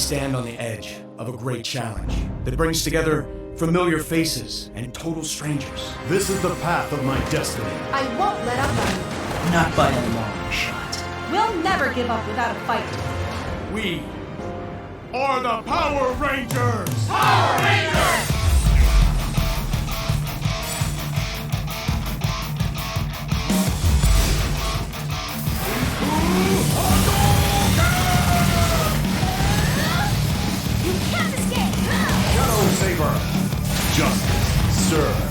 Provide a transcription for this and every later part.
stand on the edge of a great challenge that brings together familiar faces and total strangers. This is the path of my destiny. I won't let up on you. Not by a long shot. We'll never give up without a fight. We are the Power Rangers! Power Rangers! You can't escape! Shadow Saber! Justice served.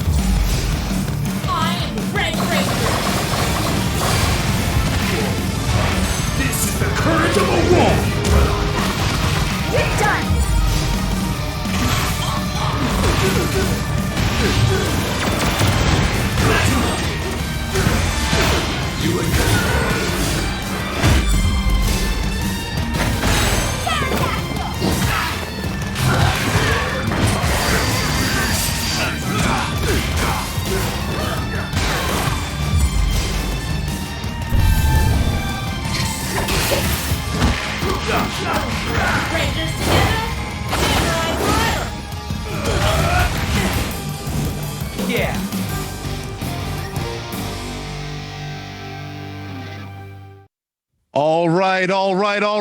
I am the Red Ranger! This is the courage of a wolf! You're done! You again. Rangers together, samurai forever! Yeah. All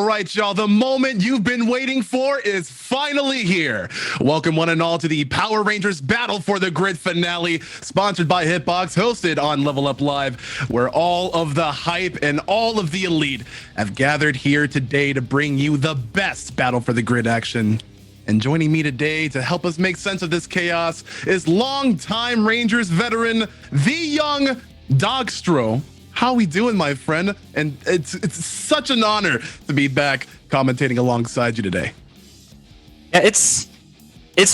right, y'all. The moment you've been waiting for is finally here. Welcome one and all to the Power Rangers Battle for the Grid finale, sponsored by Hitbox, hosted on Level Up Live, where all of the hype and all of the elite have gathered here today to bring you the best Battle for the Grid action. And joining me today to help us make sense of this chaos is longtime Rangers veteran, the young Dogstro. How we doing, my friend? And it's such an honor to be back commentating alongside you today. Yeah, it's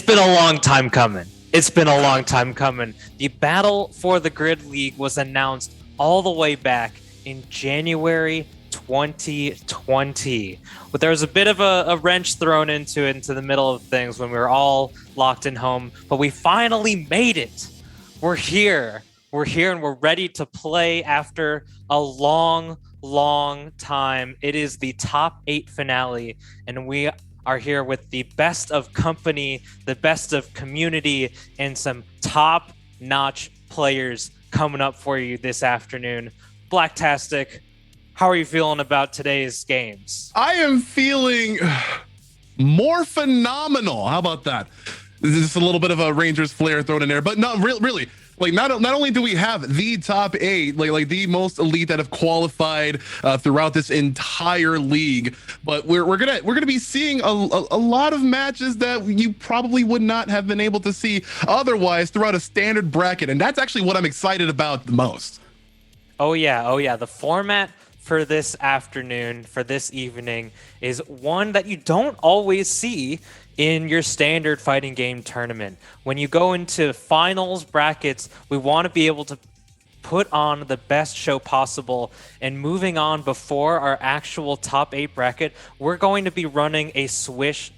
been a long time coming. It's been a long time coming. The Battle for the Grid League was announced all the way back in January 2020. But there was a bit of a wrench thrown into the middle of things when we were all locked in home. But we finally made it. We're here. We're here and we're ready to play after a long time. It is the top 8 finale, and we are here with the best of company, the best of community, and some top-notch players coming up for you this afternoon. Blacktastic, how are you feeling about today's games? I am feeling more phenomenal. How about that? This is just a little bit of a Rangers flair thrown in there, but not really. Like not only do we have the top 8, like the most elite that have qualified throughout this entire league, but we're gonna be seeing a lot of matches that you probably would not have been able to see otherwise throughout a standard bracket, and that's actually what I'm excited about the most. Oh yeah. The format for this afternoon, for this evening, is one that you don't always see in your standard fighting game tournament. When you go into finals brackets, we want to be able to put on the best show possible. And moving on before our actual top 8 bracket, we're going to be running a Swiss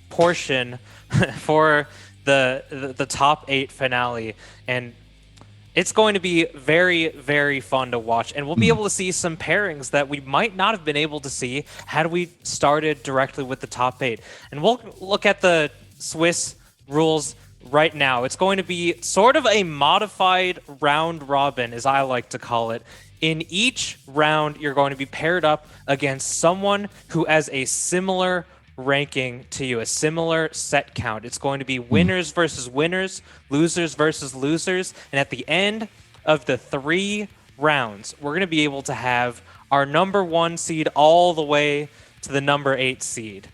portion for the top 8 finale. And it's going to be very fun to watch, and we'll be able to see some pairings that we might not have been able to see had we started directly with the top 8. And we'll look at the Swiss rules right now. It's going to be sort of a modified round robin, as I like to call it. In each round, you're going to be paired up against someone who has a similar ranking to you, a similar set count. It's going to be winners versus winners, losers versus losers, and at the end of the 3 rounds, we're going to be able to have our number 1 seed all the way to the number 8 seed.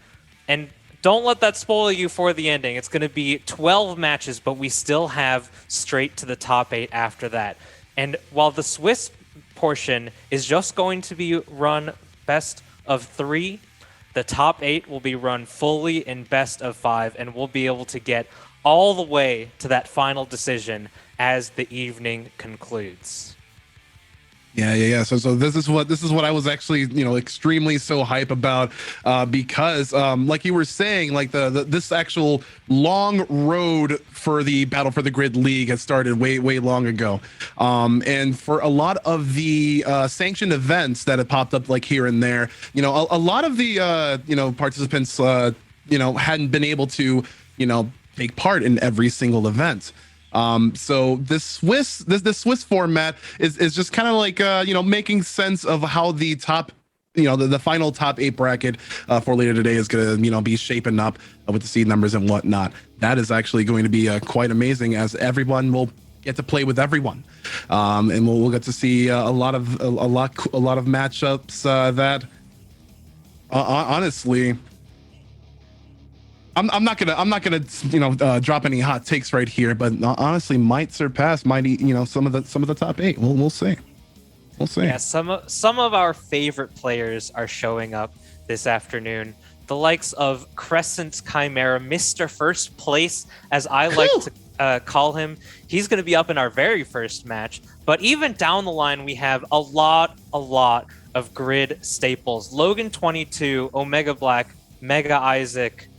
And don't let that spoil you for the ending. It's going to be 12 matches, but we still have straight to the top 8 after that. And while the Swiss portion is just going to be run best of 3, the top 8 will be run fully in best of 5, and we'll be able to get all the way to that final decision as the evening concludes. Yeah. So this is what I was actually, extremely so hype about, because like you were saying, like the this actual long road for the Battle for the Grid League has started way long ago, and for a lot of the sanctioned events that have popped up like here and there, a lot of the participants hadn't been able to take part in every single event. So this Swiss format is just kind of like making sense of how the top, the final top 8 bracket for later today is gonna be shaping up with the seed numbers and whatnot. That is actually going to be quite amazing, as everyone will get to play with everyone, and we'll get to see a lot of matchups that honestly. I'm not gonna drop any hot takes right here, but honestly might surpass some of the top 8. We'll see. Yeah, some of our favorite players are showing up this afternoon. The likes of Crescent Chimera, Mr. First Place, as I like to call him. He's going to be up in our very first match. But even down the line, we have a lot of grid staples. Logan 22, Omega Black, Mega Isaac,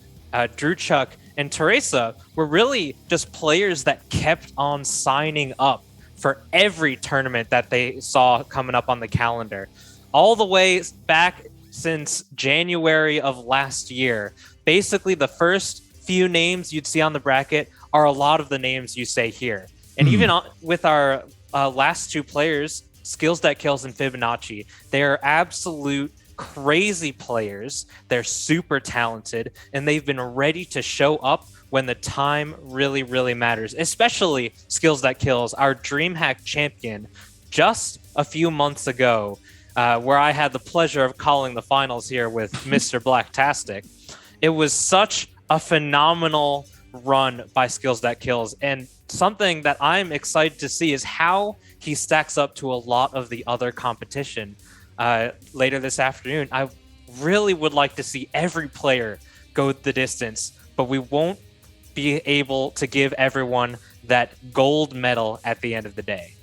Drew Chuck, and Teresa were really just players that kept on signing up for every tournament that they saw coming up on the calendar. All the way back since January of last year. Basically, the first few names you'd see on the bracket are a lot of the names you say here. And even with our last 2 players, Skills That Kills and Fibonacci, they are absolute crazy players. They're super talented, and they've been ready to show up when the time really matters, especially Skills That Kills, our DreamHack champion, just a few months ago, where I had the pleasure of calling the finals here with Mr. Blacktastic. It was such a phenomenal run by Skills That Kills, and something that I'm excited to see is how he stacks up to a lot of the other competition later this afternoon. I really would like to see every player go the distance, but we won't be able to give everyone that gold medal at the end of the day.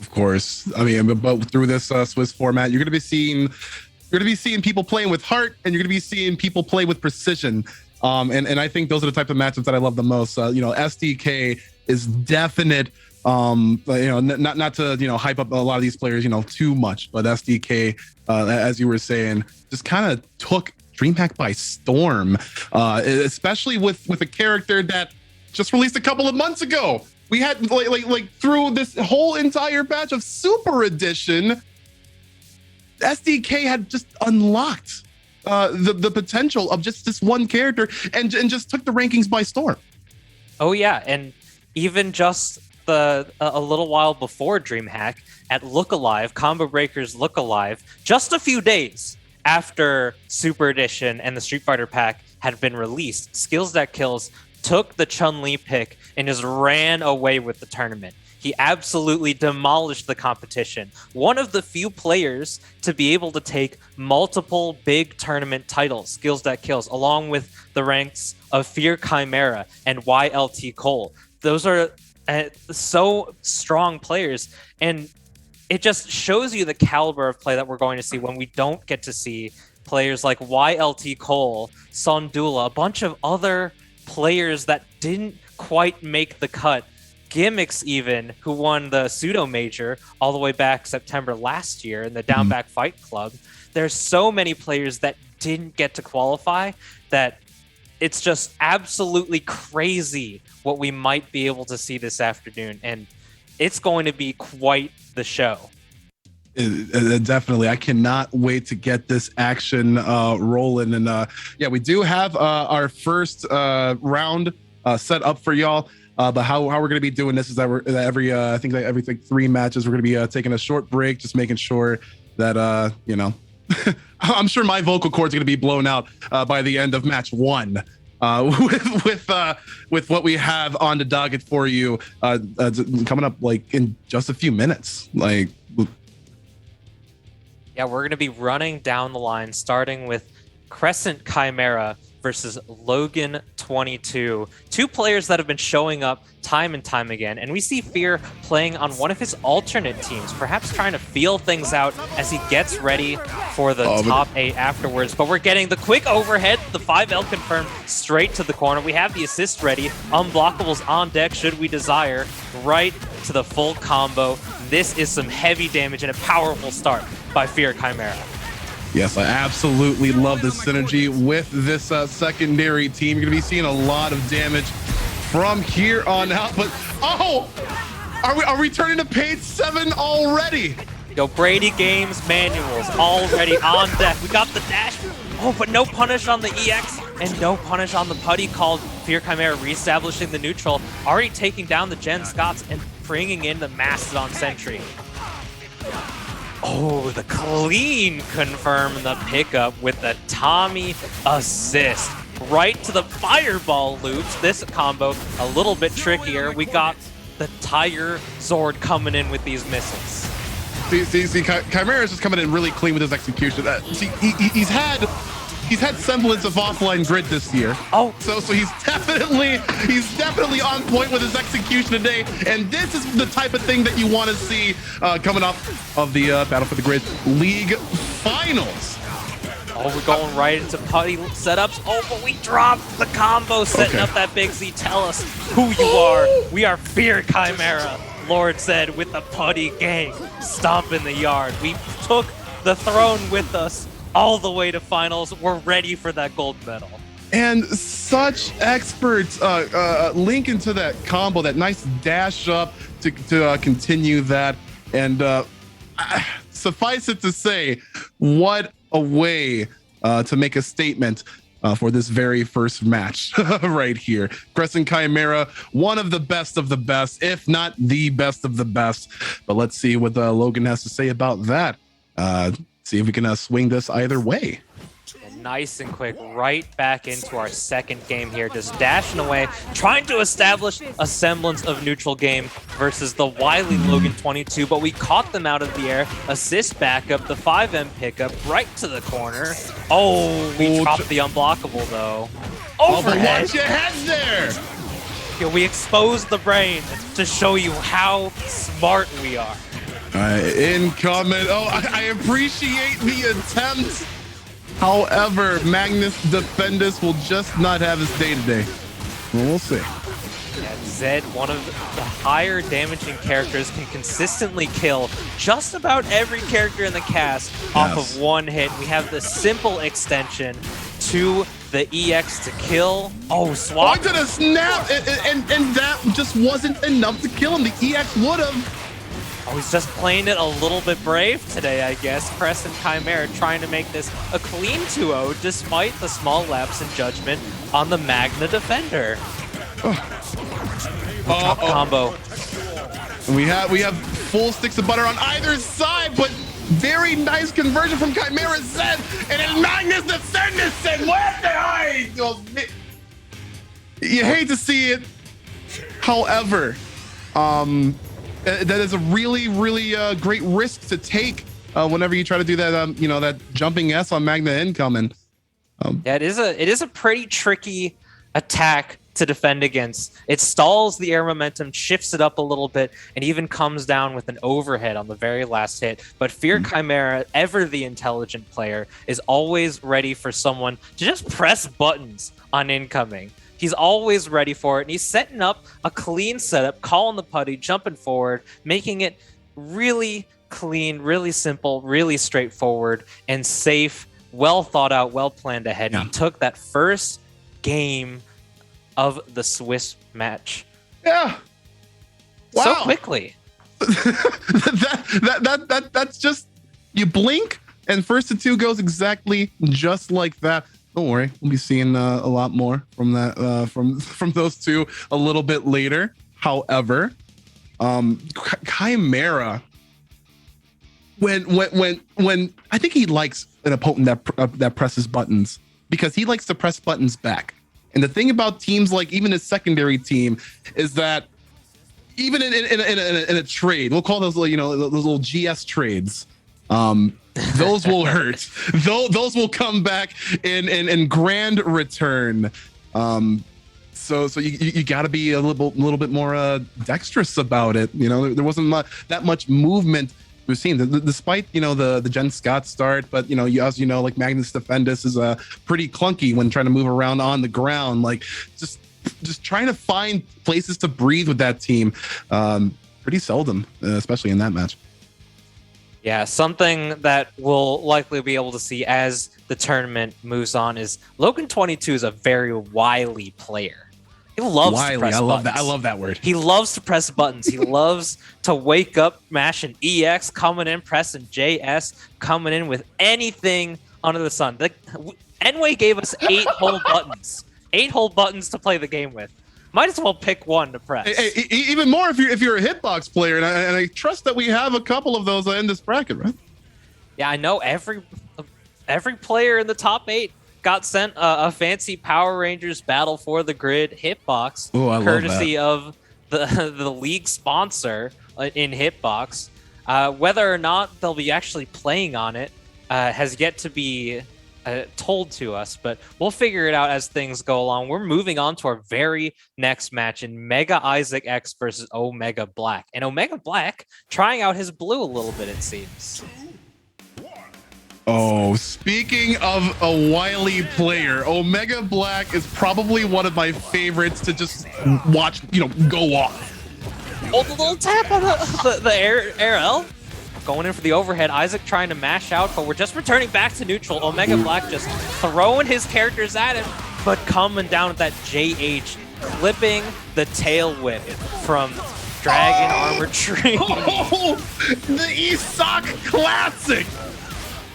Of course, I mean, but through this Swiss format, you're going to be seeing people playing with heart, and you're going to be seeing people play with precision. And I think those are the type of matchups that I love the most. SDK is definite. Not to hype up a lot of these players too much, but SDK, as you were saying, just kind of took DreamHack by storm, especially with a character that just released a couple of months ago. We had like through this whole entire batch of Super Edition, SDK had just unlocked the potential of just this one character and just took the rankings by storm. Oh yeah, and even just a little while before DreamHack at Look Alive, Combo Breakers Look Alive, just a few days after Super Edition and the Street Fighter pack had been released, Skills That Kills took the Chun-Li pick and just ran away with the tournament. He absolutely demolished the competition. One of the few players to be able to take multiple big tournament titles, Skills That Kills, along with the ranks of Fear Chimera and YLT Cole. Those are so strong players, and it just shows you the caliber of play that we're going to see when we don't get to see players like YLT Cole, Sondula, a bunch of other players that didn't quite make the cut. Gimmicks even, who won the pseudo major all the way back September last year in the Down Back Fight Club. There's so many players that didn't get to qualify that it's just absolutely crazy what we might be able to see this afternoon, and it's going to be quite the show. Definitely. I cannot wait to get this action rolling. And yeah, we do have our first round set up for y'all. But how we're going to be doing this is that we're I think that every 3 matches, we're going to be taking a short break, just making sure that, I'm sure my vocal cords are going to be blown out by the end of match 1. With what we have on the docket for you coming up like in just a few minutes. Yeah, we're going to be running down the line, starting with Crescent Chimera versus Logan 22. Two players that have been showing up time and time again. And we see Fear playing on one of his alternate teams, perhaps trying to feel things out as he gets ready for the top 8 afterwards. But we're getting the quick overhead, the 5L confirmed straight to the corner. We have the assist ready. Unblockables on deck should we desire. Right to the full combo. This is some heavy damage and a powerful start by Fear Chimera. Yes, I absolutely love the synergy with this secondary team. You're going to be seeing a lot of damage from here on out. But, oh, are we turning to page 7 already? Yo, Brady Games manuals already on deck. We got the dash. Oh, but no punish on the EX and no punish on the putty called Fear Chimera reestablishing the neutral. Already taking down the Jen Scotts and bringing in the Mastodon Sentry. Oh, the clean confirm the pickup with the Tommy assist. Right to the fireball loops. This combo a little bit trickier. We got the Tiger Zord coming in with these missiles. See, Chimera is just coming in really clean with his execution. He's had semblance of offline grid this year. Oh, so he's definitely on point with his execution today. And this is the type of thing that you want to see coming up of the Battle for the Grid League Finals. Oh, we're going right into putty setups. Oh, but we dropped the combo, setting up that big Z. Tell us who you are. We are Fear Chimera, Lord said, with the putty gang. Stomp in the yard. We took the throne with us all the way to finals. We're ready for that gold medal. And such experts link into that combo, that nice dash up to continue that. And suffice it to say, what a way to make a statement for this very first match right here. Crescent Chimera, one of the best, if not the best of the best. But let's see what Logan has to say about that. See if we can swing this either way. Nice and quick, right back into our second game here, just dashing away, trying to establish a semblance of neutral game versus the wily Logan 22, but we caught them out of the air. Assist backup, the 5M pickup, right to the corner. Oh, we dropped the unblockable though. Overhead. Watch your head there. Yeah, we exposed the brain to show you how smart we are. Incoming. Oh, I appreciate the attempt. However, Magnus Defendus will just not have his day today. Well, we'll see. Yeah, Zed, one of the higher damaging characters, can consistently kill just about every character in the cast off of one hit. We have the simple extension to the EX to kill. Oh, swap. Oh, to the snap, and that just wasn't enough to kill him. The EX would have. Oh, he's just playing it a little bit brave today, I guess. Crescent Chimera trying to make this a clean 2-0 despite the small lapse in judgment on the Magna Defender. Top combo. We have full sticks of butter on either side, but very nice conversion from Chimera Zed, and then Magnus Defender said, "What the eye?" You hate to see it. However, that is a really great risk to take whenever you try to do that that jumping S on Magna incoming. Yeah, it is a pretty tricky attack to defend against. It stalls the air momentum, shifts it up a little bit, and even comes down with an overhead on the very last hit. But Fear Chimera, ever the intelligent player, is always ready for someone to just press buttons on incoming. He's always ready for it, and he's setting up a clean setup, calling the putty, jumping forward, making it really clean, really simple, really straightforward, and safe, well thought out, well planned ahead. Yeah. He took that first game of the Swiss match. Yeah. Wow. So quickly. That's just, you blink, and first to two goes exactly just like that. Don't worry, we'll be seeing a lot more from that from those two a little bit later. However, Chimera, when I think he likes an opponent that presses buttons, because he likes to press buttons back. And the thing about teams like even his secondary team is that even in a trade, we'll call those those little GS trades. Those will hurt. Those will come back in grand return. So you got to be a little bit more dexterous about it. You know, there wasn't that much movement we've seen, despite, you know, the Jen Scott start. But, you know, as you know, like Magnus Defendus is pretty clunky when trying to move around on the ground. Like just trying to find places to breathe with that team. Pretty seldom, especially in that match. Yeah, something that we'll likely be able to see as the tournament moves on is Logan 22 is a very wily player. He loves to press buttons. I love that word. He loves to press buttons. He loves to wake up, mashing EX, coming in, pressing JS, coming in with anything under the sun. Enway gave us 8 whole buttons. 8 whole buttons to play the game with. Might as well pick one to press. Hey, even more if you're a hitbox player, and I trust that we have a couple of those in this bracket, right? Yeah, I know every player in the top 8 got sent a fancy Power Rangers Battle for the Grid hitbox, courtesy of the league sponsor in Hitbox. Whether or not they'll be actually playing on it has yet to be told to us, but we'll figure it out as things go along. We're moving on to our very next match in Mega Isaac X versus Omega Black. And Omega Black trying out his blue a little bit, it seems. Oh, speaking of a wily player, Omega Black is probably one of my favorites to just watch, you know, go off. Oh, the little tap on the air L. Going in for the overhead. Isaac trying to mash out, but we're just returning back to neutral. Omega Black just throwing his characters at him, but coming down with that JH, clipping the tail whip from Dragon Armor Tree. Oh, the Isak classic.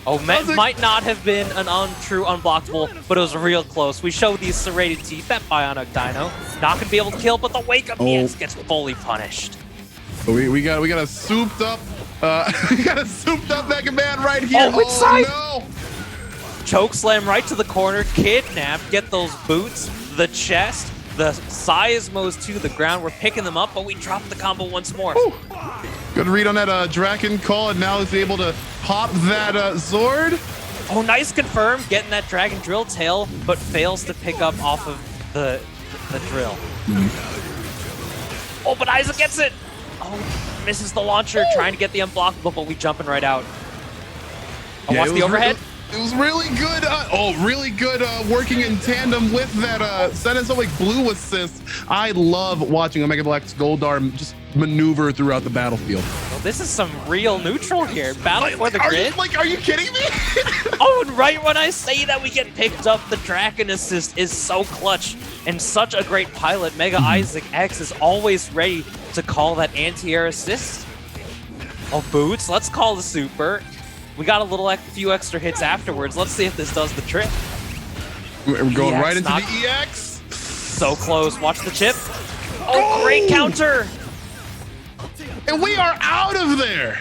Oh, might not have been an true unblockable, but it was real close. We showed these serrated teeth, that Bionic Dino. Not going to be able to kill, but the wake up gets fully punished. We got a souped up we got a souped up Mega Man right here. Oh, which side? No. Choke slam right to the corner, kidnap, get those boots, the chest, the seismos to the ground. We're picking them up, but we drop the combo once more. Ooh. Good read on that Draken call, and now is able to pop that Zord. Oh, nice confirm, getting that Dragon Drill tail, but fails to pick up off of the drill. Oh, but Isaac gets it. Oh, misses the launcher, trying to get the unblockable, but we jumping right out. Yeah, watch the overhead. It was really good. Really good working in tandem with that Cenozoic blue assist. I love watching Omega Black's Goldar just maneuver throughout the battlefield. Well, this is some real neutral here. Battle for the grid. Are you kidding me? Oh, and right when I say that we get picked up, the Dragon assist is so clutch and such a great pilot. Mega Isaac X is always ready to call that anti-air assist. Oh, boots. Let's call the super. We got a few extra hits afterwards. Let's see if this does the trick. We're going EX, right into the EX. So close. Watch the chip. Oh, great counter. And we are out of there.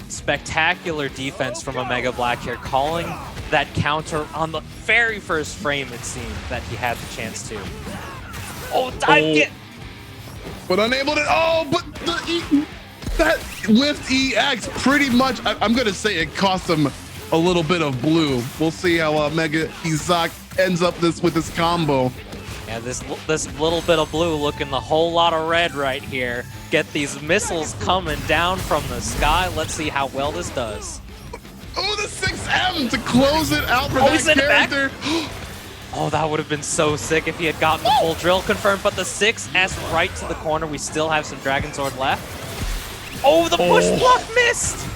Spectacular defense from Omega Black here, calling that counter on the very first frame, it seemed, that he had the chance to. Oh, dive get. But unable to. Oh, but that lift EX pretty much, I'm going to say it cost him a little bit of blue. We'll see how Mega Isaac ends up with this combo. Yeah, this little bit of blue looking a whole lot of red right here. Get these missiles coming down from the sky. Let's see how well this does. Oh, the 6M to close it out for that character. Oh, that would have been so sick if he had gotten the full drill confirmed, but the 6S right to the corner. We still have some Dragon Sword left. Oh, the push block missed!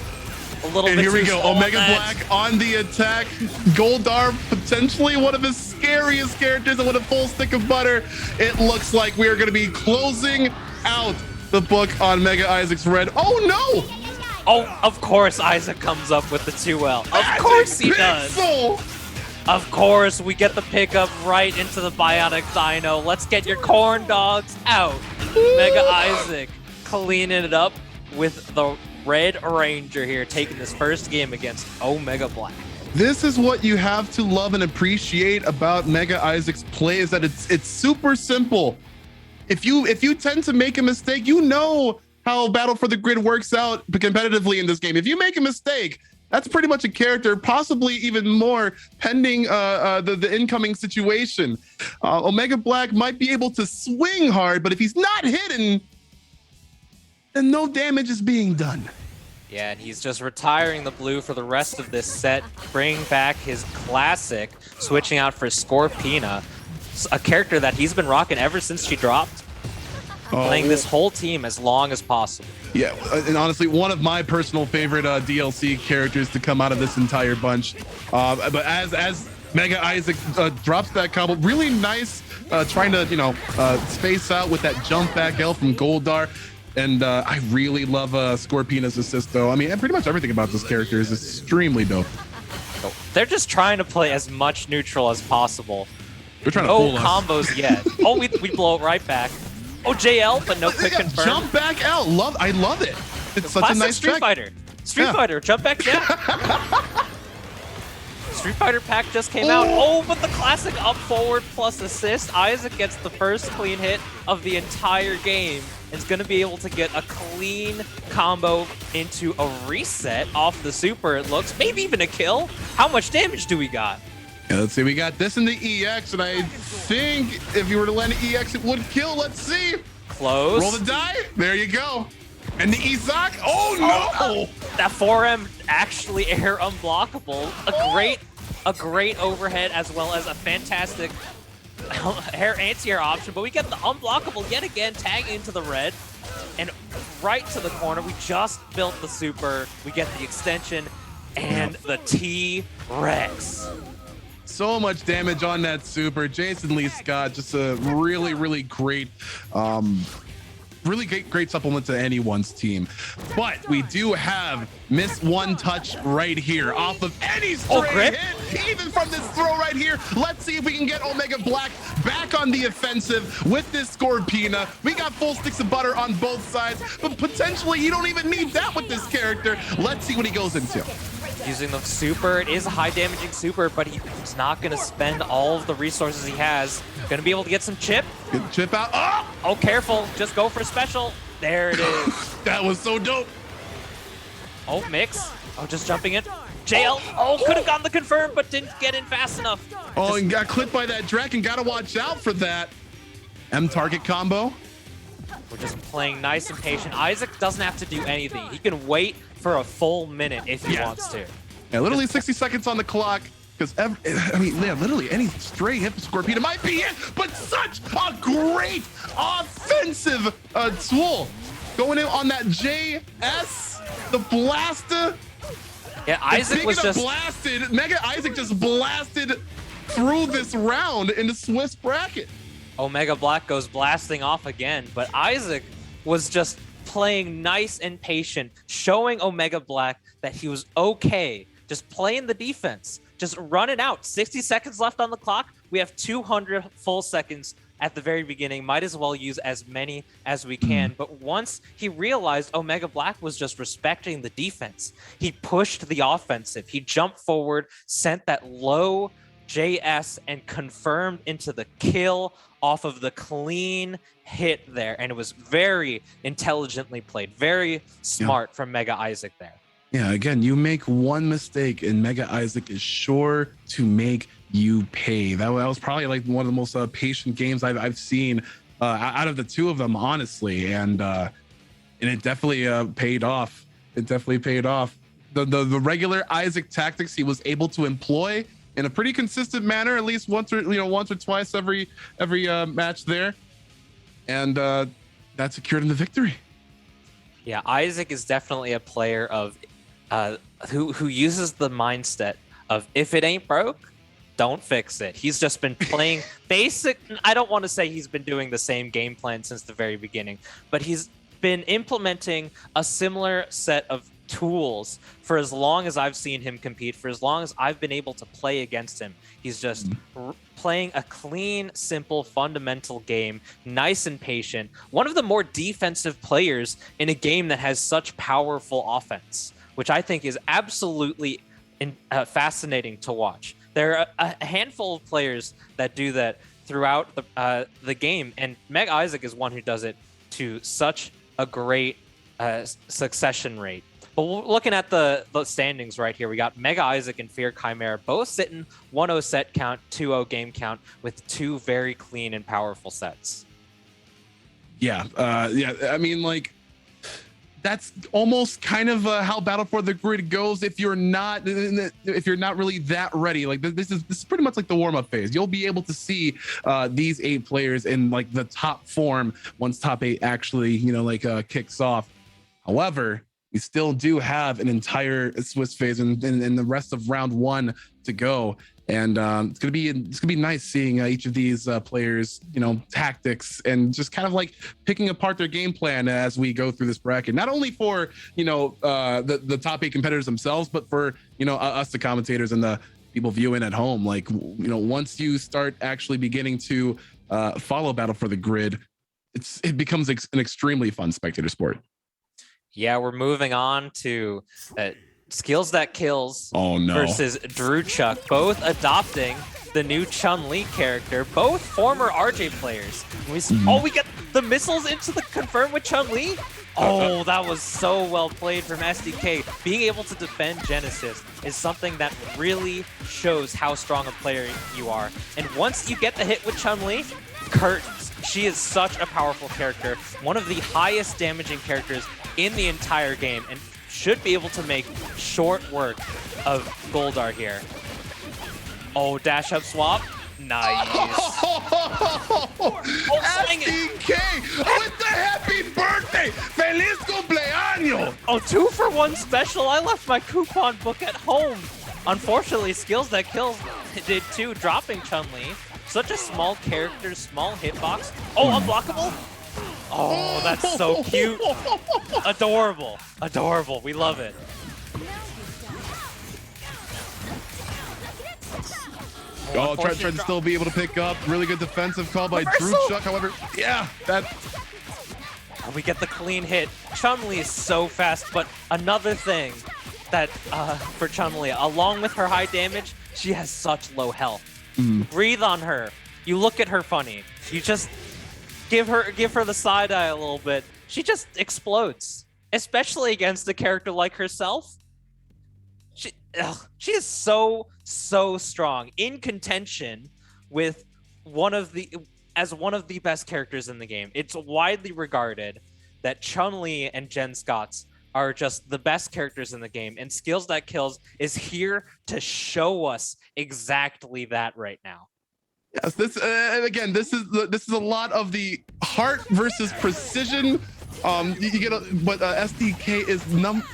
A little and bit here we too go, small Omega match. Black on the attack. Goldar, potentially one of his scariest characters, and with a full stick of butter, it looks like we are going to be closing out the book on Mega Isaac's red. Oh no! Oh, of course Isaac comes up with the 2L. Of course he does. Of course, we get the pickup right into the Bionic Dino. Let's get your corn dogs out. Mega Isaac cleaning it up with the Red Ranger here, taking this first game against Omega Black. This is what you have to love and appreciate about Mega Isaac's play, is that it's super simple. If you tend to make a mistake, you know how Battle for the Grid works out competitively in this game. If you make a mistake, That's pretty much a character, possibly even more, pending the incoming situation. Omega Black might be able to swing hard, but if he's not hitting, then no damage is being done. Yeah, and he's just retiring the blue for the rest of this set, bringing back his classic, switching out for Scorpina, a character that he's been rocking ever since she dropped, playing this whole team as long as possible. Yeah, and honestly, one of my personal favorite DLC characters to come out of this entire bunch. But as Mega Isaac drops that combo, really nice, trying to, space out with that jump back L from Goldar. And I really love Scorpina's assist, though. I mean, and pretty much everything about this character is extremely dope. They're just trying to play as much neutral as possible. They're trying to fool us. No combos yet. Oh, we blow it right back. Oh, JL, but no quick confirm. Jump back out. I love it. It's such a nice Street check. Fighter. Street Fighter, jump back down. Street Fighter pack just came out. Oh, but the classic up forward plus assist. Isaac gets the first clean hit of the entire game. Is going to be able to get a clean combo into a reset off the super, it looks. Maybe even a kill. How much damage do we got? Yeah, let's see. We got this in the EX, and I think if you were to land an EX, it would kill. Let's see. Close. Roll the die. There you go. And the Isaac. Oh, no. That 4M actually air unblockable. A great overhead as well as a fantastic anti-air option, but we get the unblockable yet again, tag into the red and right to the corner. We just built the super, we get the extension and the T-Rex. So much damage on that super. Jason Lee Scott, just a really great great supplement to anyone's team. But we do have Miss One Touch right here off of any stray hit, even from this throw right here. Let's see if we can get Omega Black back on the offensive with this Scorpina. We got full sticks of butter on both sides, but potentially you don't even need that with this character. Let's see what he goes into. Using the super, it is a high damaging super, but he's not going to spend all of the resources he has. Going to be able to get some chip. Get chip out. Oh, careful. Just go for special. There it is. That was so dope. Oh, mix. Oh, just jumping in. JL. Oh, could have gotten the confirm, but didn't get in fast enough. Oh, and got clipped by that Draken. Got to watch out for that. M target combo. We're just playing nice and patient. Isaac doesn't have to do anything. He can wait for a full minute if he wants to. Yeah, literally 60 seconds on the clock. Because, literally any stray hit Scorpina might be it, but such a great offensive tool. Going in on that JS, the blaster. Yeah, Isaac was just blasted. Mega Isaac just blasted through this round in the Swiss bracket. Omega Black goes blasting off again, but Isaac was just playing nice and patient, showing Omega Black that he was okay, just playing the defense, just run it out. 60 seconds left on the clock. We have 200 full seconds at the very beginning. Might as well use as many as we can. But once he realized Omega Black was just respecting the defense, he pushed the offensive. He jumped forward, sent that low JS and confirmed into the kill off of the clean hit there. And it was very intelligently played, very smart from Mega Isaac there. Yeah, again, you make one mistake and Mega Isaac is sure to make you pay. That was probably like one of the most patient games I've seen out of the two of them, honestly. And it definitely paid off. It definitely paid off. The regular Isaac tactics he was able to employ in a pretty consistent manner, at least once or twice every match there, and that secured him the victory. Yeah, Isaac is definitely a player of who uses the mindset of if it ain't broke, don't fix it. He's just been playing basic. I don't want to say he's been doing the same game plan since the very beginning, but he's been implementing a similar set of tools for as long as I've seen him compete, for as long as I've been able to play against him. He's just playing a clean, simple, fundamental game, nice and patient. One of the more defensive players in a game that has such powerful offense, which I think is absolutely fascinating to watch. There are a handful of players that do that throughout the game, and Meg Isaac is one who does it to such a great succession rate. But looking at the standings right here, we got Mega Isaac and Fear Chimera both sitting 1-0 set count, 2-0 game count with two very clean and powerful sets. Yeah, I mean, like, that's almost kind of how Battle for the Grid goes. If you're not really that ready, like this is pretty much like the warm-up phase. You'll be able to see these 8 players in like the top form once top 8 actually, kicks off. However, we still do have an entire Swiss phase and the rest of round 1 to go. And it's gonna be nice seeing each of these players, tactics and just kind of like picking apart their game plan as we go through this bracket. Not only for the top 8 competitors themselves, but for us, the commentators and the people viewing at home. Like once you start actually beginning to follow Battle for the Grid, it becomes an extremely fun spectator sport. Yeah, we're moving on to Skills That Kills versus Drew Chuck, both adopting the new Chun-Li character, both former RJ players. We get the missiles into the confirm with Chun-Li. Oh, that was so well played from SDK. Being able to defend Genesis is something that really shows how strong a player you are. And once you get the hit with Chun-Li, curtains. She is such a powerful character, one of the highest damaging characters in the entire game, and should be able to make short work of Goldar here. Oh, dash up swap. Nice. SDK with the happy birthday. Feliz cumpleaños. Oh, 2-for-1 special. I left my coupon book at home. Unfortunately, Skills That Kills did too, dropping Chun-Li. Such a small character, small hitbox. Oh, unblockable. Oh, that's so cute. Adorable. Adorable. We love it. Oh, tried to still be able to pick up. Really good defensive call by Drew Chuck. However, yeah, that. And we get the clean hit. Chun-Li is so fast, but another thing that for Chun-Li, along with her high damage, she has such low health. Breathe on her. You look at her funny. You just give her the side eye a little bit. She just explodes, especially against a character like herself. She is so strong, in contention with one of the best characters in the game. It's widely regarded that Chun-Li and Jen Scotts are just the best characters in the game, and Skills That Kills is here to show us exactly that right now. Yes, this again, this is a lot of the heart versus precision. You get, but SDK is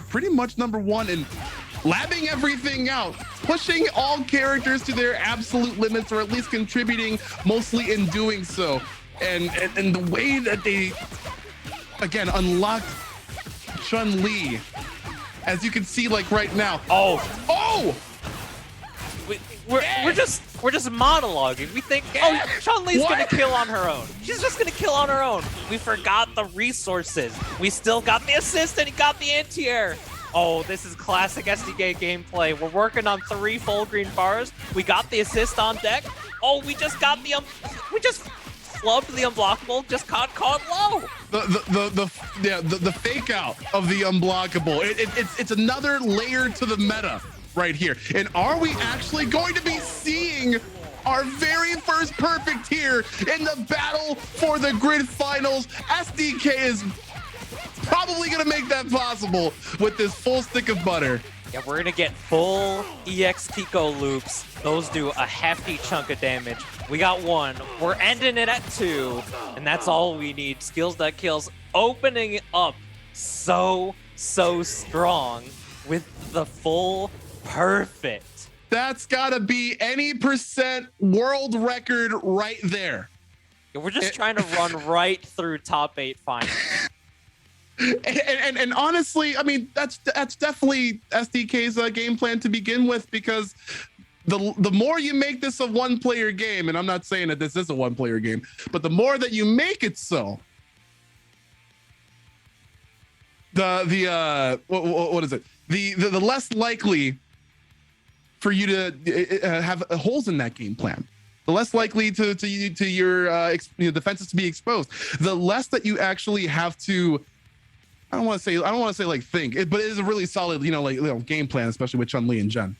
pretty much number 1 in labbing everything out, pushing all characters to their absolute limits, or at least contributing mostly in doing so. And the way that they again unlocked Chun-Li, as you can see, like right now. Oh! We're just monologuing. We think, Chun-Li's gonna kill on her own. She's just gonna kill on her own. We forgot the resources. We still got the assist and he got the anti-air. Oh, this is classic SDK gameplay. We're working on 3 full green bars. We got the assist on deck. Oh, we just got the we just flubbed the unblockable. Just caught low. The fake out of the unblockable. It's another layer to the meta right here. And are we actually going to be seeing our very first perfect here in the Battle for the Grid finals? SDK is probably going to make that possible with this full stick of butter. Yeah, we're going to get full EX Kiko loops. Those do a hefty chunk of damage. We got 1. We're ending it at 2. And that's all we need. Skills That Kills opening up so strong with the full perfect. That's got to be any percent world record right there. Yeah, we're just trying to run right through top 8 finals. And honestly, I mean, that's definitely SDK's game plan to begin with, because the more you make this a one-player game, and I'm not saying that this is a one-player game, but the more that you make it so, what is it? The less likely for you to have holes in that game plan. The less likely to your defenses to be exposed. The less that you actually have to I don't want to say like think it, but it is a really solid, game plan, especially with Chun-Li and Jen.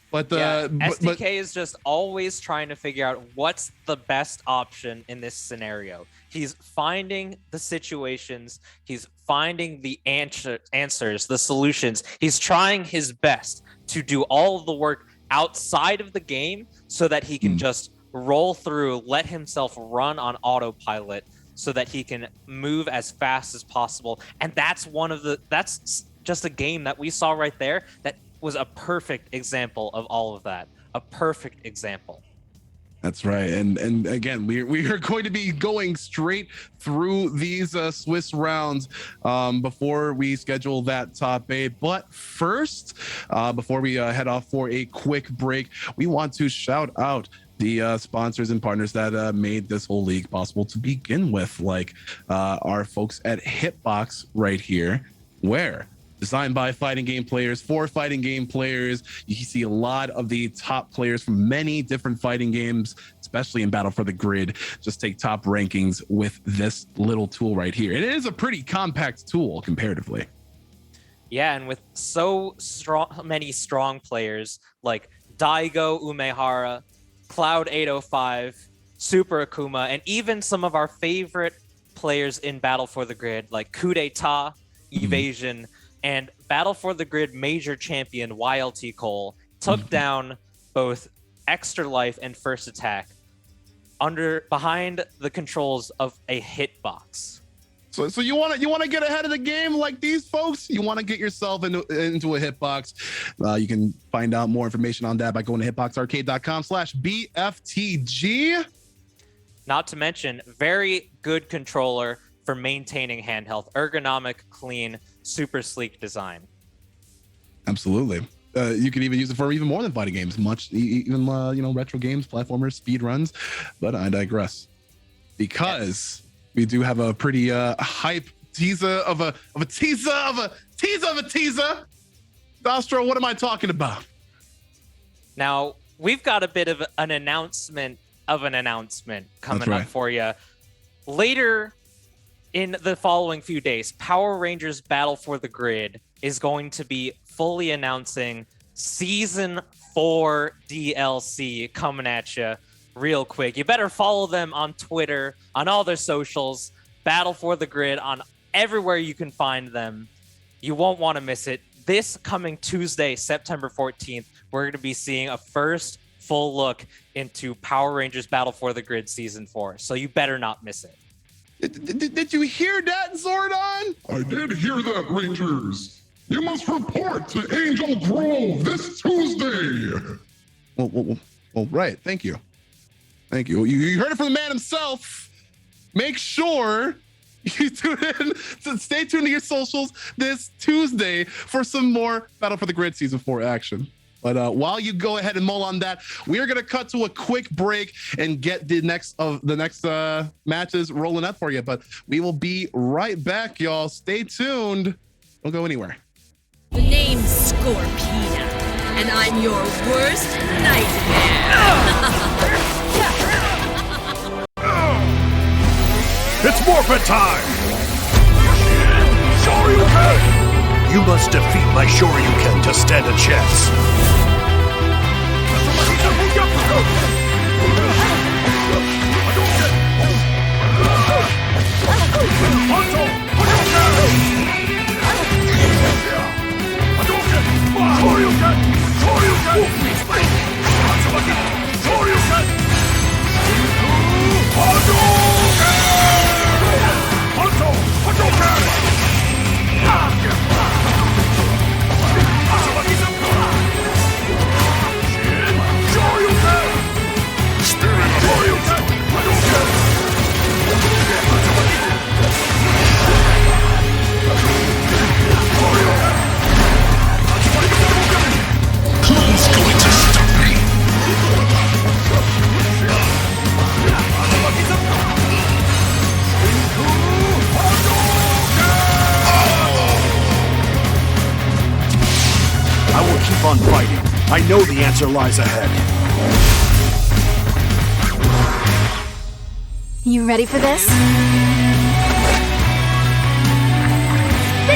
But SDK is just always trying to figure out what's the best option in this scenario. He's finding the situations, he's finding the answers, the solutions. He's trying his best to do all of the work outside of the game so that he can just roll through, let himself run on autopilot so that he can move as fast as possible. And that's just a game that we saw right there that was a perfect example of all of that. A perfect example. That's right. And again, we are going to be going straight through these Swiss rounds before we schedule that top 8. But first, before we head off for a quick break, we want to shout out the sponsors and partners that made this whole league possible to begin with, like our folks at Hitbox right here, where designed by fighting game players for fighting game players. You can see a lot of the top players from many different fighting games, especially in Battle for the Grid, just take top rankings with this little tool right here. It is a pretty compact tool comparatively. Yeah, and with many strong players like Daigo Umehara, Cloud 805, Super Akuma, and even some of our favorite players in Battle for the Grid like Coup d'etat, Evasion, and Battle for the Grid major champion YLT Cole took down both Extra Life and First Attack behind the controls of a hitbox. So you want to get ahead of the game like these folks? You want to get yourself into a hitbox? You can find out more information on that by going to hitboxarcade.com/BFTG. Not to mention, very good controller for maintaining hand health, ergonomic, clean, super sleek design. Absolutely. You can even use it for even more than fighting games, retro games, platformers, speed runs. But I digress, because we do have a pretty hype teaser of a teaser. Dostro, what am I talking about? Now, we've got a bit of an announcement coming up for you. Later in the following few days, Power Rangers Battle for the Grid is going to be fully announcing Season 4 DLC coming at you real quick. You better follow them on Twitter, on all their socials, Battle for the Grid, on everywhere you can find them. You won't want to miss it. This coming Tuesday, September 14th, we're going to be seeing a first full look into Power Rangers Battle for the Grid Season 4. So you better not miss it. Did you hear that, Zordon? I did hear that, Rangers. You must report to Angel Grove this Tuesday. Well, right. Thank you. You heard it from the man himself. Make sure you stay tuned to your socials this Tuesday for some more Battle for the Grid Season 4 action. But while you go ahead and mull on that, we are going to cut to a quick break and get the next matches rolling up for you. But we will be right back, y'all. Stay tuned. Don't go anywhere. The name's Scorpina, and I'm your worst nightmare. It's morphin' time! Shoryuken! You must defeat my Shoryuken to stand a chance. Who's going to stop me? I will keep on fighting. I know the answer lies ahead. You ready for this? The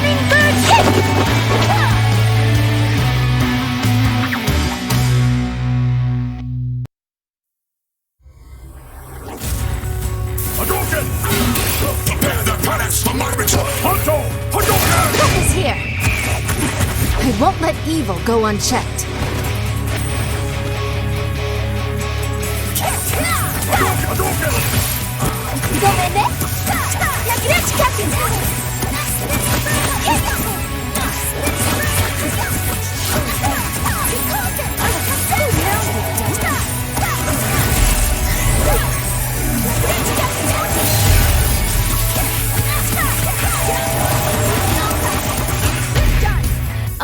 won't let evil go unchecked.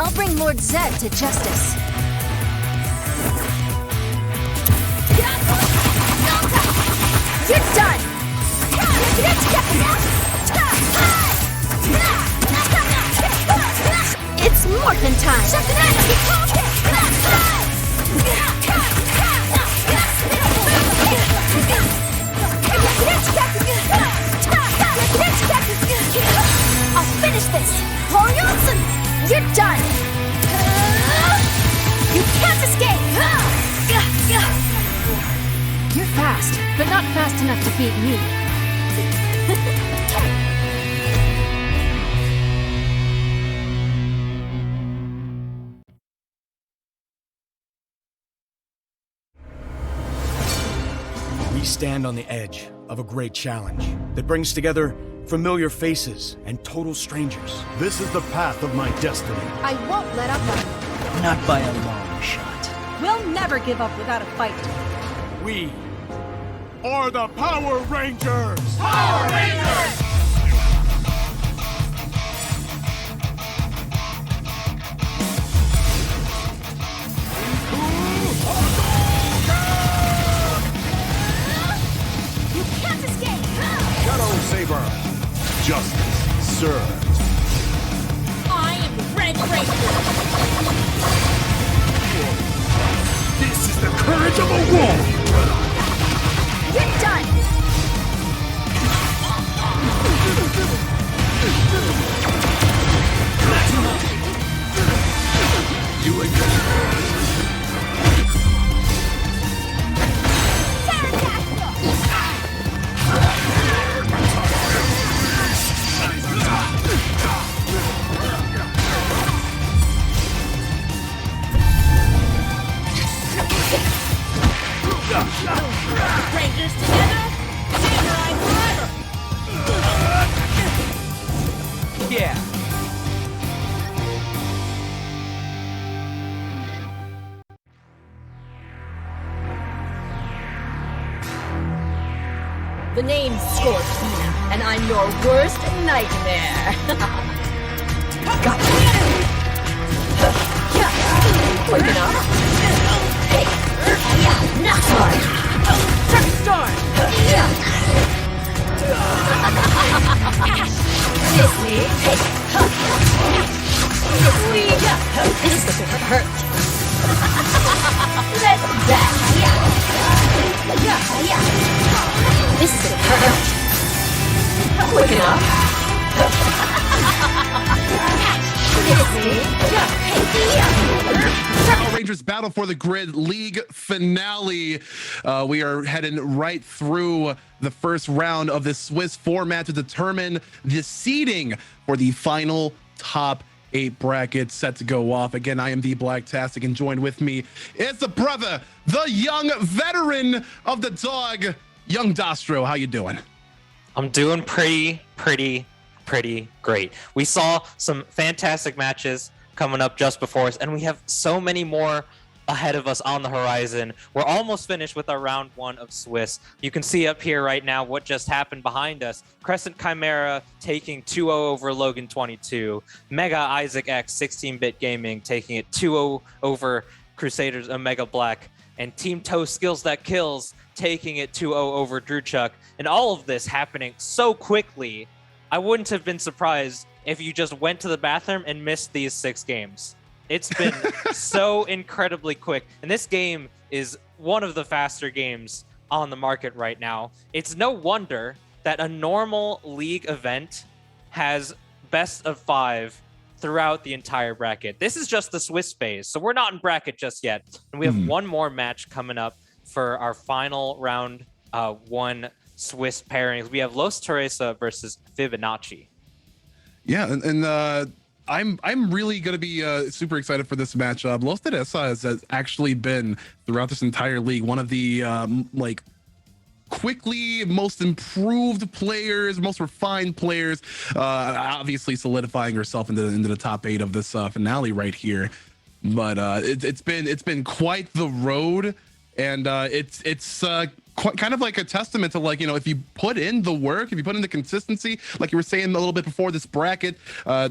I'll bring Lord Zed to justice. You're done! It's morphin' time! I'll finish this! Warriors, you're done! You can't escape! You're fast, but not fast enough to beat me. We stand on the edge of a great challenge that brings together familiar faces and total strangers. This is the path of my destiny. I won't let up on you. Not by a long shot. We'll never give up without a fight. We are the Power Rangers! Power Rangers! You can't escape! Shadow Saber! Justice served. I am the Red Ranger! This is the courage of a wolf! You're done! You again. Rangers together, samurai forever! Yeah. The name's Scorpina, and I'm your worst nightmare. Gotcha. Quick enough. Hey. Yeah. Not hard. Perfect storm. Yeah. Kiss me. Sweet. This is gonna hurt. Let's back. This is gonna hurt. Quick enough. Power Rangers Battle for the Grid League finale. We are heading right through the first round of this Swiss format to determine the seeding for the final top 8 brackets set to go off. Again, I am the Blacktastic, and joined with me is the brother, the young veteran of the dog, young Dostro. How you doing? I'm doing pretty great. We saw some fantastic matches coming up just before us, and we have so many more ahead of us on the horizon. We're almost finished with our round 1 of Swiss. You can see up here right now what just happened behind us. Crescent Chimera taking 2-0 over Logan 22. Mega Isaac X 16-bit Gaming taking it 2-0 over Crusaders Omega Black. And Team Toe Skills That Kills taking it 2-0 over Drew Chuck. And all of this happening so quickly, I wouldn't have been surprised if you just went to the bathroom and missed these 6 games. It's been so incredibly quick. And this game is one of the faster games on the market right now. It's no wonder that a normal league event has best of 5 throughout the entire bracket. This is just the Swiss phase, so we're not in bracket just yet. And we have one more match coming up for our final round 1 Swiss pairings. We have Los Teresa versus Fibonacci. Yeah, and I'm really gonna be super excited for this matchup. Los Teresa has actually been throughout this entire league one of the like quickly most improved players, most refined players, obviously solidifying herself into the top 8 of this finale right here. But it's been quite the road, and it's kind of like a testament to, like, you know, if you put in the work, if you put in the consistency, like you were saying a little bit before this bracket,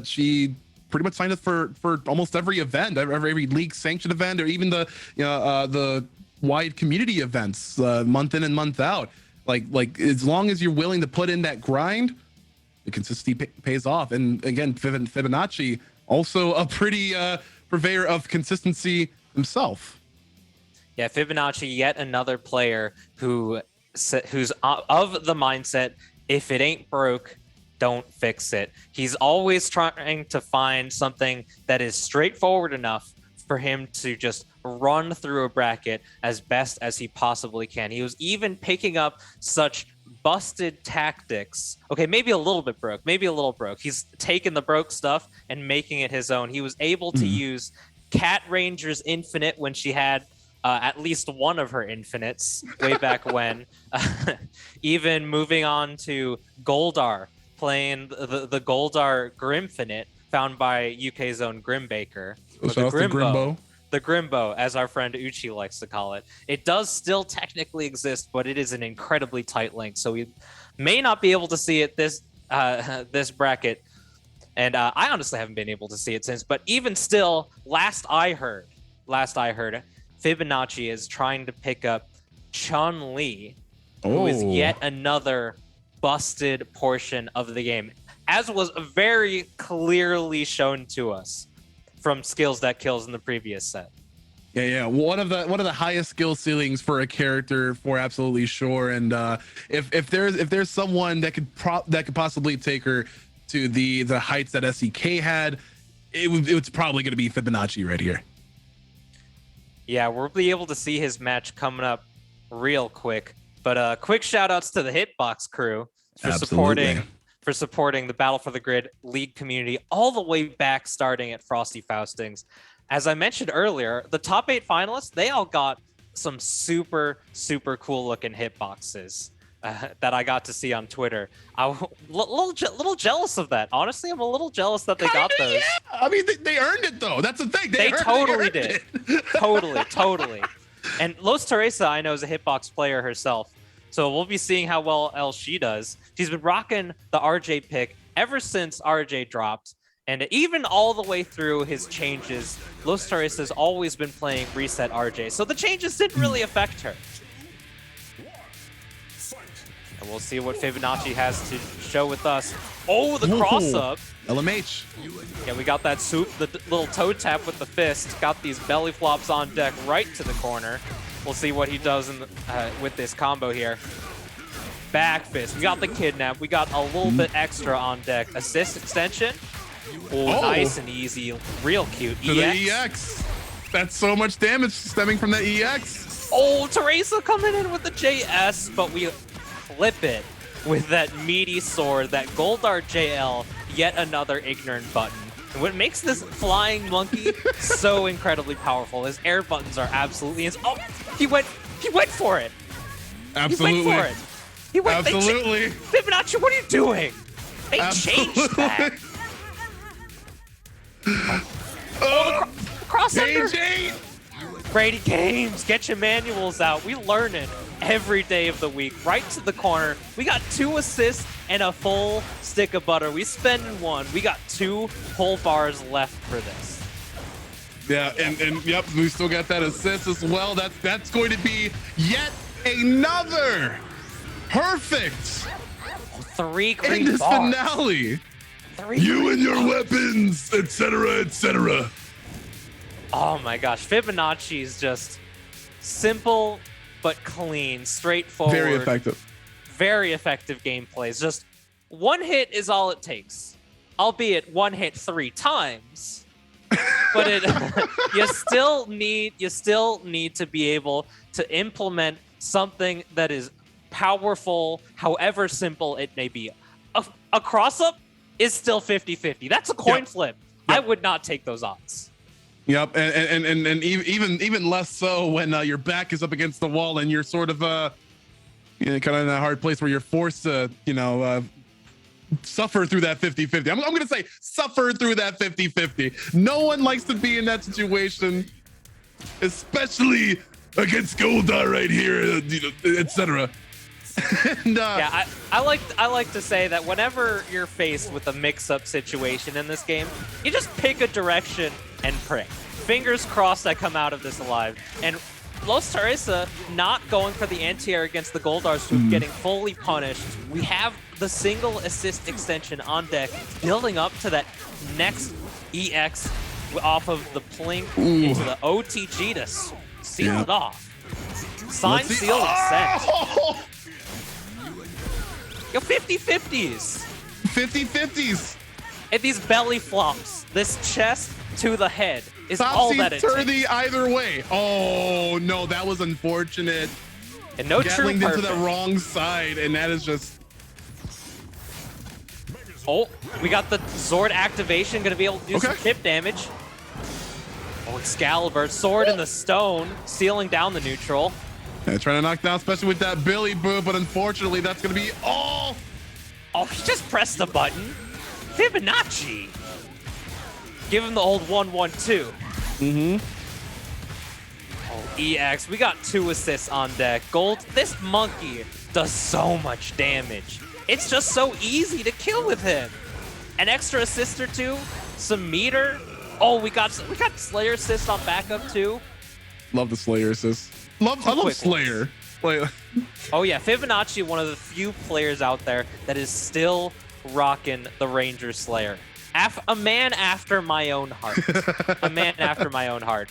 she pretty much signed up for almost every event, every league sanctioned event, or even the the wide community events, month in and month out. Like as long as you're willing to put in that grind, the consistency pays off. And again, Fibonacci also a pretty purveyor of consistency himself. Yeah, Fibonacci, yet another player who's of the mindset, if it ain't broke, don't fix it. He's always trying to find something that is straightforward enough for him to just run through a bracket as best as he possibly can. He was even picking up such busted tactics. Okay, maybe a little bit broke, maybe a little broke. He's taken the broke stuff and making it his own. He was able to use Cat Ranger's Infinite when she had at least one of her infinites way back when. Even moving on to Goldar, playing the Goldar Grimfinite, found by UK's own Grimbaker. The Grimbo, as our friend Uchi likes to call it. It does still technically exist, but it is an incredibly tight link, so we may not be able to see it this bracket. And I honestly haven't been able to see it since. But even still, last I heard, Fibonacci is trying to pick up Chun-Li, who is yet another busted portion of the game, as was very clearly shown to us from Skills That Kills in the previous set. Yeah, one of the highest skill ceilings for a character, for absolutely sure. And if there's someone that could possibly take her to the heights that SEK had, it's probably going to be Fibonacci right here. Yeah, we'll be able to see his match coming up real quick. But quick shout outs to the Hitbox crew for supporting the Battle for the Grid League community all the way back, starting at Frosty Faustings. As I mentioned earlier, the top 8 finalists, they all got some super, super cool looking hitboxes that I got to see on Twitter. I'm a little jealous of that. Honestly, I'm a little jealous that they got those. Yeah. I mean, they earned it, though. That's the thing. They totally did. Totally. And Los Teresa, I know, is a hitbox player herself. So we'll be seeing how well she does. She's been rocking the RJ pick ever since RJ dropped. And even all the way through his changes, Los Teresa has always been playing Reset RJ. So the changes didn't really affect her. And we'll see what Fibonacci has to show with us. Oh, the cross-up. LMH. Yeah, we got that soup, the little toe tap with the fist. Got these belly flops on deck right to the corner. We'll see what he does with this combo here. Back fist. We got the kidnap. We got a little bit extra on deck. Assist extension. Oh, nice and easy. Real cute. To the EX. That's so much damage stemming from the EX. Oh, Teresa coming in with the JS, but we flip it with that meaty sword, that Goldar JL, yet another ignorant button. And what makes this flying monkey so incredibly powerful is air buttons are absolutely... Oh, he went for it. Absolutely. He went for it. He went, absolutely. Fibonacci, what are you doing? They changed that. Oh, the crossover. Brady Games, get your manuals out. We learning every day of the week. Right to the corner. We got 2 assists and a full stick of butter. We spending 1. We got 2 full bars left for this. Yeah, and yep, we still got that assist as well. That's going to be yet another perfect 3 green in this bars. finale. 3 You and your weapons, etc., etc. Oh my gosh, Fibonacci is just simple but clean, straightforward. Very effective gameplays. Just 1 hit is all it takes, albeit 1 hit 3 times. But you still need to be able to implement something that is powerful, however simple it may be. A cross-up is still 50-50. That's a coin flip. I would not take those odds. Yep, and even less so when your back is up against the wall and you're sort of kind of in a hard place where you're forced to suffer through that 50-50. I'm gonna say suffer through that 50-50. No one likes to be in that situation, especially against Goldar right here, etc. And yeah, I like to say that whenever you're faced with a mix-up situation in this game, you just pick a direction and pray. Fingers crossed I come out of this alive. And Los Teresa not going for the anti-air against the Goldars, who getting fully punished. We have the single assist extension on deck, building up to that next EX off of the Plink into the OTG to seal it off. Sign, seal, and sent. Yo, 50-50s. 50-50s. And these belly flops, this chest to the head is all that it takes. Either way. Oh, no, that was unfortunate. And no true perfect. Into the wrong side, and that is just... Oh, we got the Zord activation, going to be able to do some chip damage. Oh, Excalibur, sword in the stone, sealing down the neutral. Yeah, trying to knock down, especially with that Billy Boo, but unfortunately, that's going to be all... Oh, he just pressed the button. Fibonacci. Give him the old 1-1-2. Oh, EX. We got 2 assists on deck. Gold, this monkey does so much damage. It's just so easy to kill with him. An extra assist or 2, some meter. Oh, we got Slayer assist on backup too. Love the Slayer assist. I love Slayer. Oh yeah, Fibonacci, one of the few players out there that is still rocking the Ranger Slayer. A man after my own heart. A man after my own heart.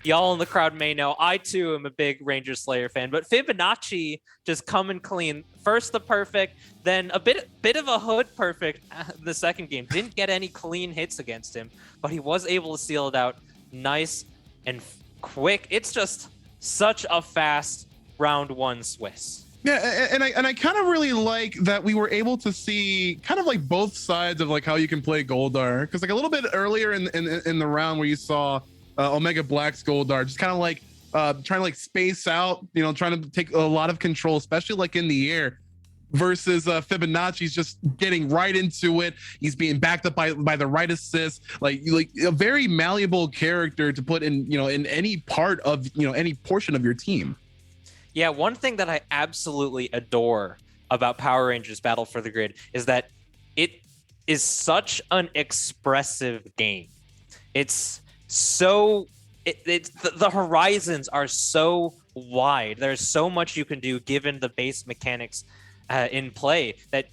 Y'all in the crowd may know, I too am a big Ranger Slayer fan, but Fibonacci just coming clean. First the perfect, then a bit of a hood perfect the second game. Didn't get any clean hits against him, but he was able to seal it out nice and quick. It's just such a fast round 1 Swiss. Yeah, and I kind of really like that we were able to see kind of like both sides of like how you can play Goldar, because like a little bit earlier in the round where you saw Omega Black's Goldar just kind of like trying to like space out, trying to take a lot of control, especially like in the air, versus Fibonacci's just getting right into it. He's being backed up by the right assist, like a very malleable character to put in in any part of any portion of your team. Yeah, one thing that I absolutely adore about Power Rangers Battle for the Grid is that it is such an expressive game. It's so the horizons are so wide. There's so much you can do given the base mechanics in play, that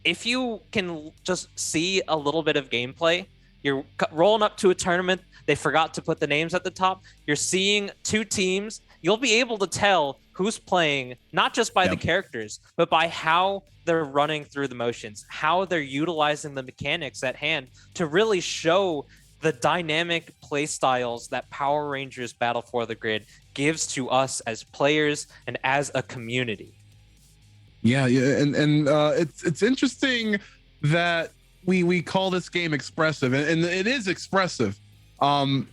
if you can just see a little bit of gameplay, you're rolling up to a tournament, they forgot to put the names at the top, you're seeing 2 teams, you'll be able to tell who's playing, not just by the characters, but by how they're running through the motions, how they're utilizing the mechanics at hand to really show the dynamic play styles that Power Rangers Battle for the Grid gives to us as players and as a community. Yeah, and it's interesting that we call this game expressive, and it is expressive. When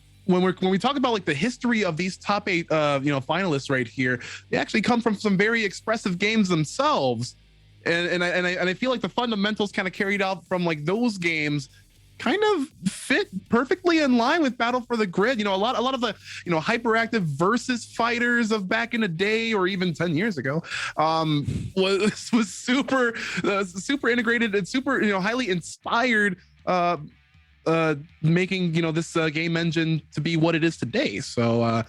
we talk about like the history of these top 8 finalists right here, they actually come from some very expressive games themselves, and I feel like the fundamentals kind of carried out from like those games kind of fit perfectly in line with Battle for the Grid. A lot of the hyperactive versus fighters of back in the day, or even 10 years ago, was super integrated and super highly inspired, making this game engine to be what it is today. So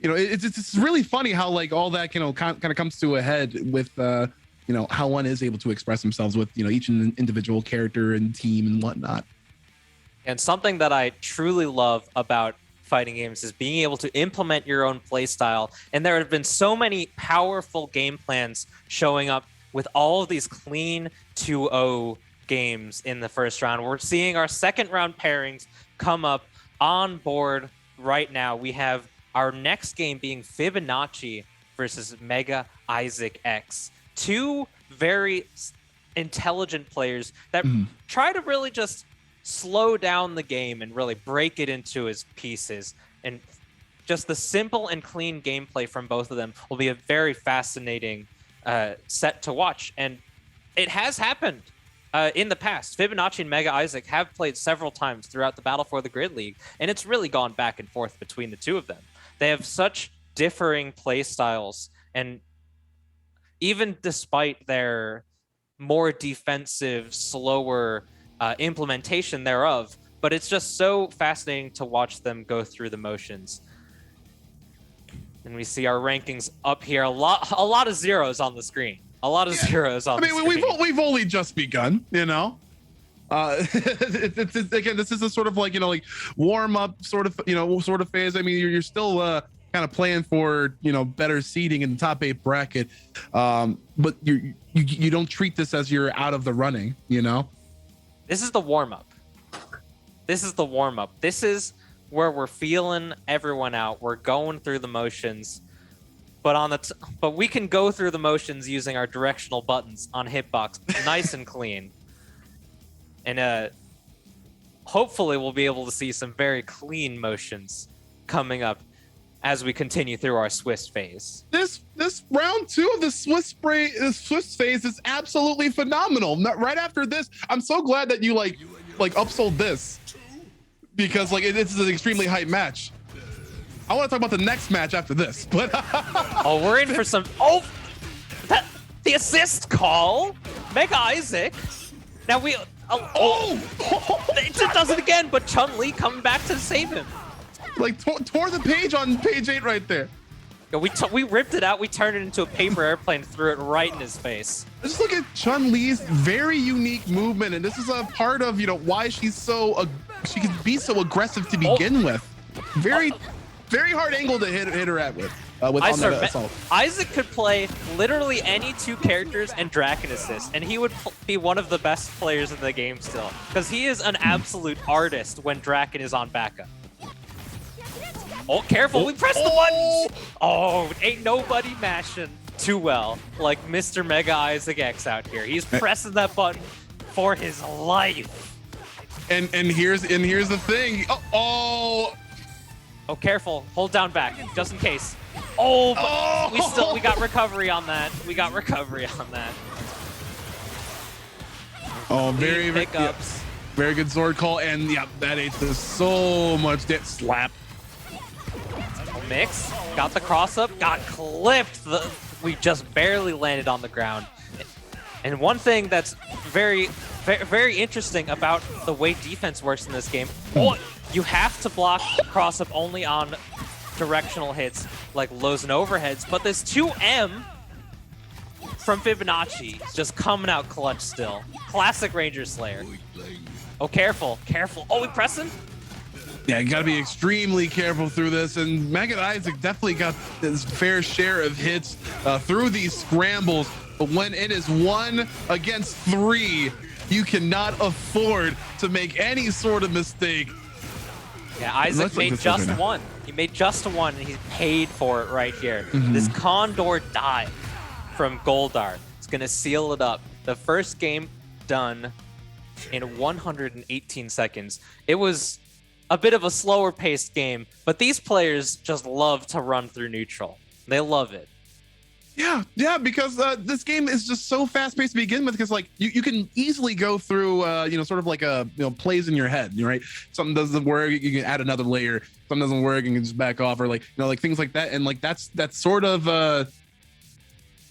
it's really funny how like all that kind of comes to a head with how one is able to express themselves with each individual character and team and whatnot. And something that I truly love about fighting games is being able to implement your own play style. And there have been so many powerful game plans showing up with all of these clean 2-0 games in the first round. We're seeing our second round pairings come up on board right now. We have our next game being Fibonacci versus Mega Isaac X. 2 very intelligent players that try to really just slow down the game and really break it into his pieces. And just the simple and clean gameplay from both of them will be a very fascinating set to watch. And it has happened in the past. Fibonacci and Mega Isaac have played several times throughout the Battle for the Grid League, and it's really gone back and forth between the two of them. They have such differing play styles, and even despite their more defensive, slower implementation thereof, but it's just so fascinating to watch them go through the motions. And we see our rankings up here. A lot of zeros on the screen. A lot of zeros on the screen. We've only just begun, you know. It's again, this is a sort of like, you know, like warm up sort of, you know, sort of phase. I mean, you're still kind of playing for, you know, better seeding in the top 8 bracket, but you don't treat this as you're out of the running, you know. This is the warm up. This is the warm up. This is where we're feeling everyone out. We're going through the motions, but but we can go through the motions using our directional buttons on Hitbox, nice and clean. And hopefully we'll be able to see some very clean motions coming up as we continue through our Swiss phase. This round 2 of the Swiss phase is absolutely phenomenal. Right after this, I'm so glad that you like upsold this, because like it's an extremely hype match. I want to talk about the next match after this, but oh, we're in for some. Oh, the assist call, Mega Isaac. Now we. It does it again, but Chun-Li coming back to save him. Like tore the page on page 8 right there. Yeah, we ripped it out. We turned it into a paper airplane, threw it right in his face. Just look at Chun-Li's very unique movement, and this is a part of, you know, why she's so she can be so aggressive to begin with. Very hard angle to hit her at with on that assault. Isaac could play literally any 2 characters and Draken assist, and he would be one of the best players in the game still, because he is an absolute artist when Draken is on backup. Oh, careful, we pressed the button! Oh, ain't nobody mashing too well like Mr. Mega Isaac X out here. He's pressing that button for his life. And here's the thing. Oh, careful. Hold down back, just in case. Oh, but we got recovery on that. Oh, very pickups. Yeah, very good sword call, and yeah, that ate so much slap. Mix, got the cross up, got clipped. We just barely landed on the ground. And one thing that's very, very interesting about the way defense works in this game, you have to block cross up only on directional hits like lows and overheads, but this 2M from Fibonacci is just coming out clutch still. Classic Ranger Slayer. Oh, careful. Oh, we pressing? Yeah, you gotta be extremely careful through this, and Mega Isaac definitely got his fair share of hits through these scrambles, but when it is 1 against 3, you cannot afford to make any sort of mistake. Yeah, Isaac made just one. He made just one, and he paid for it right here. This Condor dive from Goldar is gonna seal it up. The first game done in 118 seconds. It was a bit of a slower paced game, but these players just love to run through neutral. They love it. Yeah, because this game is just so fast paced to begin with, because like you can easily go through you know, sort of like a, you know, plays in your head, right? Something doesn't work, you can add another layer. Something doesn't work, you can just back off, or like, you know, like things like that. And like that's sort of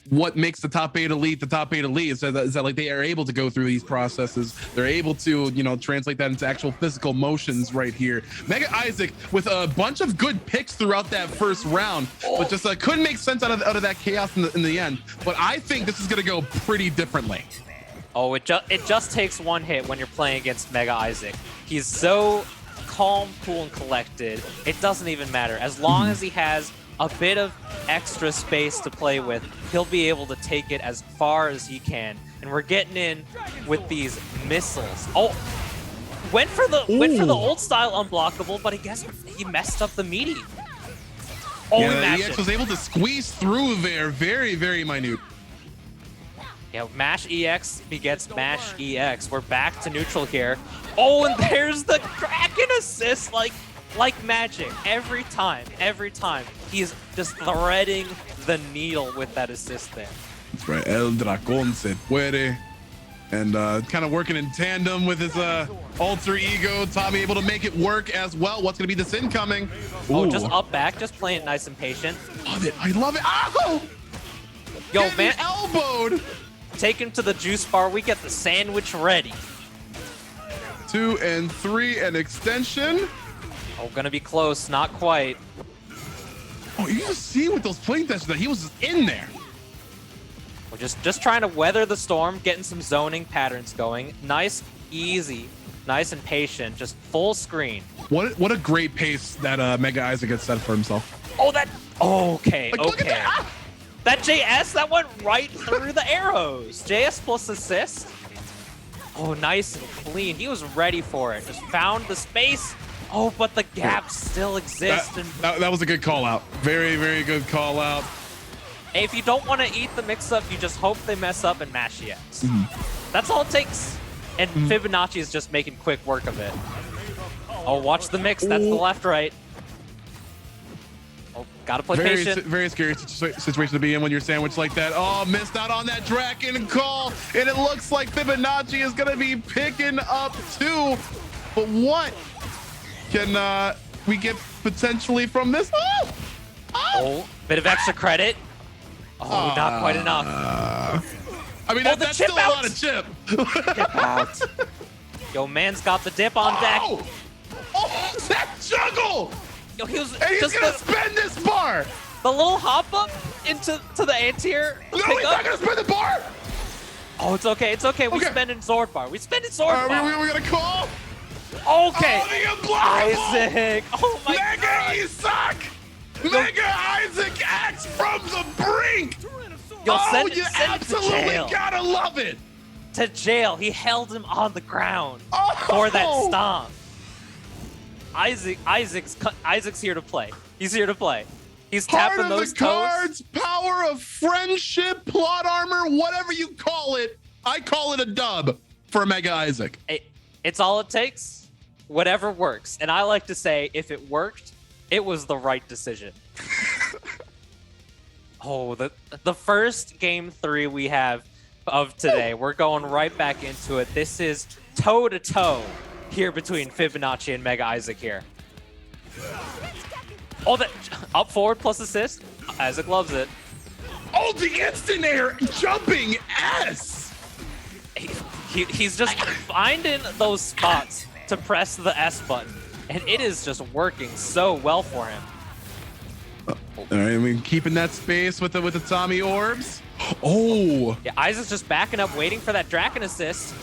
what makes the top 8 elite is that like they are able to go through these processes. They're able to, you know, translate that into actual physical motions right here. Mega Isaac with a bunch of good picks throughout that first round, but just couldn't make sense out of that chaos in the end. But I think this is gonna go pretty differently. Oh, it just takes 1 hit when you're playing against Mega Isaac. He's so calm, cool, and collected. It doesn't even matter. As long as he has a bit of extra space to play with, he'll be able to take it as far as he can. And we're getting in with these missiles. Oh, went for the old style unblockable, but I guess he messed up the meaty. Oh, yeah, the EX was able to squeeze through there, very, very minute. You know, mash EX begets mash EX. We're back to neutral here. Oh, and there's the Kraken assist like magic. Every time. He's just threading the needle with that assist there. That's right. El Dragón se puede. And kind of working in tandem with his alter ego. Tommy able to make it work as well. What's going to be this incoming? Oh, Ooh. just up back. Just playing nice and patient. Love it. I love it. Ow! Yo, Getting man. elbowed. Take him to the juice bar. We get the sandwich ready. 2 and 3 and extension. Oh, gonna be close. Not quite. Oh, you just see with those playing sessions that he was just in there. We're just trying to weather the storm, getting some zoning patterns going. Nice, easy, nice and patient. Just full screen. What a great pace that Mega Isaac has set for himself. Oh, that. Okay, Like, look at okay. that. That JS, that went right through the arrows. JS plus assist. Oh, nice and clean. He was ready for it. Just found the space. Oh, but the gaps still exist. That was a good call out. Very, very good call out. Hey, if you don't want to eat the mix-up, you just hope they mess up and mash EX. That's all it takes. And Fibonacci is just making quick work of it. Oh, watch the mix. That's the left-right. Oh, gotta play patient. Very scary situation to be in when you're sandwiched like that. Oh, missed out on that Draken call. And it looks like Fibonacci is going to be picking up 2. But what can we get potentially from this? Oh, bit of extra credit. Oh, not quite enough. I mean, that's chip still a lot of chip. Chip out. Yo, man's got the dip on deck. Oh, that juggle! Yo, he was And he's just going to spin this bar. the little hop up into the anti-air. No, he's not going to spin the bar. Oh, it's okay. It's okay. We Okay. spend in Zord bar. We spend in Zord bar. We're going to call? Okay. Oh, the unblockable! Isaac. Oh my Mega God. Isaac! Mega Isaac acts from the brink! Yo, Oh, send you it to absolutely jail. gotta love it! To jail. He held him on the ground Oh! for that stomp. Isaac's here to play. He's here to play. He's Heart tapping of those the toes. cards, power of friendship, plot armor, whatever you call it. I call it a dub for Mega Isaac. It's all it takes. Whatever works. And I like to say, if it worked, it was the right decision. Oh, the first game 3 we have of today. We're going right back into it. This is toe-to-toe here between Fibonacci and Mega Isaac here. Oh, that up forward plus assist. Isaac loves it. Oh, the instant air jumping S! He's just finding those spots to press the S button, and it is just working so well for him. All right, I mean, keeping that space with the Tommy orbs. Oh! Yeah, Isaac's just backing up, waiting for that Draken assist.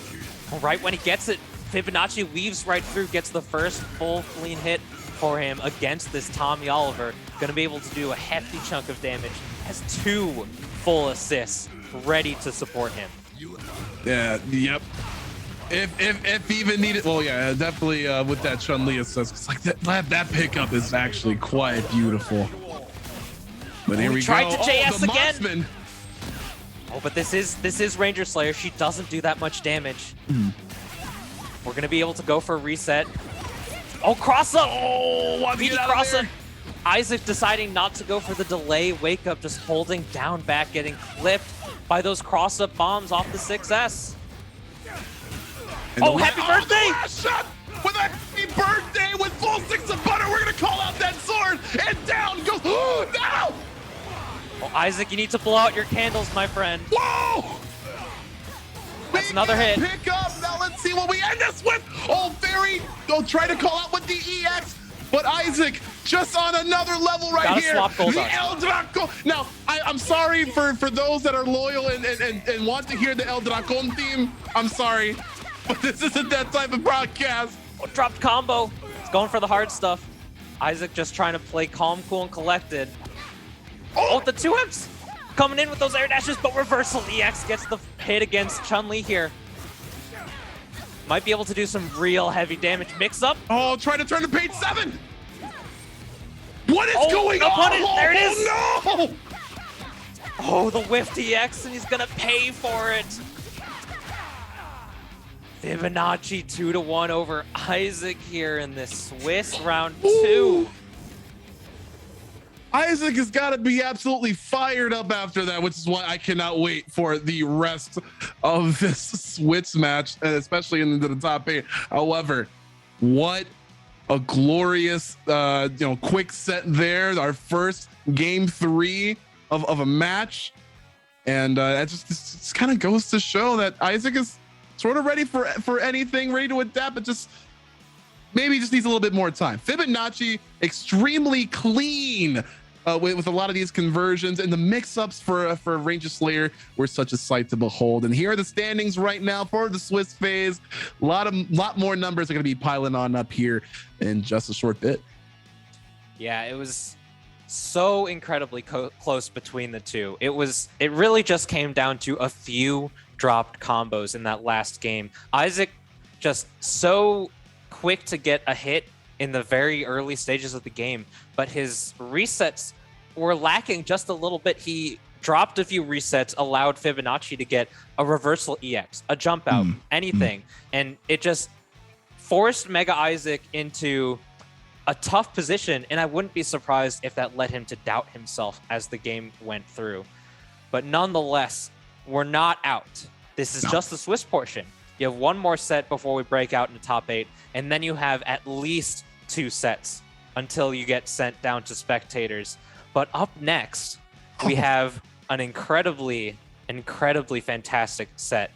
Right when he gets it, Fibonacci weaves right through, gets the first full clean hit for him against this Tommy Oliver. Gonna be able to do a hefty chunk of damage. Has 2 full assists ready to support him. Yeah, yep. If even needed, well, yeah, definitely with that Chun-Li assist. It's like that pickup is actually quite beautiful. But here we tried go. to JS the again. marksman. Oh, but this is Ranger Slayer. She doesn't do that much damage. We're gonna be able to go for a reset. Oh, cross up! Oh, want to Greedy get out of cross there. up. Isaac deciding not to go for the delay wake up, just holding down back, getting clipped by those cross up bombs off the 6S. And Oh, the happy the birthday! last shot with a happy birthday with full 6 of butter. We're gonna call out that sword and down goes. Oh, no! Oh, Isaac, you need to blow out your candles, my friend. Whoa! That's another hit. Pick up. Now let's see what we end this with. Oh, try to call out with the EX, but Isaac just on another level right Gotta here. swap gold The dust. El Dracon. Now, I'm sorry for those that are loyal and want to hear the El Dracon theme. I'm sorry, but this isn't that type of broadcast. Oh, dropped combo. It's going for the hard stuff. Isaac just trying to play calm, cool, and collected. Oh, the 2Ms coming in with those air dashes, but reversal EX gets the hit against Chun-Li here. Might be able to do some real heavy damage. Mix up. Oh, try to turn to page 7. What is Oh, going the on? punish. There it is. Oh, no! Oh, the whiff DX, and he's gonna pay for it. Fibonacci 2-1 over Isaac here in this Swiss round 2. Isaac has got to be absolutely fired up after that, which is why I cannot wait for the rest of this Swiss match, especially into the top 8. However, what a glorious, quick set there. Our first game 3 of a match, and that just kind of goes to show that Isaac is sort of ready for anything, ready to adapt, but just maybe just needs a little bit more time. Fibonacci extremely clean with a lot of these conversions, and the mix-ups for Ranger Slayer were such a sight to behold. And here are the standings right now for the Swiss phase. A lot more numbers are going to be piling on up here in just a short bit. Yeah, it was so incredibly close between the two. It really just came down to a few dropped combos in that last game. Isaac just so quick to get a hit in the very early stages of the game, but his resets were lacking just a little bit. He dropped a few resets, allowed Fibonacci to get a reversal EX, a jump out, anything. And it just forced Mega Isaac into a tough position, and I wouldn't be surprised if that led him to doubt himself as the game went through. But nonetheless, we're not out. This is just the Swiss portion. You have one more set before we break out into top 8, and then you have at least 2 sets until you get sent down to spectators. But up next, we have an incredibly fantastic set.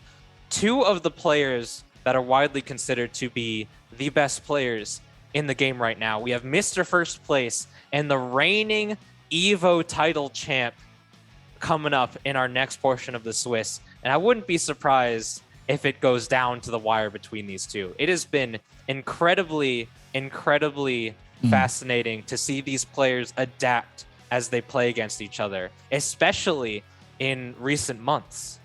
2 of the players that are widely considered to be the best players in the game right now. We have Mr. First Place and the reigning Evo title champ coming up in our next portion of the Swiss. And I wouldn't be surprised if it goes down to the wire between these two. It has been incredibly fascinating to see these players adapt as they play against each other, especially in recent months.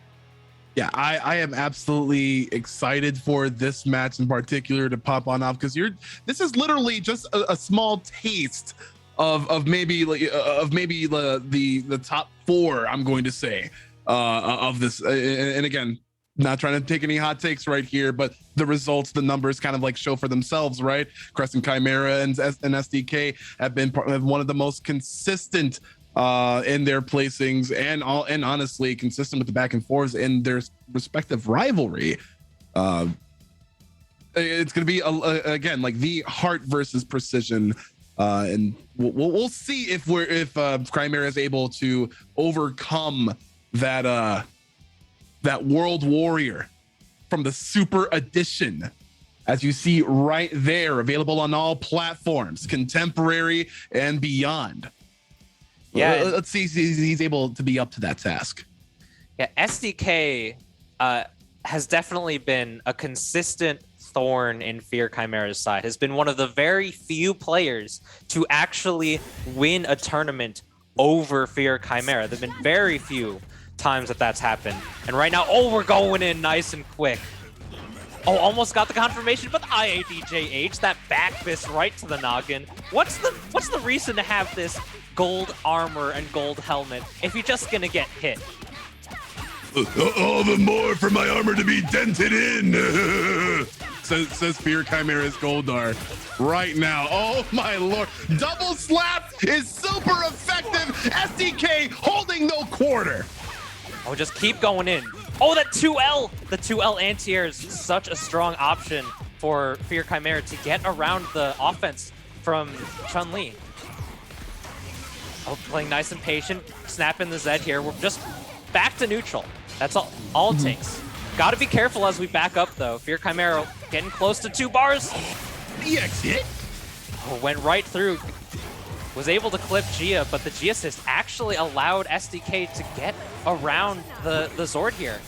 Yeah, I am absolutely excited for this match in particular to pop on off, because this is literally just a small taste of maybe the top 4, I'm going to say, of this. And again, not trying to take any hot takes right here, but the results, the numbers kind of like show for themselves, right? Crescent Chimera and SDK have been one of the most consistent in their placings, and honestly consistent with the back and forths in their respective rivalry. It's going to be again like the heart versus precision, and we'll see if Chimera is able to overcome that World Warrior from the Super Edition, as you see right there, available on all platforms, contemporary and beyond. Yeah, let's see if he's able to be up to that task. Yeah, SDK has definitely been a consistent thorn in Fear Chimera's side. Has been one of the very few players to actually win a tournament over Fear Chimera. There've been very few times that's happened. And right now, we're going in nice and quick. Almost got the confirmation, but the IADJH, that back fist right to the noggin. What's the reason to have this gold armor and gold helmet if you're just gonna get hit? All the more for my armor to be dented in. says Fear Chimera's Goldar right now. Oh my lord. Double slap is super effective. SDK holding no quarter. Just keep going in. That 2L! The 2L anti-air is such a strong option for Fear Chimera to get around the offense from Chun-Li. Playing nice and patient, snapping the Z here. We're just back to neutral. That's all it takes. Gotta be careful as we back up though. Fear Chimera getting close to 2 bars. EX hit. Went right through. Was able to clip Gia, but the G assist actually allowed SDK to get around the Zord here.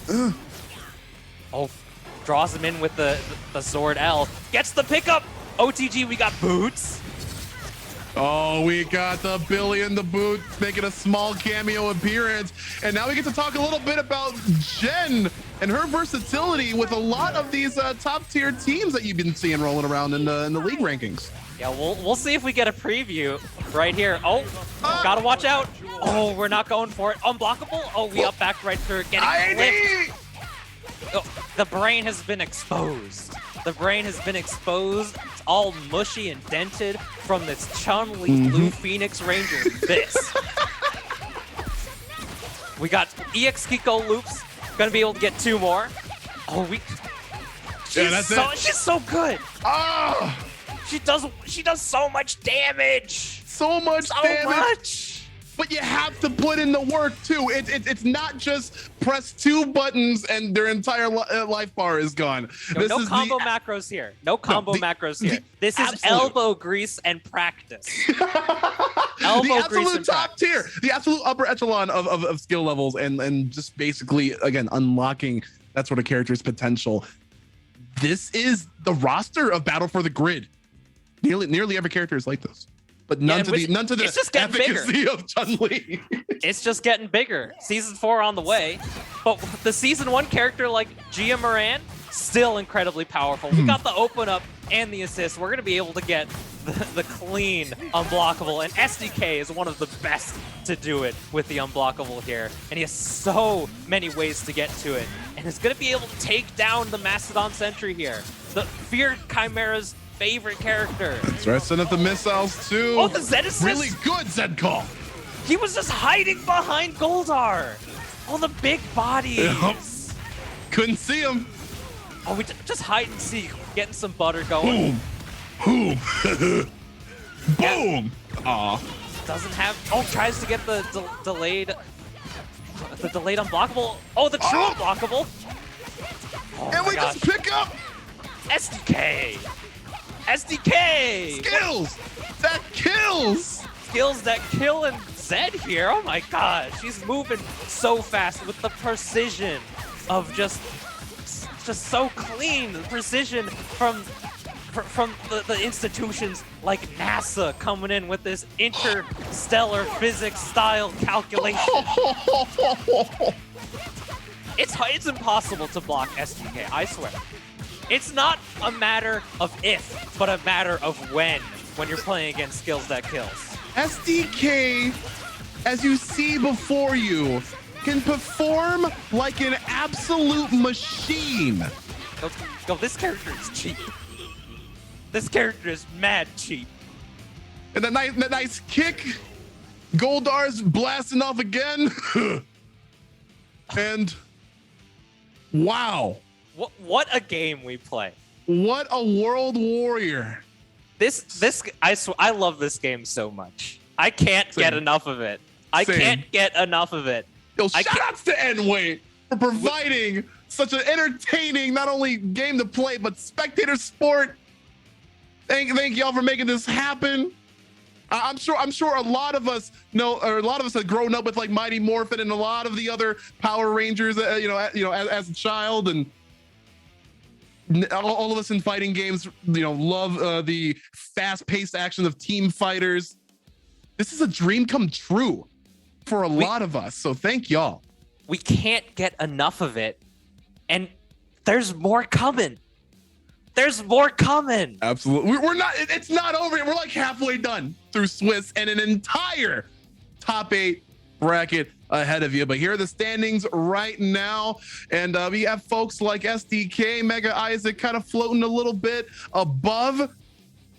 Draws him in with the Zord L. Gets the pickup. OTG, we got boots. We got the Billy and the Boot making a small cameo appearance. And now we get to talk a little bit about Gen and her versatility with a lot of these top tier teams that you've been seeing rolling around in the league rankings. Yeah, we'll see if we get a preview right here. Oh, gotta watch out. Oh, we're not going for it. Unblockable. Oh, we up back right through, getting clipped. Oh, the brain has been exposed. The brain has been exposed. It's all mushy and dented from this Chun-Li Blue Phoenix Ranger. This. We got EX Kiko loops. Gonna be able to get 2 more. Oh, she's so good. Oh, She does so much damage. so much damage. Much. But you have to put in the work too. It's not just press 2 buttons and their entire life bar is gone. No combo macros here. No combo macros here. This is elbow grease and practice. The absolute top tier, the absolute upper echelon of skill levels, and just basically again unlocking that sort of character's potential. This is the roster of Battle for the Grid. Nearly every character is like this. But none to the it's just getting efficacy bigger. of Chun-Li. It's just getting bigger. Season 4 on the way. But the Season 1 character like Gia Moran, still incredibly powerful. We got the open up and the assist. We're going to be able to get the clean unblockable. And SDK is one of the best to do it with the unblockable here. And he has so many ways to get to it. And is going to be able to take down the Mastodon Sentry here. The Feared Chimera's favorite character. That's right, send up the missiles too. Oh, the Zed assist. Really good Zed call. He was just hiding behind Goldar. Oh, the big bodies. Yep. Couldn't see him. Oh, we just hide and seek, getting some butter going. Boom. Boom. Aw. Doesn't have. Oh, tries to get the delayed unblockable. Oh, the true unblockable. Oh, and we just pick up SDK. SDK! Skills that kills! Skills that kill and Zed here. Oh my god, she's moving so fast with the precision of just so clean. The precision from the institutions like NASA coming in with this interstellar physics style calculation. It's impossible to block SDK, I swear. It's not a matter of if, but a matter of when you're playing against skills that kills. SDK, as you see before you, can perform like an absolute machine. Go, this character is cheap. This character is mad cheap. And that nice kick, Goldar's blasting off again. And wow. What a game we play. What a world warrior. I love this game so much. I can't get enough of it. I can't get enough of it. Yo, shout outs to N-Way for providing such an entertaining, not only game to play, but spectator sport. Thank y'all for making this happen. I'm sure a lot of us know, or a lot of us have grown up with like Mighty Morphin and a lot of the other Power Rangers, as a child, and all of us in fighting games, love the fast-paced action of team fighters. This is a dream come true for a lot of us. So thank y'all. We can't get enough of it, and there's more coming. There's more coming. Absolutely. We're not. It's not over yet. We're like halfway done through Swiss and an entire top 8 bracket ahead of you. But here are the standings right now, and we have folks like SDK, Mega Isaac kind of floating a little bit above.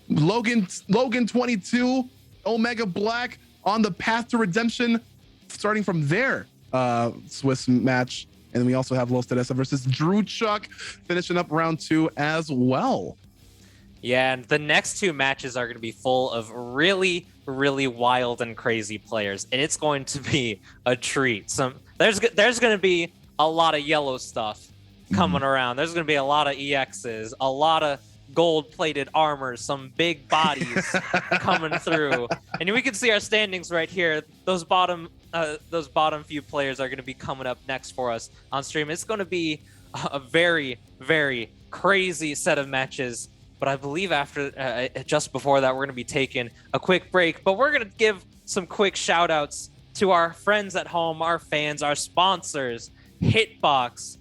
Logan 22, Omega Black on the path to redemption, starting from their Swiss match. And then we also have Los Teresa versus Drew Chuck finishing up round 2 as well. Yeah, and the next 2 matches are going to be full of really, really wild and crazy players, and it's going to be a treat. There's going to be a lot of yellow stuff coming around. There's going to be a lot of EXs, a lot of gold-plated armor, some big bodies coming through, and we can see our standings right here. Those bottom few players are going to be coming up next for us on stream. It's going to be a very, very crazy set of matches. But I believe after, just before that, we're going to be taking a quick break. But we're going to give some quick shout outs to our friends at home, our fans, our sponsors, Hitbox,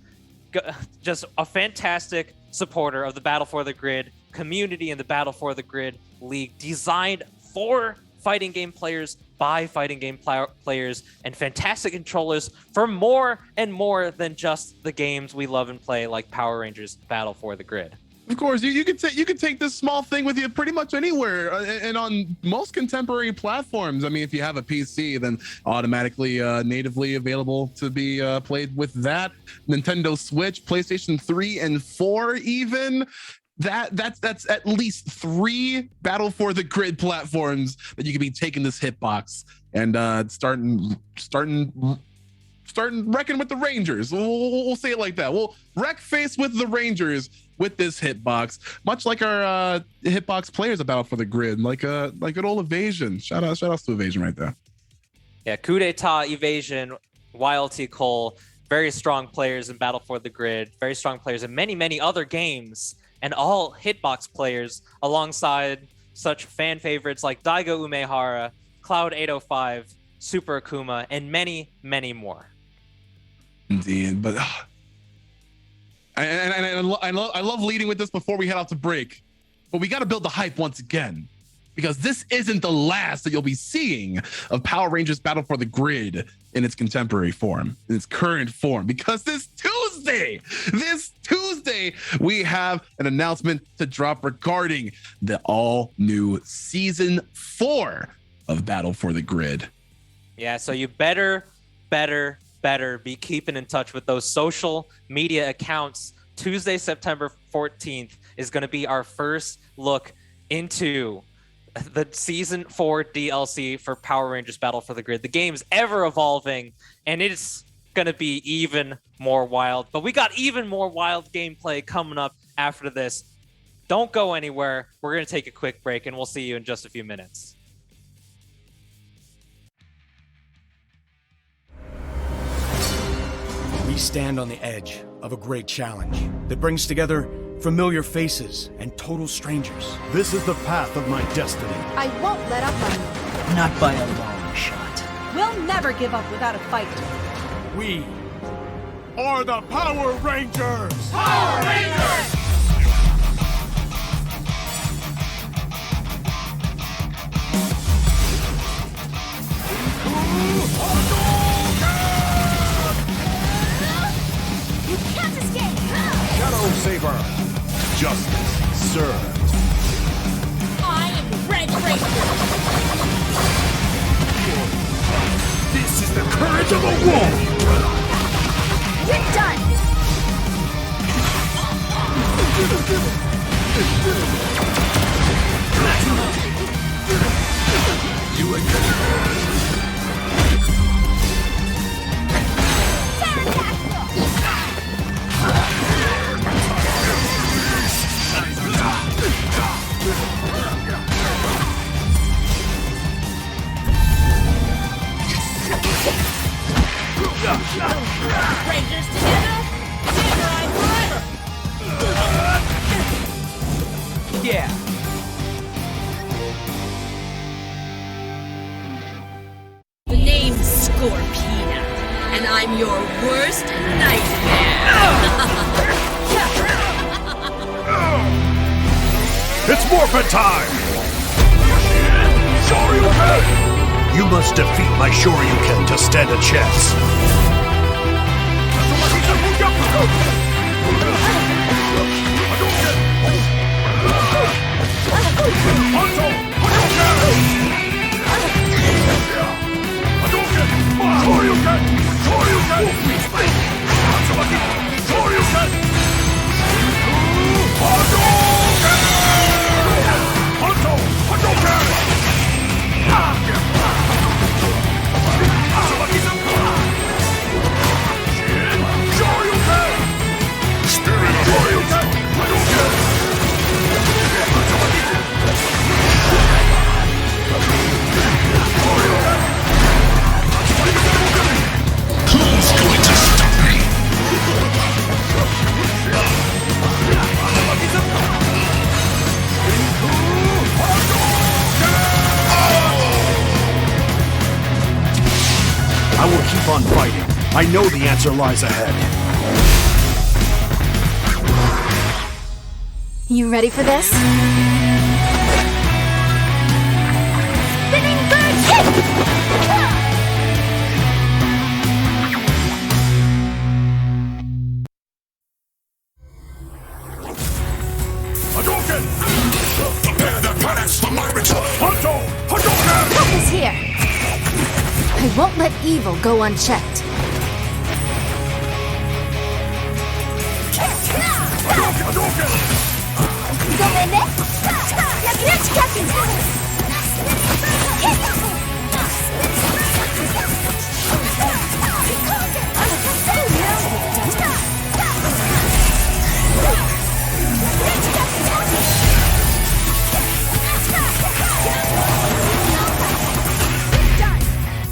just a fantastic supporter of the Battle for the Grid community and the Battle for the Grid League, designed for fighting game players by fighting game players, and fantastic controllers for more and more than just the games we love and play, like Power Rangers Battle for the Grid. Of course, you can take this small thing with you pretty much anywhere, and on most contemporary platforms. I mean, if you have a PC, then automatically natively available to be played with that. Nintendo Switch, PlayStation 3 and 4, even. That's at least 3 Battle for the Grid platforms that you could be taking this hitbox and starting wrecking with the Rangers. We'll say it like that. We'll wreck face with the Rangers with this hitbox, much like our hitbox players at Battle for the Grid, like an old Evasion. Shout outs to Evasion right there. Yeah, Coup d'etat, Evasion, YLT Cole, very strong players in Battle for the Grid, very strong players in many other games, and all hitbox players alongside such fan favorites like Daigo Umehara, Cloud 805, Super Akuma, and many more. Indeed, but I love leading with this before we head out to break, but we got to build the hype once again, because this isn't the last that you'll be seeing of Power Rangers Battle for the Grid in its contemporary form, in its current form, because this Tuesday, we have an announcement to drop regarding the all new season 4 of Battle for the Grid. Yeah, so you better be keeping in touch with those social media accounts. Tuesday, September 14th is going to be our first look into the season 4 DLC for Power Rangers Battle for the Grid. The game's ever evolving, and it's going to be even more wild. But we got even more wild gameplay coming up after this. Don't go anywhere. We're going to take a quick break, and we'll see you in just a few minutes. We stand on the edge of a great challenge that brings together familiar faces and total strangers. This is the path of my destiny. I won't let up on you. Not by a long shot. We'll never give up without a fight. We are the Power Rangers! Power Rangers! You can't escape! Shadow Saber! Justice served. I am the Red Ranger! This is the courage of a wolf! You're done! You again! Rangers together, samurai forever! Yeah. The name's Scorpina, and I'm your worst nightmare. It's morphin' time! Shoryuken! You must defeat my Shoryuken to stand a chance. I will keep on fighting. I know the answer lies ahead. You ready for this? Spinning bird hit! Hadouken! Prepare the planets for my return! Hadouken! Help is here! I won't let evil go unchecked.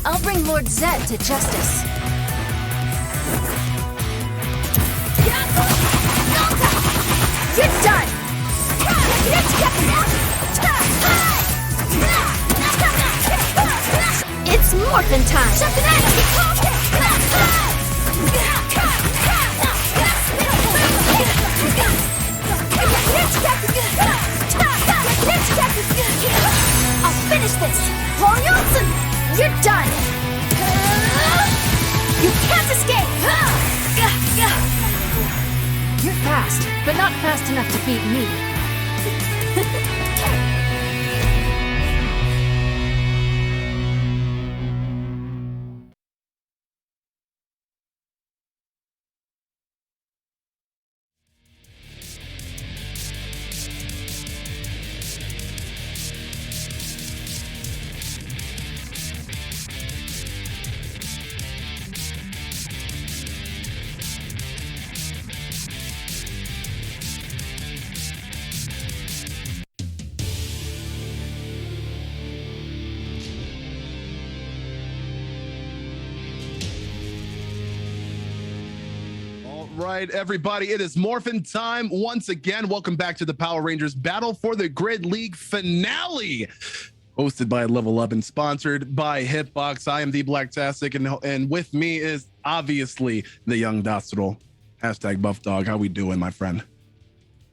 I'll bring Lord Zed to justice. You're done! It's morphin' time! I'll finish this! Johnson, you're done! You can't escape! You're fast, but not fast enough to beat me. Right, everybody, it is Morphin time once again. Welcome back to the Power Rangers Battle for the Grid League finale, hosted by Level Up and sponsored by Hitbox. I am the Blacktastic, and with me is obviously the young Docile. Hashtag Buff Dog. How we doing, my friend?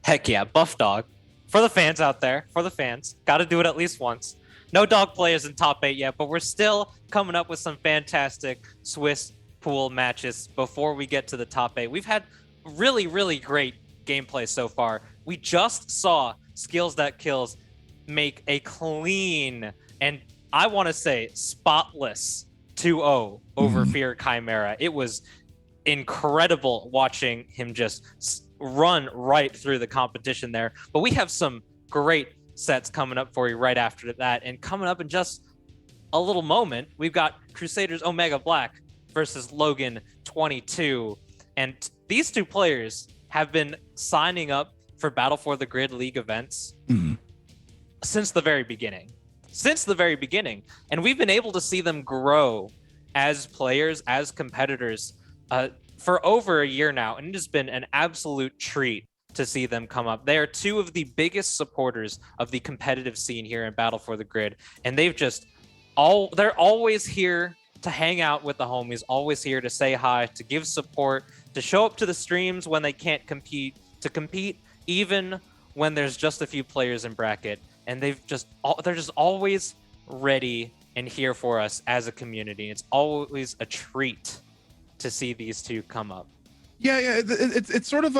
Heck yeah, Buff Dog. For the fans out there, for the fans, got to do it at least once. No dog players in top 8 yet, but we're still coming up with some fantastic Swiss pool matches before we get to the top 8. We've had really, really great gameplay so far. We just saw Skills That Kills make a clean and I want to say spotless 2-0 over Fear Chimera. It was incredible watching him just run right through the competition there. But we have some great sets coming up for you right after that. And coming up in just a little moment, we've got Crusaders Omega Black versus Logan 22. And these two players have been signing up for Battle for the Grid League events since the very beginning. And we've been able to see them grow as players, as competitors for over a year now. And it has been an absolute treat to see them come up. They are two of the biggest supporters of the competitive scene here in Battle for the Grid. And they've just they're always here to hang out with the homies, always here to say hi, to give support, to show up to the streams when they can't compete, to compete even when there's just a few players in bracket. And they're just always ready and here for us as a community. It's always a treat to see these two come up. Yeah, it's sort of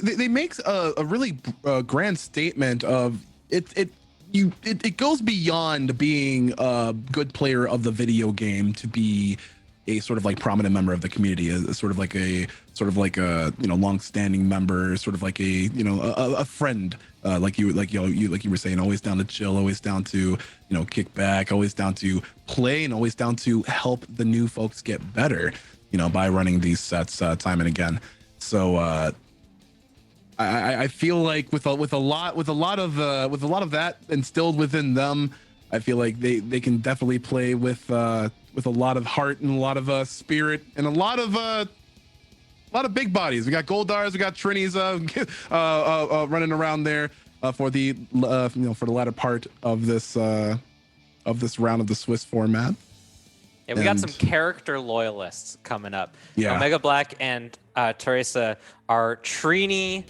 they make a really grand statement of it goes beyond being a good player of the video game to be a sort of like prominent member of the community, a sort of like a long-standing member, sort of like a friend, like you were saying, always down to chill, always down to kick back, always down to play, and always down to help the new folks get better, by running these sets time and again. So I feel like with a lot of that instilled within them, I feel like they can definitely play with a lot of heart and a lot of spirit and a lot of big bodies. We got Goldars, we got Trinis running around there for the for the latter part of this round of the Swiss format. Yeah, we got some character loyalists coming up. Yeah. Omega Black and Teresa are Trini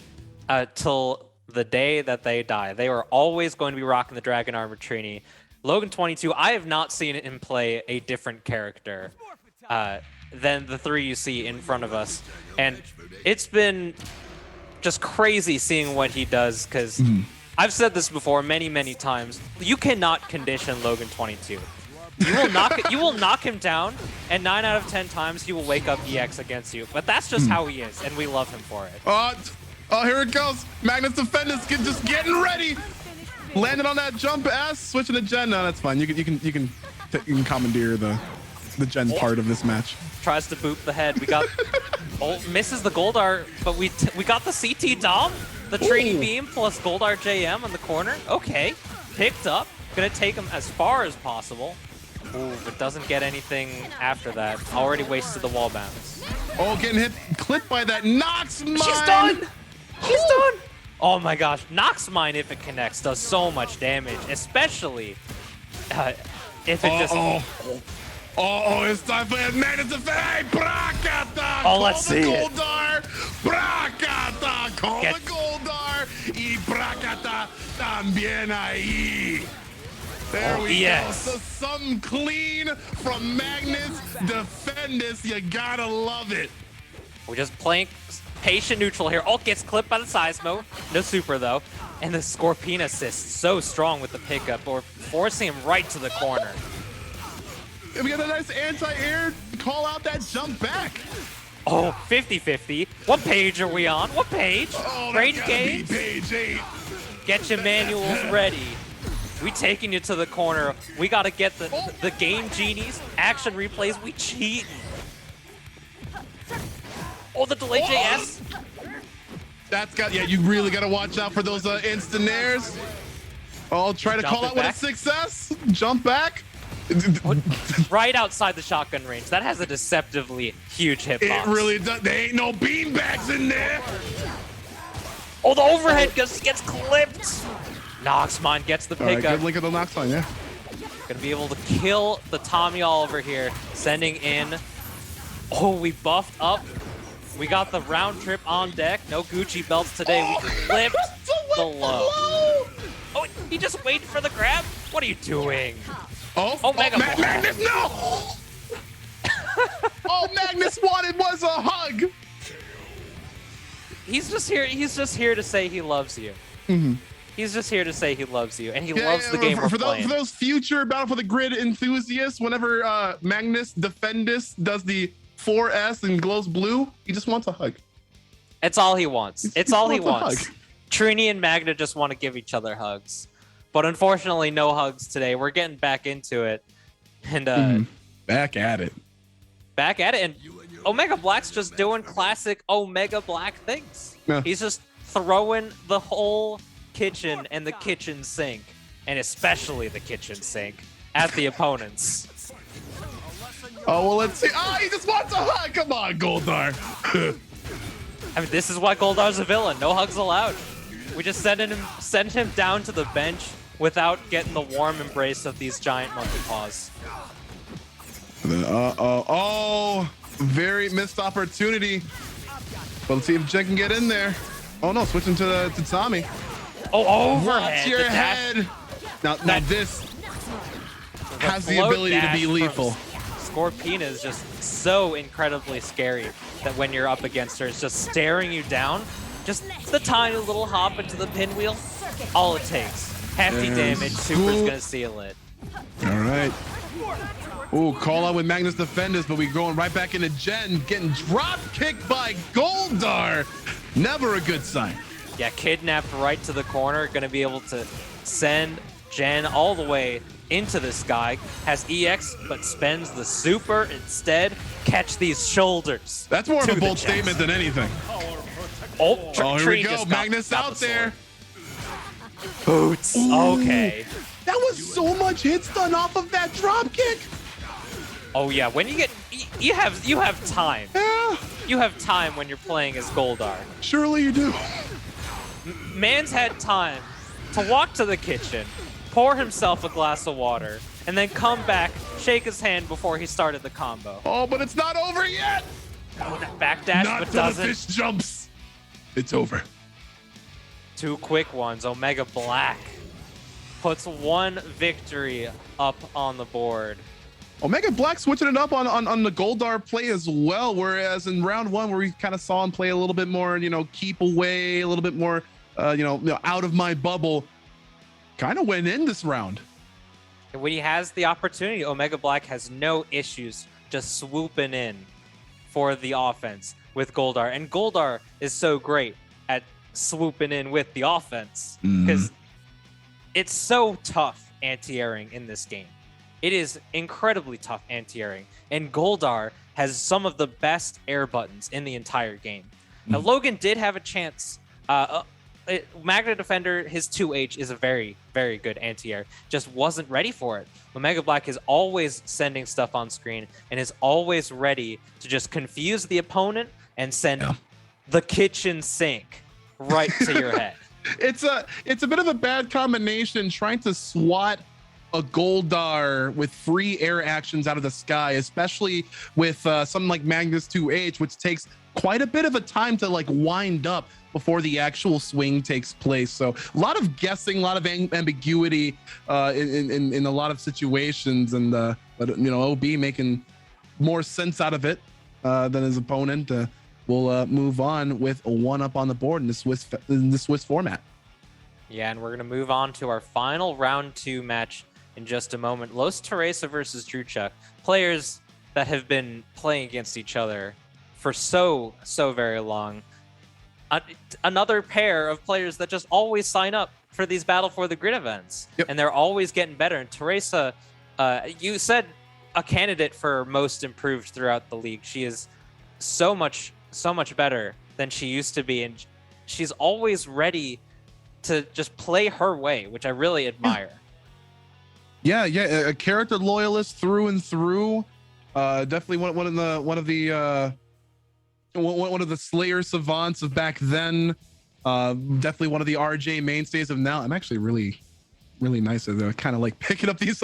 till the day that they die. They are always going to be rocking the Dragon Armor Trini. Logan 22, I have not seen him play a different character than the three you see in front of us. And it's been just crazy seeing what he does, because I've said this before many, many times. You cannot condition Logan 22. You will knock him down, and 9 out of 10 times he will wake up EX against you. But that's just how he is, and we love him for it. Oh, here it goes. Magnus Defenders just getting ready. Landed on that jump S, switching to Gen. No, that's fine. You can commandeer the Gen part of this match. Tries to boop the head. We got misses the Goldar, but we got the CT Dom, the Trini Beam plus Goldar JM on the corner. Okay, picked up. Gonna take him as far as possible. Ooh, but doesn't get anything after that. Already wasted the wall bounce. Oh, getting hit, clipped by that Nox Mine. She's done. She's done. Oh my gosh, Nox Mine, if it connects, does so much damage, especially if it just. It's time for it. Magnus Defender. Hey, Brakata. Oh, let's see it. Goldar. Brakata. Call the Goldar. Y Brakata también ahí. There we go. So some clean from Magnus Defendus. You gotta love it. We're just playing patient neutral here. Ult gets clipped by the Seismo. No super, though. And the Scorpion assist so strong with the pickup, or forcing him right to the corner. We got a nice anti-air. Call out that jump back. Oh, 50-50. What page are we on? What page? Oh, Rage games? Page 8. Get your manuals ready. We taking you to the corner. We got to get the game genies, action replays. We cheating. Oh, the delay JS. That's got, you really got to watch out for those instant airs. Oh, try to call out with a success. Jump back. Right outside the shotgun range. That has a deceptively huge hitbox. It really does. There ain't no beanbags in there. Oh, the overhead gets clipped. Nox Mine gets the pickup. Good link of the Nox Mine, yeah. Gonna be able to kill the Tommy Oliver here. Sending in. Oh, we buffed up. We got the round trip on deck. No Gucci belts today. We clipped the low. Oh, he just waited for the grab? What are you doing? Mega Magnus, no! All Magnus wanted was a hug. He's just here to say he loves you. He's just here to say he loves you, and he loves the game we're playing. For those future Battle for the Grid enthusiasts, whenever Magnus Defendus does the 4S and glows blue, he just wants a hug. It's all he wants. It's all he wants. Trini and Magna just want to give each other hugs. But unfortunately, no hugs today. We're getting back into it. And back at it. And Omega Black's just doing classic Omega Black things. Yeah. He's just throwing the whole kitchen and the kitchen sink, and especially the kitchen sink, at the opponents. Oh, well, let's see. Oh, he just wants a hug. Come on, Goldar. I mean, this is why Goldar's a villain. No hugs allowed. We just send him down to the bench without getting the warm embrace of these giant monkey paws. Very missed opportunity. But let's see if Jen can get in there. Oh no, switching to Tommy. Oh, overhead. Watch your head. Now this has the ability to be lethal. Scorpina is just so incredibly scary that when you're up against her, it's just staring you down. Just the tiny little hop into the pinwheel. All it takes. Hefty damage. Super's gonna seal it. All right. Ooh, call out with Magnus Defenders, but we going right back into Jen, getting drop kicked by Goldar. Never a good sign. Yeah, kidnapped right to the corner. Gonna be able to send Jen all the way into the sky. Has EX, but spends the super instead. Catch these shoulders. That's more of a bold statement than anything. Oh, here we go. Magnus out there. Boots. Ooh, okay. That was so much hit stun off of that drop kick. Oh yeah, when you get you have time. Yeah. You have time when you're playing as Goldar. Surely you do. Man's had time to walk to the kitchen, pour himself a glass of water, and then come back, shake his hand before he started the combo. Oh, but it's not over yet. Oh, that backdash, not but till doesn't. the fish jumps. It's over. Two quick ones. Omega Black puts one victory up on the board. Omega Black switching it up on the Goldar play as well, whereas in round one, where we kind of saw him play a little bit more, keep away, a little bit more, out of my bubble, kind of went in this round. And when he has the opportunity, Omega Black has no issues just swooping in for the offense with Goldar. And Goldar is so great at swooping in with the offense because it's so tough anti-airing in this game. It is incredibly tough anti-airing, and Goldar has some of the best air buttons in the entire game. Now, Logan did have a chance. Magna Defender, his 2H is a very, very good anti-air. Just wasn't ready for it. Omega Black is always sending stuff on screen and is always ready to just confuse the opponent and send the kitchen sink right to your head. It's a bit of a bad combination trying to swat a Goldar with free air actions out of the sky, especially with something like Magnus 2H, which takes quite a bit of a time to wind up before the actual swing takes place. So a lot of guessing, a lot of ambiguity in a lot of situations, and but OB making more sense out of it than his opponent. We'll move on with a 1-up on the board in the Swiss format. Yeah, and we're gonna move on to our final round 2 match in just a moment. Los Teresa versus Druchuk, players that have been playing against each other for so very long. Another pair of players that just always sign up for these Battle for the Grid events, and they're always getting better. And Teresa, you said a candidate for most improved throughout the league. She is so much better than she used to be, and she's always ready to just play her way, which I really admire. Yeah, a character loyalist through and through. Definitely one of the Slayer savants of back then. Definitely one of the RJ mainstays of now. I'm actually really nice at kind of picking up these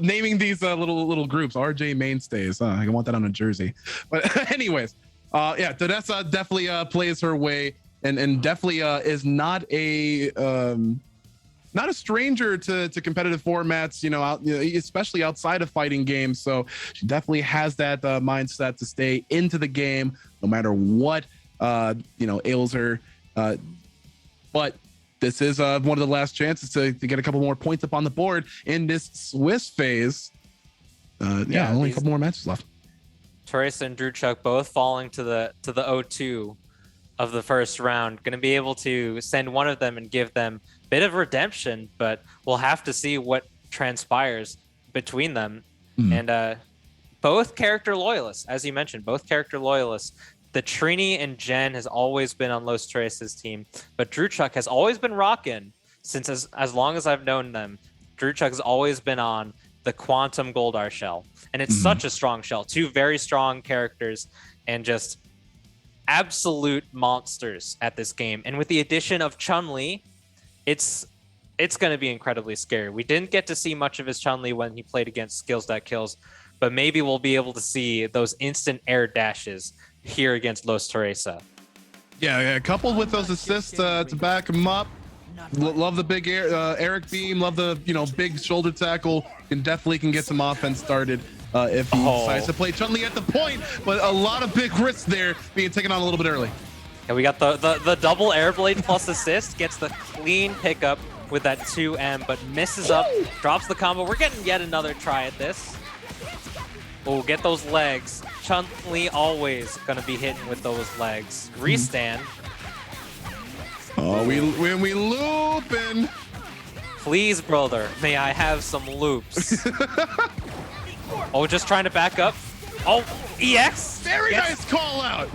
naming these little groups. RJ mainstays. I want that on a jersey. But anyways, Teresa definitely plays her way and definitely is not a stranger to competitive formats, especially outside of fighting games. So she definitely has that mindset to stay into the game no matter what ails her. But this is one of the last chances to get a couple more points up on the board in this Swiss phase. Only a couple more matches left. Teresa and Druchuk both falling to the 0-2 of the first round. Going to be able to send one of them and give them a bit of redemption, but we'll have to see what transpires between them. And both character loyalists, as you mentioned, both character loyalists. The Trini and Jen has always been on Los Teresa's team, but Druchuk has always been rocking since as long as I've known them. Druchuk has always been on the Quantum Goldar shell, and it's such a strong shell. Two very strong characters and just absolute monsters at this game. And with the addition of Chun-Li, it's going to be incredibly scary. We didn't get to see much of his Chun-Li when he played against Skills That Kills, but maybe we'll be able to see those instant air dashes here against Los Teresa. Yeah, coupled with those assists to back him up. Love the big Eric beam. Love the big shoulder tackle. Can get some offense started if he decides to play Chun-Li at the point. But a lot of big risks there being taken on a little bit early. And we got the double air blade plus assist. Gets the clean pickup with that 2M, but misses up. Drops the combo. We're getting yet another try at this. Oh, get those legs. Chun-Li always gonna be hitting with those legs. Restand. Oh, we looping. Please, brother, may I have some loops? Oh, just trying to back up. Oh, EX. Very nice call out.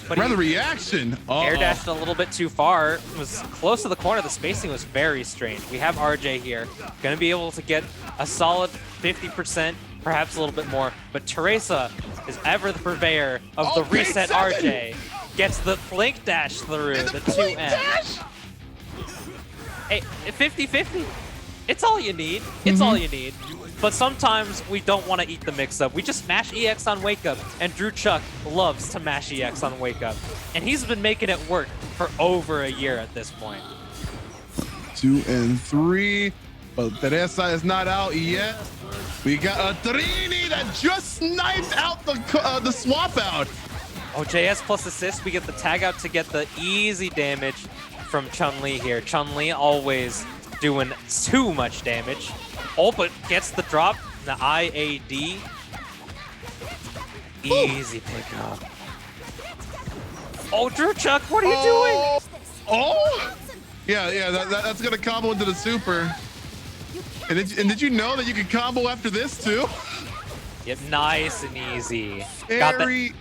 But rather reaction. Air dashed a little bit too far. It was close to the corner. The spacing was very strange. We have RJ here. Going to be able to get a solid 50%, perhaps a little bit more. But Teresa is ever the purveyor of the reset RJ. Gets the flank dash through the 2M. Hey, 50-50. It's all you need. It's all you need. But sometimes we don't want to eat the mix-up. We just mash EX on Wake Up, and Drew Chuck loves to mash EX on Wake Up. And he's been making it work for over a year at this point. 2 and 3, but Teresa is not out yet. We got a Trini that just sniped out the swap out. Oh, JS plus assist, we get the tag out to get the easy damage from Chun-Li here. Chun-Li always doing too much damage. Oh, but gets the drop, the IAD. Easy pickup. Oh, Drew Chuck, what are you doing? Oh! Yeah, that's gonna combo into the super. And did you know that you could combo after this too? Yep, nice and easy. Very,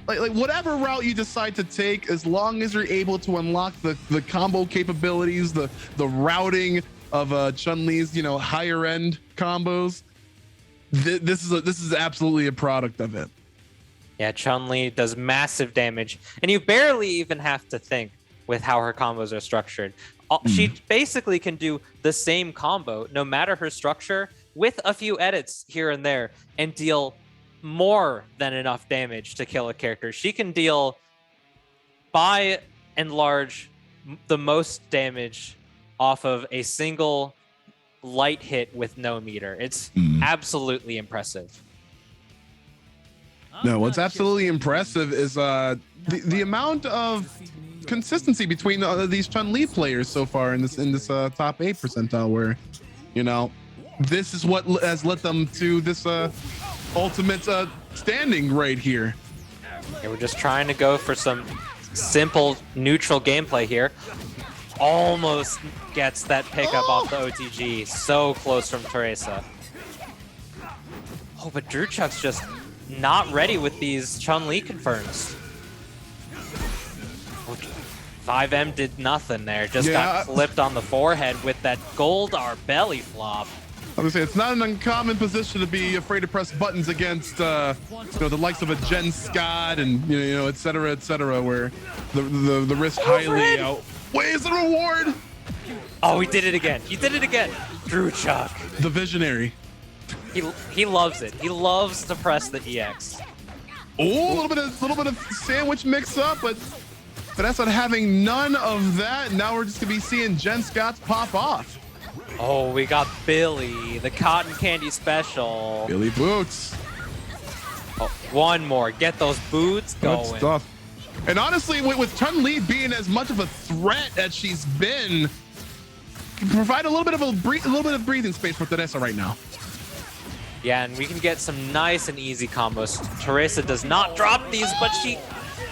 like whatever route you decide to take, as long as you're able to unlock the combo capabilities, the routing of Chun-Li's, you know, higher end combos. This is absolutely a product of it. Yeah, Chun-Li does massive damage, and you barely even have to think with how her combos are structured. She basically can do the same combo, no matter her structure, with a few edits here and there, and deal more than enough damage to kill a character. She can deal, by and large, the most damage off of a single light hit with no meter. It's absolutely impressive. No, what's absolutely impressive is the amount of consistency between these Chun-Li players so far in this top 8 percentile, where, you know, this is what has led them to this ultimate standing right here. Yeah, we're just trying to go for some simple neutral gameplay here. Almost gets that pickup off the OTG. So close from Teresa. Oh, but Drew Chuck's just not ready with these Chun-Li confirms. 5M did nothing there. Just got clipped on the forehead with that Goldar belly flop. I was gonna say, it's not an uncommon position to be afraid to press buttons against, you know, the likes of a Jen Scott and you know, et cetera, where the risk highly outweighs the reward. Oh, he did it again. He did it again. Drew Chuck, the visionary. He loves it. He loves to press the EX. Oh, a little bit of sandwich mix up, but that's not having none of that. Now we're just gonna be seeing Jen Scott's pop off. Oh, we got Billy, the cotton candy special. Billy Boots. Oh, one more. Get those boots going. Good stuff. And honestly, with Chun-Li being as much of a threat as she's been, provide a little bit of breathing space for Teresa right now. Yeah, and we can get some nice and easy combos. Teresa does not drop these, but she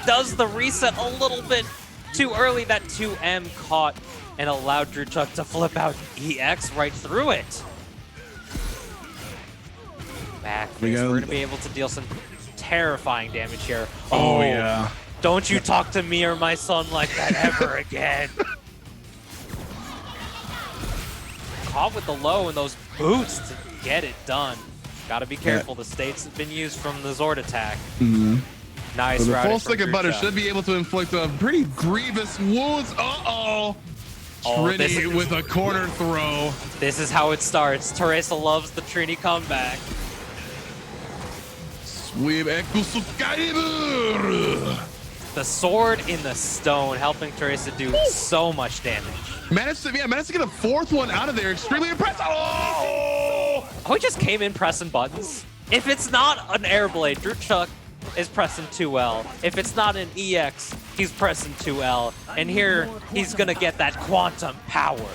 does the reset a little bit too early. That 2M caught and allowed Drew Chuck to flip out EX right through it. We're going to be able to deal some terrifying damage here. Oh, yeah. Don't you talk to me or my son like that ever again. Caught with the low and those boots to get it done. Got to be careful. The states have been used from the Zord attack. Nice. So the full stick of butter should be able to inflict a pretty grievous wounds. Uh-oh. Trini with a corner throw. This is how it starts. Teresa loves the Trini comeback. Sweep Excalibur. The sword in the stone helping Teresa do so much damage. Managed to get a fourth one out of there. Extremely impressive. Oh, he just came in pressing buttons. If it's not an air blade, Drew Chuck is pressing 2L. If it's not an EX, he's pressing 2L. And here, he's gonna get that quantum power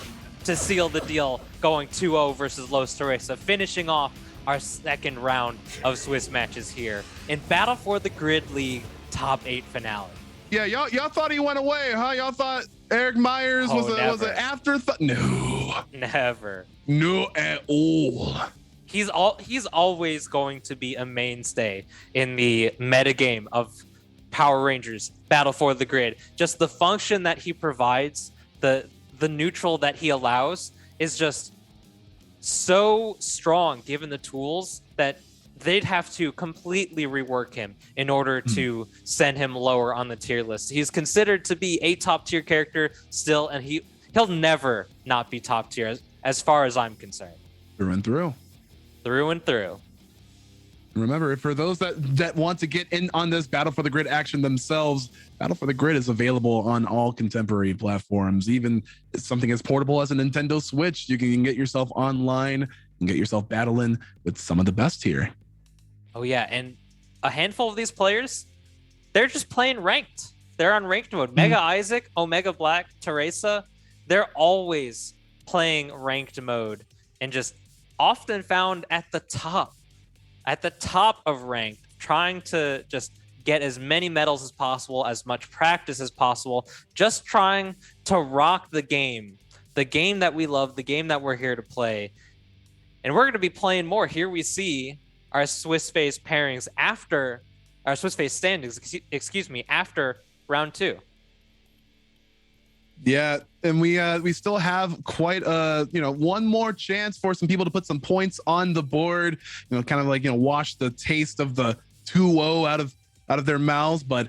to seal the deal, going 2-0 versus Los Teresa, finishing off our second round of Swiss matches here in Battle for the Grid League Top 8 finale. Yeah, y'all thought he went away, huh? Y'all thought Eric Myers was an afterthought? No. Never. No at all. He's always going to be a mainstay in the metagame of Power Rangers Battle for the Grid. Just the function that he provides, the neutral that he allows is just so strong given the tools that they'd have to completely rework him in order to send him lower on the tier list. He's considered to be a top tier character still, and he'll never not be top tier as far as I'm concerned. Through and through. through and through. Remember, for those that want to get in on this Battle for the Grid action themselves, Battle for the Grid is available on all contemporary platforms. Even something as portable as a Nintendo Switch, you can get yourself online and get yourself battling with some of the best here. Oh yeah, and a handful of these players, they're just playing ranked. They're on ranked mode. Mega Isaac, Omega Black, Teresa, they're always playing ranked mode and just often found at the top of ranked, trying to just get as many medals as possible, as much practice as possible, just trying to rock the game that we love, the game that we're here to play. And we're going to be playing more. Here we see our Swiss face pairings after our Swiss face standings, excuse me, after round 2. Yeah, and we still have quite one more chance for some people to put some points on the board, kind of like, wash the taste of the 2-0 out of their mouths, but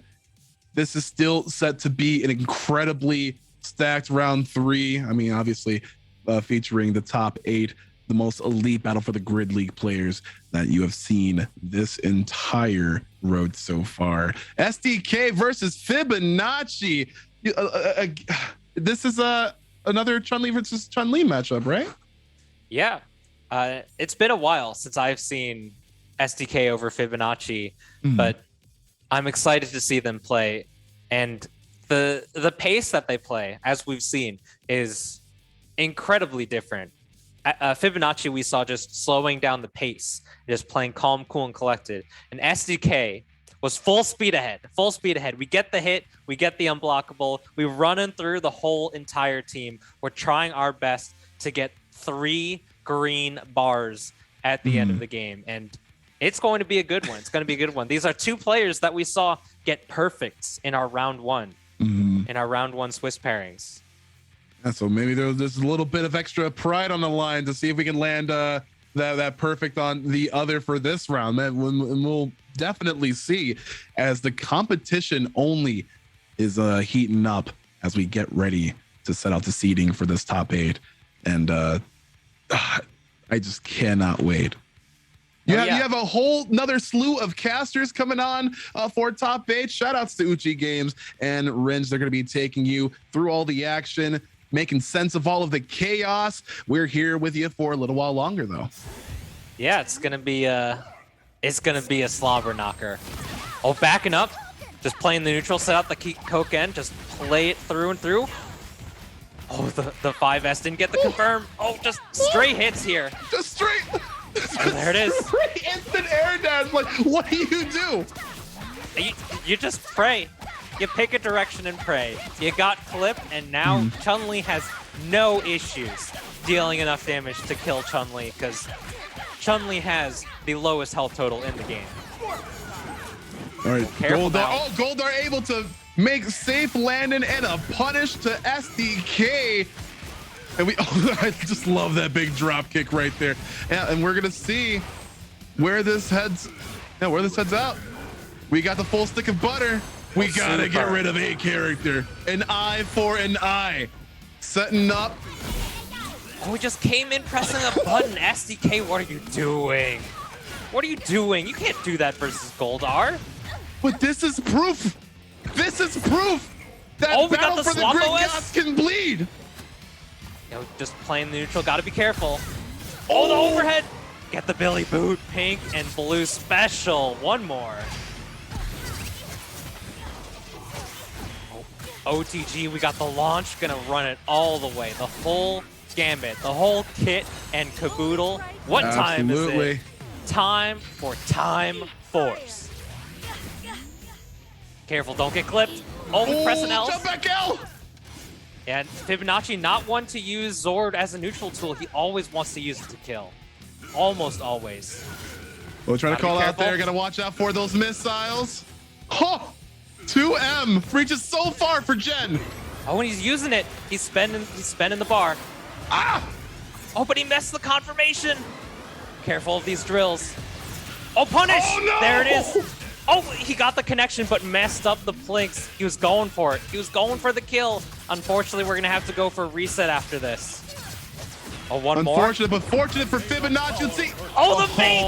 this is still set to be an incredibly stacked round 3. I mean, obviously featuring the top 8, the most elite Battle for the Grid League players that you have seen this entire road so far. SDK versus Fibonacci. This is another Chun-Li versus Chun-Li matchup, right? Yeah. It's been a while since I've seen SDK over Fibonacci, but I'm excited to see them play. And the pace that they play, as we've seen, is incredibly different. Fibonacci, we saw just slowing down the pace, just playing calm, cool, and collected. And SDK was full speed ahead. We get the hit, we get the unblockable, we running through the whole entire team. We're trying our best to get 3 green bars at the end of the game. And it's going to be a good one. These are 2 players that we saw get perfects in our round 1, in our round 1 Swiss pairings. Yeah, so maybe there's a little bit of extra pride on the line to see if we can land that perfect on the other for this round. Man, we'll definitely see as the competition only is heating up as we get ready to set out the seeding for this top 8. And I just cannot wait. You have a whole another slew of casters coming on for top 8. Shout outs to Uchi Games and Ringe. They're going to be taking you through all the action, making sense of all of the chaos. We're here with you for a little while longer, though. Yeah, it's gonna be a slobber knocker. Oh, backing up, just playing the neutral, set out the Coke end, just play it through and through. Oh, the 5S didn't get the confirm. Oh, just straight hits here. Just straight. Oh, there it is. Instant air dash. Like, what do? You just pray. You pick a direction and pray. You got clipped, and now Chun-Li has no issues dealing enough damage to kill Chun-Li, because Chun-Li has the lowest health total in the game. All right, Goldar. Now. Oh, Goldar able to make safe landing and a punish to SDK. And I just love that big drop kick right there. Yeah, and we're gonna see where this heads. Yeah, where this heads out. We got the full stick of butter. We gotta get rid of a character. An eye for an eye. Setting up. Oh, we just came in pressing a button. SDK, what are you doing? What are you doing? You can't do that versus Goldar. But this is proof. This is proof that we Battle got the for the swap Grid OS? gods can bleed. Just playing the neutral. Gotta be careful. Oh, the overhead. Get the Billy Boot. Pink and blue special. One more. OTG, we got the launch, gonna run it all the way. The full gambit, the whole kit and caboodle. What time is it? Time for Time Force. Careful, don't get clipped. Oh, press an L. Jump back L. And Fibonacci, not one to use Zord as a neutral tool. He always wants to use it to kill. Almost always. We'll try to call out there. Gotta watch out for those missiles. Oh! 2M reaches so far for Jen. Oh, and he's using it. He's spending the bar. Ah! Oh, but he messed the confirmation. Careful of these drills. Oh, punish! Oh, no! There it is. Oh, he got the connection, but messed up the plinks. He was going for it. He was going for the kill. Unfortunately, we're gonna have to go for a reset after this. Oh, one more. Unfortunate, but fortunate for Fibonacci. Let's see. Oh, the feint!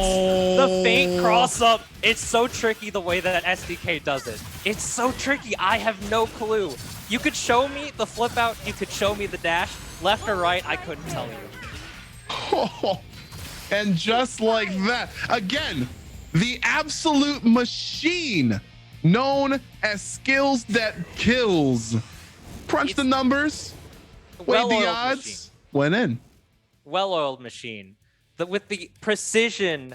The feint cross up. It's so tricky the way that SDK does it. It's so tricky. I have no clue. You could show me the flip out. You could show me the dash. Left or right, I couldn't tell you. And just like that, again, the absolute machine known as Skills That Kills. Crunch the numbers, weighed the odds, machine. Went in. Well-oiled machine. With the precision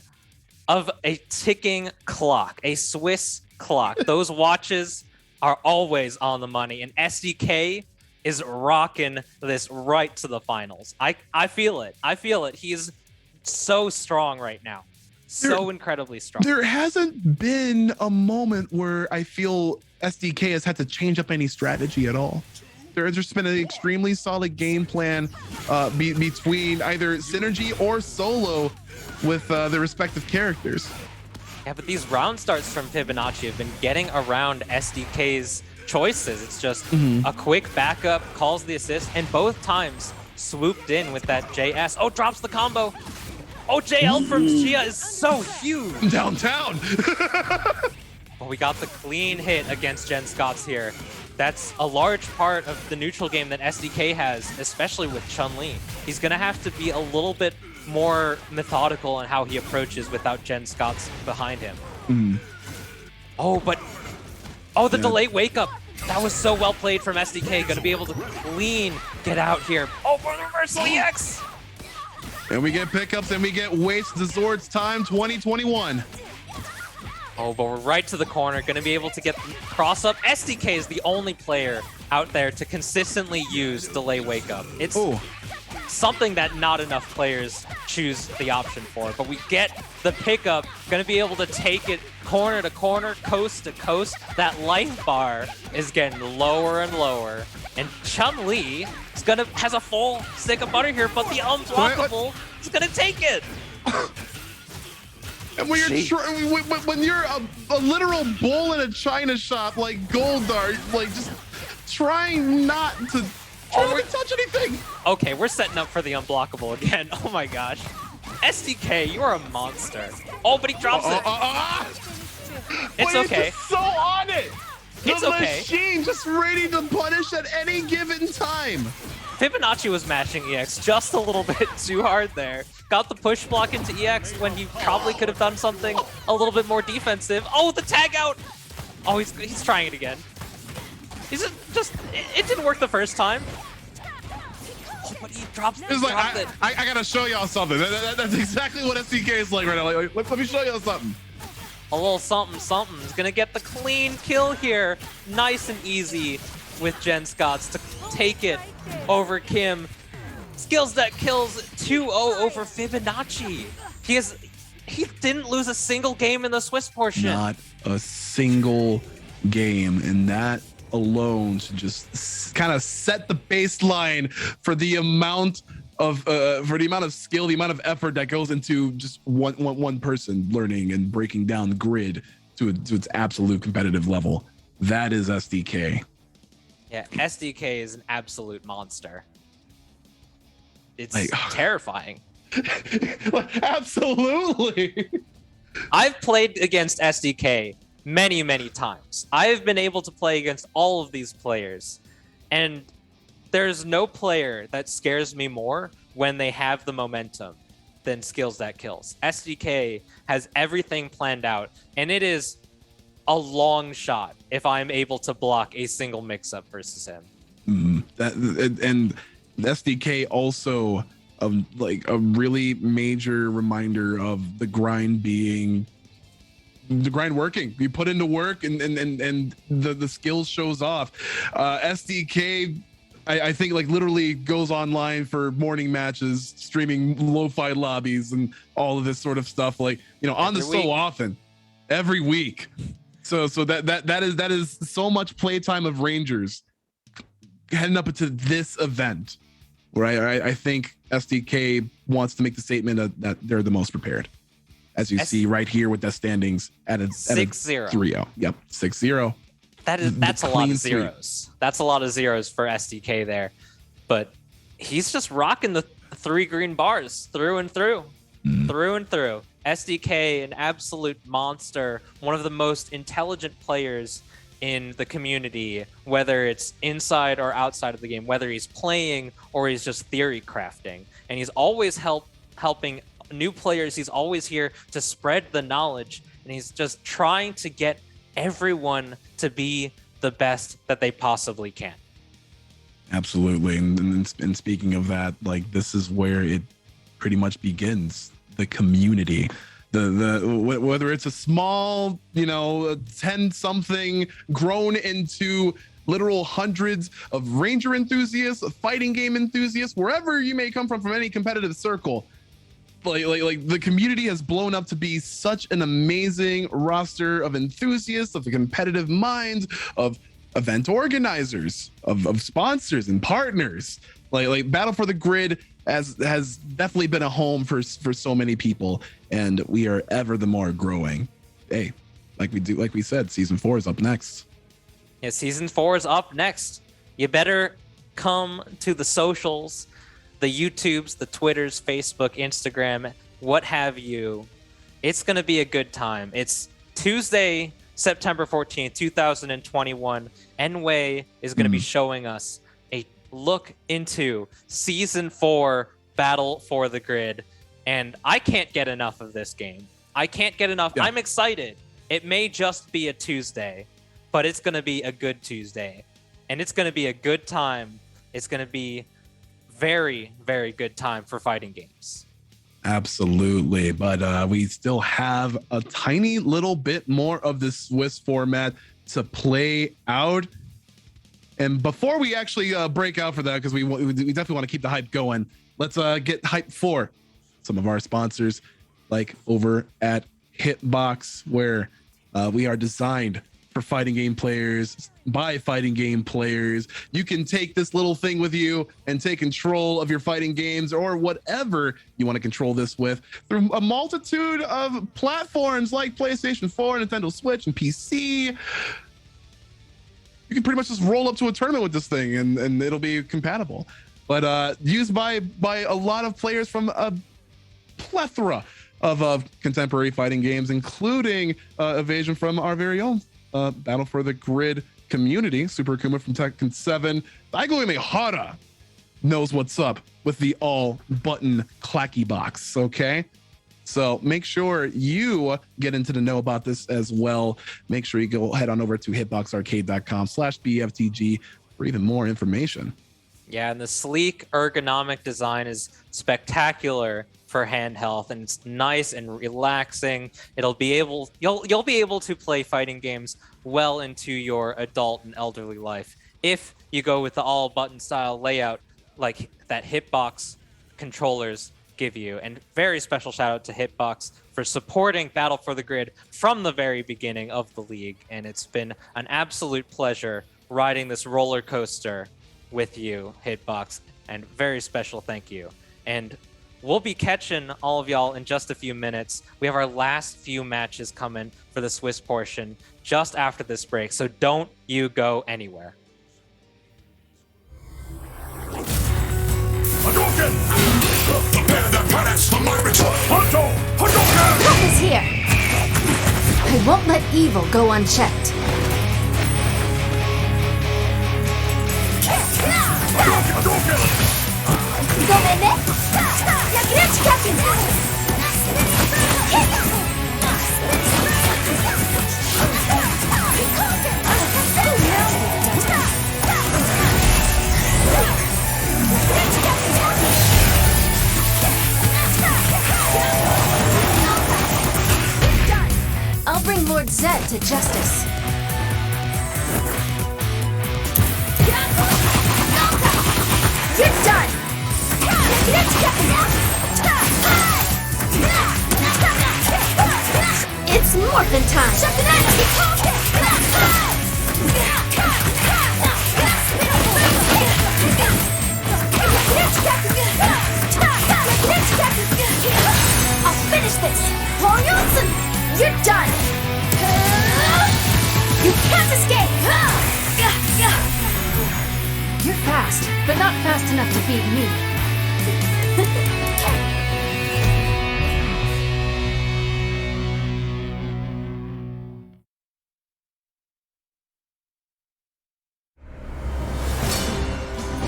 of a ticking clock, a Swiss clock. Those watches are always on the money, and SDK is rocking this right to the finals. I feel it. I feel it. He's so strong right now. So incredibly strong. There hasn't been a moment where I feel SDK has had to change up any strategy at all. There's just been an extremely solid game plan between either synergy or solo with the respective characters. Yeah, but these round starts from Fibonacci have been getting around SDK's choices. It's just a quick backup, calls the assist, and both times swooped in with that JS. Oh, drops the combo. Oh, JL from Chia is so huge. Downtown. Well, we got the clean hit against Jen Scott's here. That's a large part of the neutral game that SDK has, especially with Chun-Li. He's going to have to be a little bit more methodical in how he approaches without Jen Scott's behind him. Oh, but... Oh, the delayed wake up. That was so well played from SDK. Going to be able to clean get out here. Oh, for the reversal EX! And we get pickups and we get Waste the Swords time 2021. Oh, but we're right to the corner. Going to be able to get the cross up. SDK is the only player out there to consistently use delay wake up. It's something that not enough players choose the option for. But we get the pickup. Going to be able to take it corner to corner, coast to coast. That life bar is getting lower and lower. And Chun-Li has a full stick of butter here, but the unblockable is going to take it. And when you're a literal bull in a china shop like Goldar, like just trying not to touch anything. Okay, we're setting up for the unblockable again. Oh my gosh. SDK, you're a monster. Oh, but he drops it. It's okay. He's just so on it. It's the okay. Machine just ready to punish at any given time. Fibonacci was mashing EX just a little bit too hard there. Got the push block into EX when he probably could have done something a little bit more defensive. Oh, the tag out! Oh, he's trying it again. It didn't work the first time. Oh, but he drops It's like, I gotta show y'all something. That's exactly what SDK is like right now. Like, let me show y'all something. A little something something is gonna get the clean kill here. Nice and easy with Jen Scotts to take it over Kim. Skills That Kills 2-0 over Fibonacci. He didn't lose a single game in the Swiss portion. Not a single game, and that alone should just kind of set the baseline for the amount of skill, the amount of effort that goes into just one person learning and breaking down the grid to its absolute competitive level. That is SDK. Yeah, SDK is an absolute monster. It's like, terrifying. Absolutely. I've played against SDK many, many times. I've been able to play against all of these players, and there's no player that scares me more when they have the momentum than Skills That Kills. SDK has everything planned out, and it is a long shot if I'm able to block a single mix-up versus him. And SDK also like a really major reminder of the grind working. You put into work and the skills shows off. SDK I think like literally goes online for morning matches, streaming lo-fi lobbies and all of this sort of stuff, like, you know, on the so often every week. So that is so much playtime of Rangers heading up into this event, where I think SDK wants to make the statement that they're the most prepared, as you see right here with the standings at a 6-0. 3-0. Yep, 6-0. That's a lot of zeros. That's a lot of zeros for SDK there. But he's just rocking the 3 green bars through and through. Through and through. SDK, an absolute monster, one of the most intelligent players in the community, whether it's inside or outside of the game, whether he's playing or he's just theory crafting. And he's always helping new players. He's always here to spread the knowledge, and he's just trying to get everyone to be the best that they possibly can. Absolutely. And speaking of that, like, this is where it pretty much begins. The community, whether it's a small, 10 something grown into literal hundreds of ranger enthusiasts, fighting game enthusiasts, wherever you may come from any competitive circle, like the community has blown up to be such an amazing roster of enthusiasts, of competitive minds, of event organizers, of sponsors and partners. Like Battle for the Grid has definitely been a home for so many people, and we are ever the more growing. Hey, like we said, season 4 is up next. Yeah, season 4 is up next. You better come to the socials, the YouTubes, the Twitters, Facebook, Instagram, what have you. It's going to be a good time. It's Tuesday, September 14th, 2021. Nway is going to be showing us a look into season 4 Battle for the Grid. And I can't get enough of this game. I can't get enough. Yeah. I'm excited. It may just be a Tuesday, but it's going to be a good Tuesday. And it's going to be a good time. It's going to be very, very good time for fighting games. Absolutely. But we still have a tiny little bit more of the Swiss format to play out. And before we actually break out for that, because we definitely want to keep the hype going, let's get hype for some of our sponsors, like over at Hitbox, where we are designed for fighting game players by fighting game players. You can take this little thing with you and take control of your fighting games or whatever you want to control this with through a multitude of platforms like PlayStation 4, Nintendo Switch, and PC. You can pretty much just roll up to a tournament with this thing and it'll be compatible. But used by a lot of players from a plethora of contemporary fighting games, including Evasion from our very own Battle for the Grid community. Super Akuma from Tekken 7. Daigo Imehara knows what's up with the all-button clacky box, okay? So make sure you get into the know about this as well. Make sure you go head on over to hitboxarcade.com/BFTG for even more information. Yeah, and the sleek ergonomic design is spectacular for hand health, and it's nice and relaxing. You'll be able to play fighting games well into your adult and elderly life if you go with the all button style layout like that Hitbox controllers give you. And very special shout out to Hitbox for supporting Battle for the Grid from the very beginning of the league, and it's been an absolute pleasure riding this roller coaster with you, Hitbox, and very special thank you. And we'll be catching all of y'all in just a few minutes. We have our last few matches coming for the Swiss portion just after this break, so don't you go anywhere. Hadouken! Prepare the planets for my return! Hadouken! Help is here! I won't let evil go unchecked. Hadouken! Go, baby! Yakinachi Captain! I'll bring Lord Zed to justice. You're done! It's morphin' time! I'll finish this! Hongyotsun! You're done! You can't escape! You're fast, but not fast That's enough to beat me.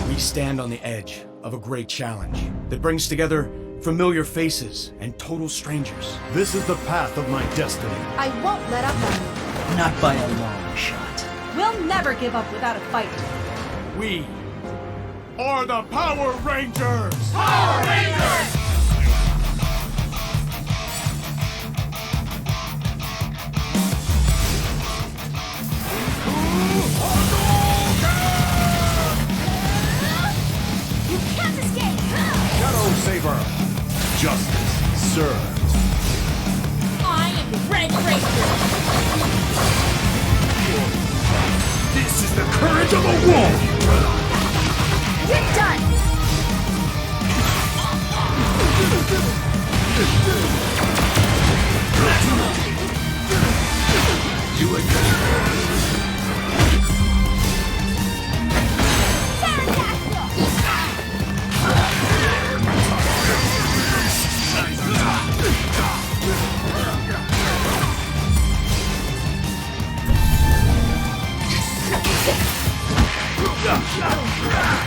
We stand on the edge of a great challenge that brings together familiar faces and total strangers. This is the path of my destiny. I won't let up on you. Not by a long shot. We'll never give up without a fight. We are the Power Rangers! Power Rangers! You can't escape! Shadow Saber. Justice served. I am the Red Ranger. This is the courage of a wolf. You're done! You again.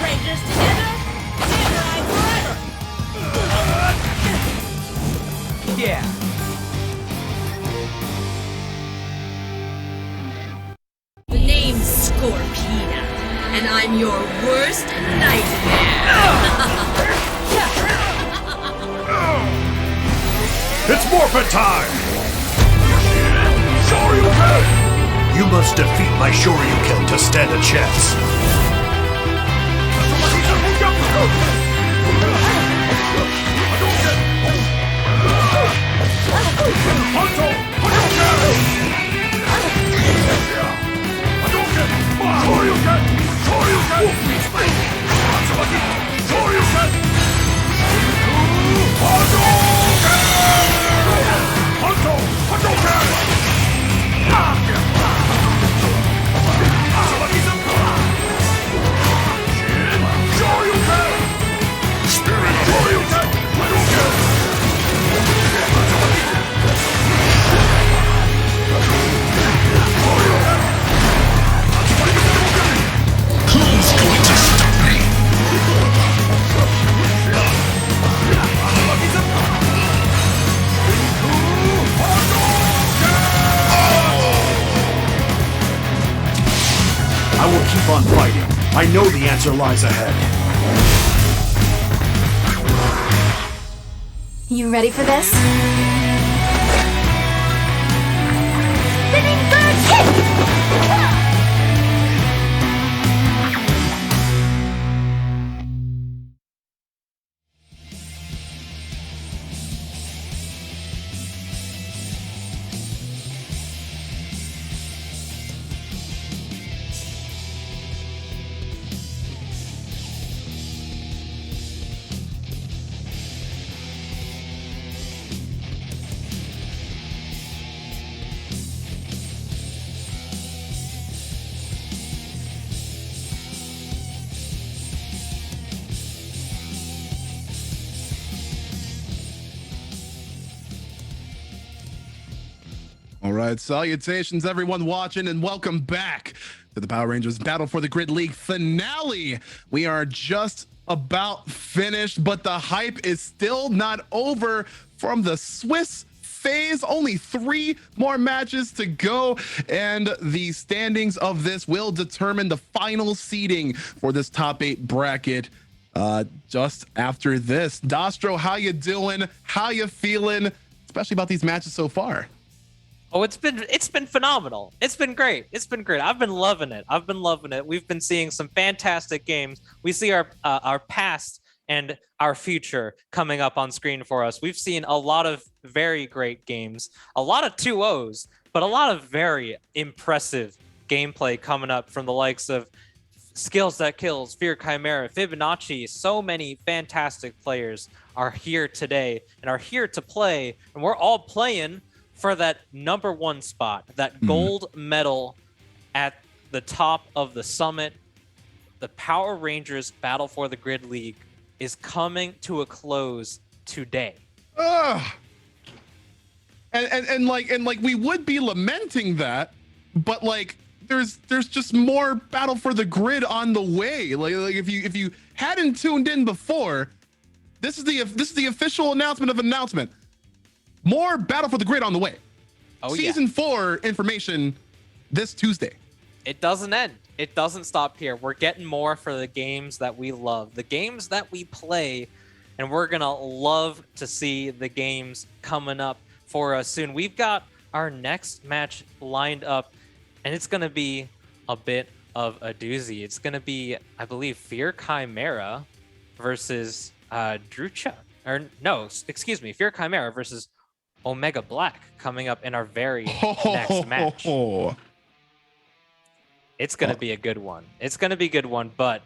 Rangers together, samurai forever. Yeah. The name's Scorpina, and I'm your worst nightmare. It's morphin' time! Shoryuken! You must defeat my Shoryuken to stand a chance. I will keep on fighting. I know the answer lies ahead. You ready for this? Spinning bird hit! All right, salutations everyone watching, and welcome back to the Power Rangers Battle for the Grid League finale. We are just about finished, but the hype is still not over from the Swiss phase. Only 3 more matches to go, and the standings of this will determine the final seeding for this top 8 bracket just after this. Dostro, how you doing? How you feeling, especially about these matches so far? Oh, it's been phenomenal. It's been great. It's been great. I've been loving it. We've been seeing some fantastic games. We see our past and our future coming up on screen for us. We've seen a lot of very great games, a lot of 2-0s, but a lot of very impressive gameplay coming up from the likes of Skills That Kills, Fear Chimera, Fibonacci. So many fantastic players are here today and are here to play, and we're all playing for that #1 spot, that gold medal at the top of the summit, the Power Rangers Battle for the Grid League is coming to a close today. Ugh. And like we would be lamenting that, but like there's just more Battle for the Grid on the way. Like if you hadn't tuned in before, this is the official announcement of announcement. More Battle for the Grid on the way. Oh, Season 4 information this Tuesday. It doesn't end. It doesn't stop here. We're getting more for the games that we love, the games that we play, and we're gonna love to see the games coming up for us soon. We've got our next match lined up, and it's gonna be a bit of a doozy. It's gonna be, I believe, Fear Chimera versus Drucha. Or no, excuse me, Fear Chimera versus Omega Black coming up in our very next match. It's gonna be a good one. It's gonna be a good one, but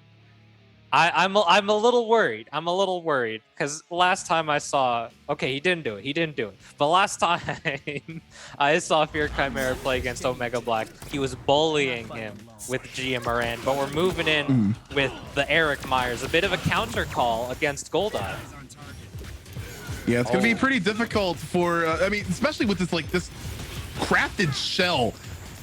I'm a little worried. I'm a little worried because last time I saw, okay, he didn't do it. But last time I saw Fear Chimera play against Omega Black, he was bullying him with Gia Moran. But we're moving in with the Eric Myers, a bit of a counter call against Goldeye. Yeah, it's gonna be pretty difficult for. I mean, especially with this crafted shell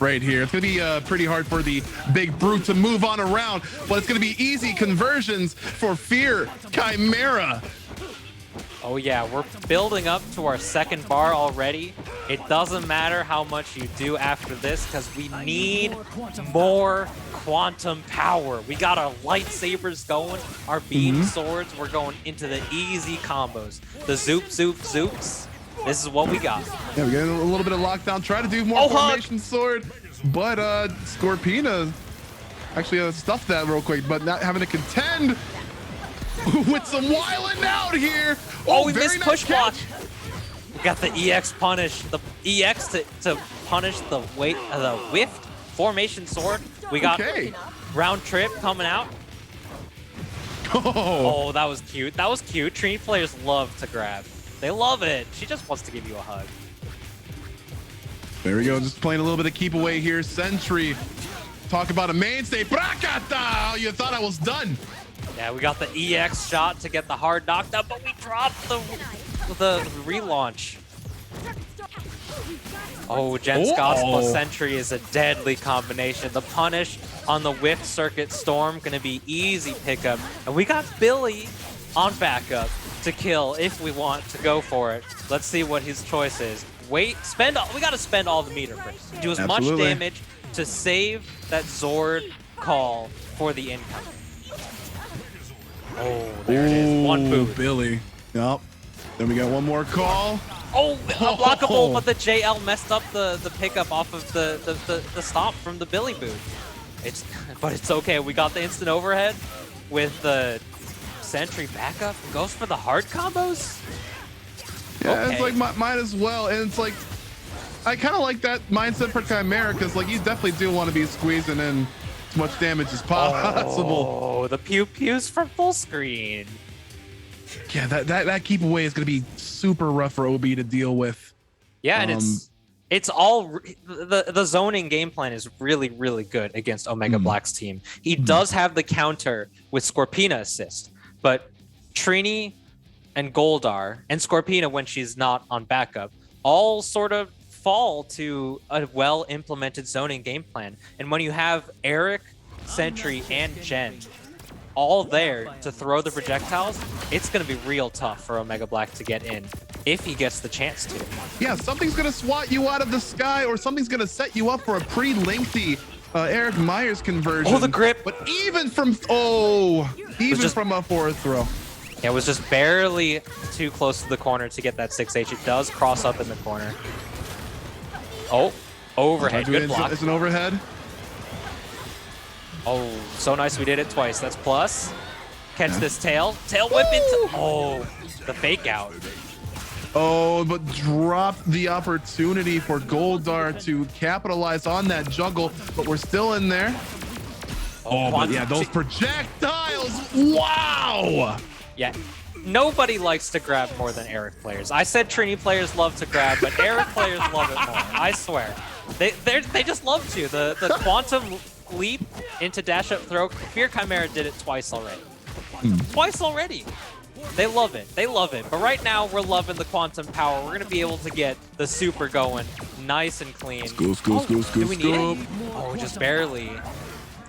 right here. It's gonna be pretty hard for the big brute to move on around, but it's gonna be easy conversions for Fear Chimera. Oh yeah, we're building up to our second bar already. It doesn't matter how much you do after this because we need more quantum power. We got our lightsabers going, our beam swords. We're going into the easy combos. The zoop, zoop, zoops. This is what we got. Yeah, we're getting a little bit of lockdown. Try to do more formation sword, but Scorpina actually stuffed that real quick, but not having to contend with some wilding out here. Oh, we missed push block. We got the EX punish. The EX to punish the whiffed formation sword. We got round trip coming out. Oh, that was cute. That was cute. Trini players love to grab. They love it. She just wants to give you a hug. There we go. Just playing a little bit of keep away here. Sentry. Talk about a mainstay. Brakata! You thought I was done. Yeah, we got the EX shot to get the hard knockdown, but we dropped the relaunch. Oh, Jen Scott's plus Sentry is a deadly combination. The punish on the whiff circuit storm gonna be easy pickup, and we got Billy on backup to kill if we want to go for it. Let's see what his choice is. We gotta spend all the meter first. Do as much damage to save that Zord call for the incoming. Oh, there it is. One boot. Billy. Yep. Then we got one more call. Oh, unblockable, but the JL messed up the pickup off of the stomp from the Billy boot. But it's okay. We got the instant overhead with the Sentry backup. Goes for the hard combos. Yeah, it's like might as well. And it's like, I kind of like that mindset for Chimera because like you definitely do want to be squeezing in as much damage as possible. Oh, the pew pews from full screen. Yeah, that keep away is going to be super rough for OB to deal with. Yeah, and it's all the zoning game plan is really, really good against Omega Black's team. He does have the counter with Scorpina assist, but Trini and Goldar and Scorpina when she's not on backup all sort of fall to a well-implemented zoning game plan. And when you have Eric, Sentry, and Jen all there to throw the projectiles, it's going to be real tough for Omega Black to get in if he gets the chance to. Yeah, something's going to swat you out of the sky or something's going to set you up for a pretty lengthy Eric Myers conversion. Oh, the grip. But even from from a fourth throw. Yeah, it was just barely too close to the corner to get that 6H. It does cross up in the corner. Oh, overhead. Good block. It's an overhead. Oh, so nice we did it twice. That's plus. Catch this tail. Tail whip into... Oh, the fake out. Oh, but dropped the opportunity for Goldar to capitalize on that juggle, but we're still in there. Oh, but yeah, those projectiles. Wow. Yeah, nobody likes to grab more than Eric players. I said Trini players love to grab, but Eric players love it more. I swear. They just love to. The quantum leap into dash up throw. Fear Chimera did it twice already. Twice already. They love it. They love it. But right now, we're loving the quantum power. We're going to be able to get the super going nice and clean. Scoop. Do we need it? Oh, just barely.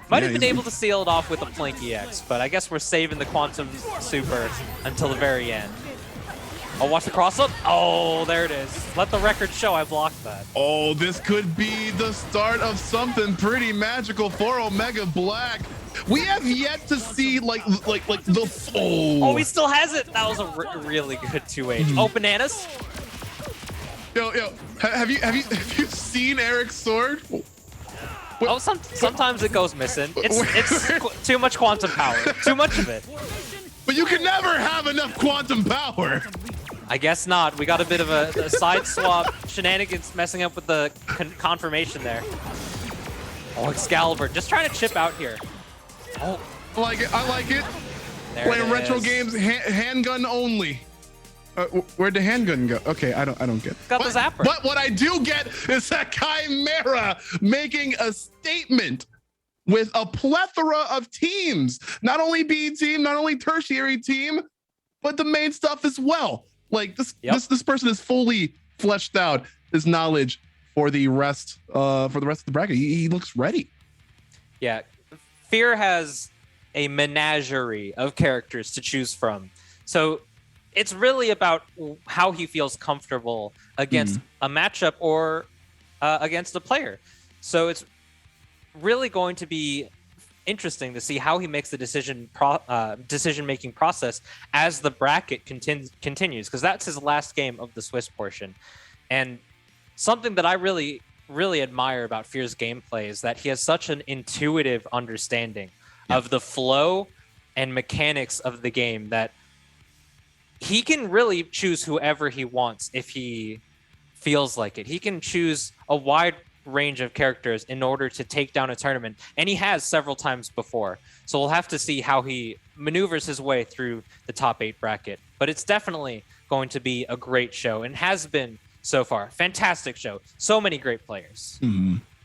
Might have been able to seal it off with a Plinky X, but I guess we're saving the quantum super until the very end. Oh, watch the cross-up. Oh, there it is. Let the record show I blocked that. Oh, this could be the start of something pretty magical for Omega Black. We have yet to see like the Oh, he still has it. That was a really good 2H. Oh, bananas. Yo, have you seen Eric's sword? Oh, sometimes it goes missing. It's too much quantum power. Too much of it. But you can never have enough quantum power. I guess not. We got a bit of a side swap. Shenanigans messing up with the confirmation there. Oh, Excalibur. Just trying to chip out here. Oh. I like it. I like it. There Playing it retro is. games, handgun only. Where'd the handgun go? Okay, I don't get it. Got the zapper. But what I do get is that Chimera making a statement with a plethora of teams. Not only B team, not only tertiary team, but the main stuff as well. Like this person is fully fleshed out his knowledge for the rest of the bracket. He looks ready. Yeah. Fear has a menagerie of characters to choose from. So it's really about how he feels comfortable against a matchup or against a player. So it's really going to be interesting to see how he makes the decision-making process as the bracket continues, because that's his last game of the Swiss portion. And something that I really admire about Fear's gameplay is that he has such an intuitive understanding of the flow and mechanics of the game that he can really choose whoever he wants if he feels like it. He can choose a wide range of characters in order to take down a tournament, and he has several times before. So we'll have to see how he maneuvers his way through the top 8 bracket. But it's definitely going to be a great show, and has been so far. Fantastic show. So many great players.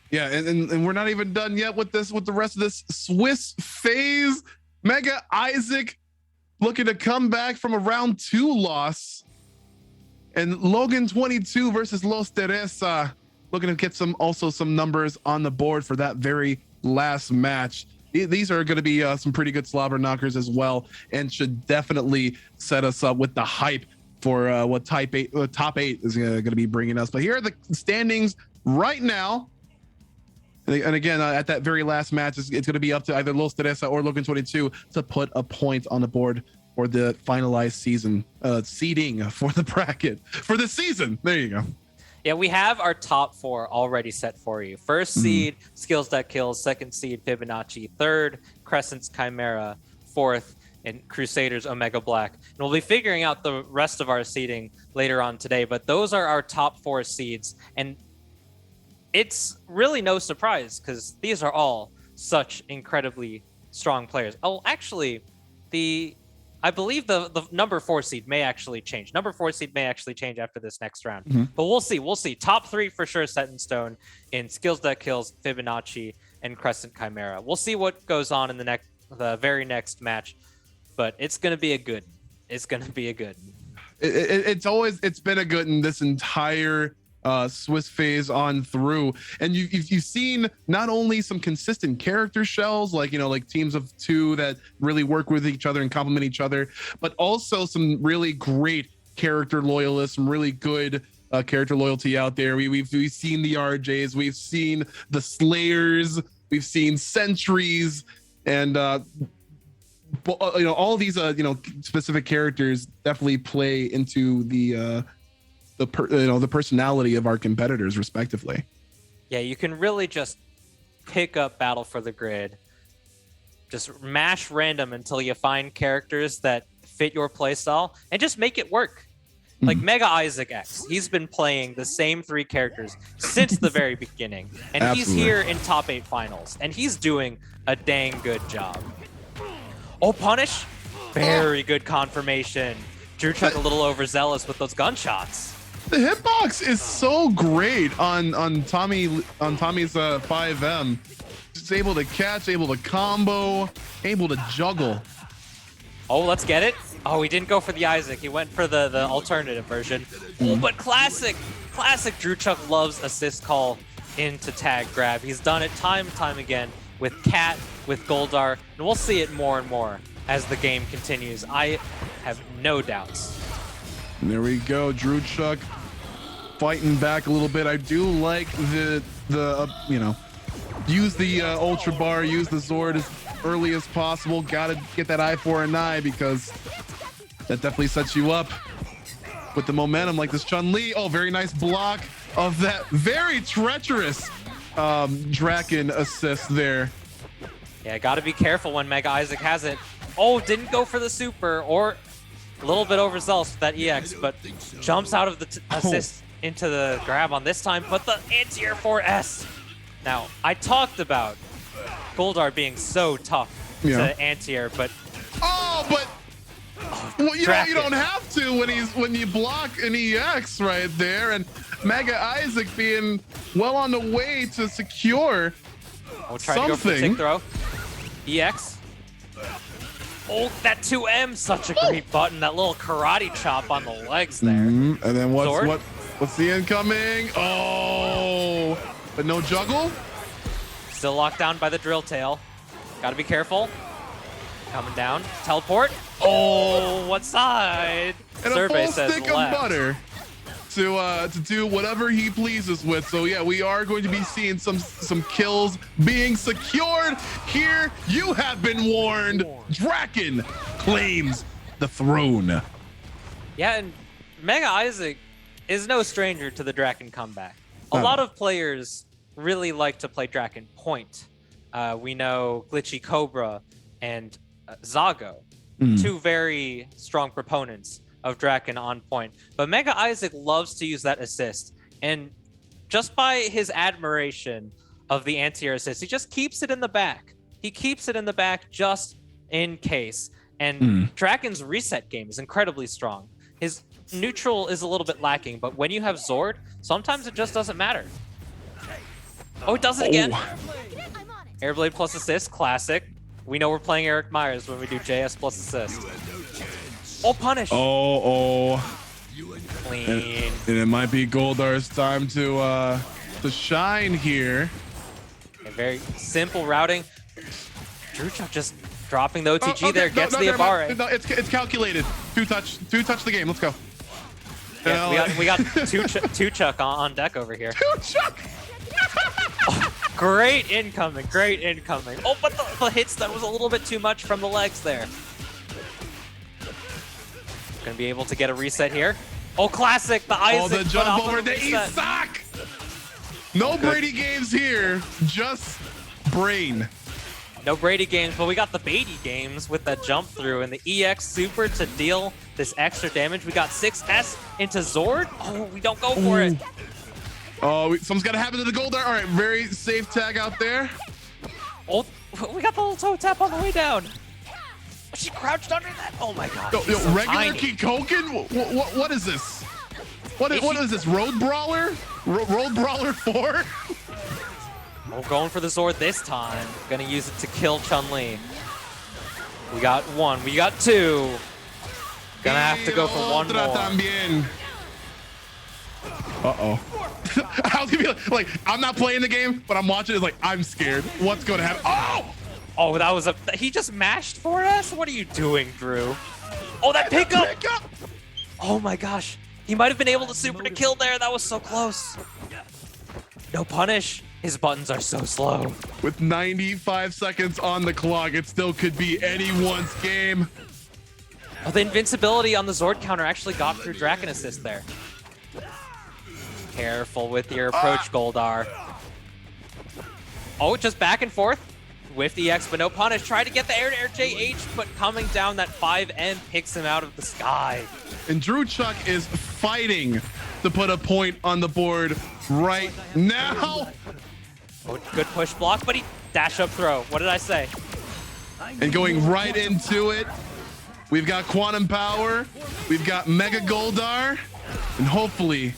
Yeah, and we're not even done yet with the rest of this Swiss phase. Mega Isaac looking to come back from a round 2 loss. And Logan 22 versus Los Teresa looking to get some numbers on the board for that very last match. These are going to be some pretty good slobber knockers as well, and should definitely set us up with the hype for what top 8 is going to be bringing us. But here are the standings right now. And again, at that very last match, it's going to be up to either Los Teresa or Logan 22 to put a point on the board for the finalized season seeding for the bracket for the season. There you go. Yeah, we have our top 4 already set for you. First seed, Skills That Kills. Second seed, Fibonacci. Third, Crescent's Chimera. Fourth, and Crusaders Omega Black. And we'll be figuring out the rest of our seeding later on today, but those are our top 4 seeds. And it's really no surprise because these are all such incredibly strong players. Oh, actually, I believe the number 4 seed may actually change. Number 4 seed may actually change after this next round. But we'll see. We'll see. Top 3 for sure set in stone in Skills That Kills, Fibonacci, and Crescent Chimera. We'll see what goes on in the very next match. But it's going to be a good. It's going to be a good. It's been a good in this entire Swiss phase on through, and you've seen not only some consistent character shells, like teams of 2 that really work with each other and complement each other, but also some really great character loyalists, some really good character loyalty out there. We've seen the RJs, we've seen the Slayers, we've seen Sentries, and all these specific characters definitely play into the personality of our competitors respectively. Yeah, you can really just pick up Battle for the Grid, just mash random until you find characters that fit your playstyle and just make it work. Like Mega Isaac X, he's been playing the same 3 characters since the very beginning, and he's here in top 8 finals, and he's doing a dang good job. Oh, punish! Very good confirmation. Drew Chuck a little overzealous with those gunshots. The hitbox is so great on Tommy's 5M. He's able to catch, able to combo, able to juggle. Oh, let's get it. Oh, he didn't go for the Isaac. He went for the alternative version. Oh, but classic Drew Chuck loves assist call into tag grab. He's done it time and time again with Cat, with Goldar, and we'll see it more and more as the game continues. I have no doubts. And there we go, Drew Chuck fighting back a little bit. I do like the you know, use the Ultra Bar, use the Zord as early as possible. Gotta get that eye for an eye because that definitely sets you up with the momentum like this Chun-Li. Oh, very nice block of that very treacherous Draken assist there. Yeah, gotta be careful when Mega Isaac has it. Oh, didn't go for the super, or a little bit overzealous with that EX, but jumps out of the assist into the grab on this time, but the anti-air 4S. Now, I talked about Goldar being so tough to anti-air, but... Oh, but... Well, you don't have to when you block an EX right there, and Mega Isaac being well on the way to secure try to go for the tick throw. EX. Oh, that 2M, such a great button. That little karate chop on the legs there. And then what's the incoming? Oh, but no juggle. Still locked down by the drill tail. Gotta be careful. Coming down. Teleport. Oh, what side? And Survey a full says stick left. of butter to do whatever he pleases with. So yeah, we are going to be seeing some kills being secured here. You have been warned. Draken claims the throne. Yeah, and Mega Isaac is no stranger to the Draken comeback. A lot of players really like to play Draken point. We know Glitchy Cobra and Zago, two very strong proponents of Draken on point. But Mega Isaac loves to use that assist, and just by his admiration of the anti-air assist, he just keeps it in the back. He keeps it in the back just in case. And Draken's reset game is incredibly strong. His neutral is a little bit lacking, but when you have Zord, sometimes it just doesn't matter. Oh, it does it again. Airblade plus assist, classic. We know we're playing Eric Myers when we do JS plus assist. Oh, punish. Oh. Clean. And it might be Goldar's time to shine here. A very simple routing. Drew Chuck just dropping the OTG there, gets the Abare. No, it's calculated. Two touch the game. Let's go. Yeah, we got two Chuck on deck over here. Two Chuck. Great incoming, great incoming. Oh, but the hits, that was a little bit too much from the legs there. Gonna be able to get a reset here. Oh, classic, the Isaac. Oh, the jump over the Isak. No Brady games here, just brain. No Brady games, but we got the Beatty games with that jump through and the EX super to deal this extra damage. We got 6S into Zord. Oh, we don't go for it. Oh, something's got to happen to the Goldar. All right, very safe tag out there. Oh, we got the little toe tap on the way down. She crouched under that. Oh my god. Yo, regular Kikoken? What is this? What is this? Road Brawler? Road Brawler 4? Oh, going for the Zord this time. Gonna use it to kill Chun-Li. We got one. We got two. Gonna have to go for one more. También. Uh-oh. I was gonna be like, I'm not playing the game, but I'm watching it like, I'm scared. What's gonna happen? Oh! Oh, that was he just mashed for us? What are you doing, Drew? Oh, that pickup! Oh my gosh. He might have been able to super to kill there. That was so close. No punish. His buttons are so slow. With 95 seconds on the clock, it still could be anyone's game. Oh, the invincibility on the Zord counter actually got through Draken assist there. Careful with your approach, Goldar. Oh, just back and forth with the EX, but no punish. Try to get the air-to-air JH, but coming down that 5M picks him out of the sky. And Drew Chuck is fighting to put a point on the board right now. Oh, good push block, but he dash up throw. What did I say? And going right into it, we've got Quantum Power, we've got Mega Goldar, and hopefully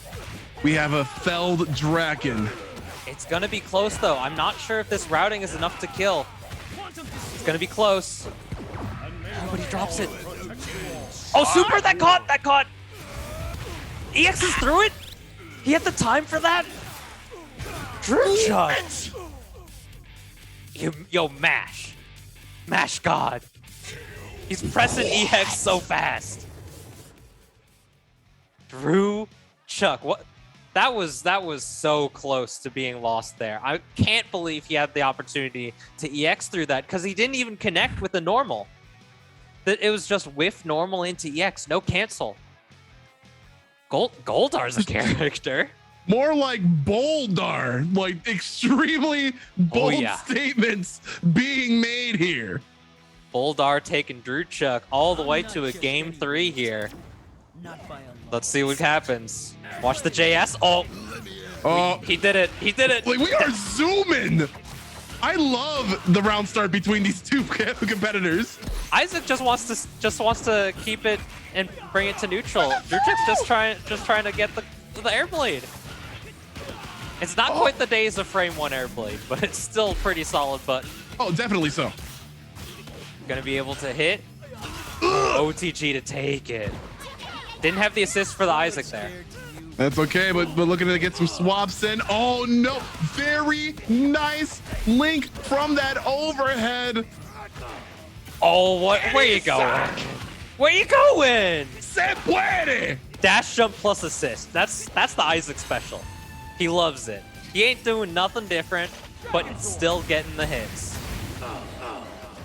we have a felled Draken. It's gonna be close though. I'm not sure if this routing is enough to kill. It's gonna be close. Oh, but he drops it. Oh, super! That caught! EX is through it? He had the time for that? Drew Chuck! Yo, Mash. Mash God. He's pressing EX so fast. Drew Chuck. What? That was so close to being lost there. I can't believe he had the opportunity to EX through that because he didn't even connect with the normal. That it was just whiff normal into EX, no cancel. Goldar's a character. More like Boldar, like extremely bold statements being made here. Boldar taking Drew Chuck all the way to a game 3 here. Let's see what happens. Watch the JS. Oh, he did it. He did it. Like, we are zooming. I love the round start between these two competitors. Isaac just wants to keep it and bring it to neutral. Drew Chuck's just trying to get the Airblade. It's not quite the days of frame 1 Airblade, but it's still pretty solid button. Oh, definitely so. Gonna be able to hit. OTG to take it. Didn't have the assist for the Isaac there. That's okay, but looking to get some swaps in. Oh no, very nice link from that overhead. Oh, what? Where you going? Where you going? Se puede. Dash jump plus assist. That's the Isaac special. He loves it. He ain't doing nothing different, but it's still getting the hits.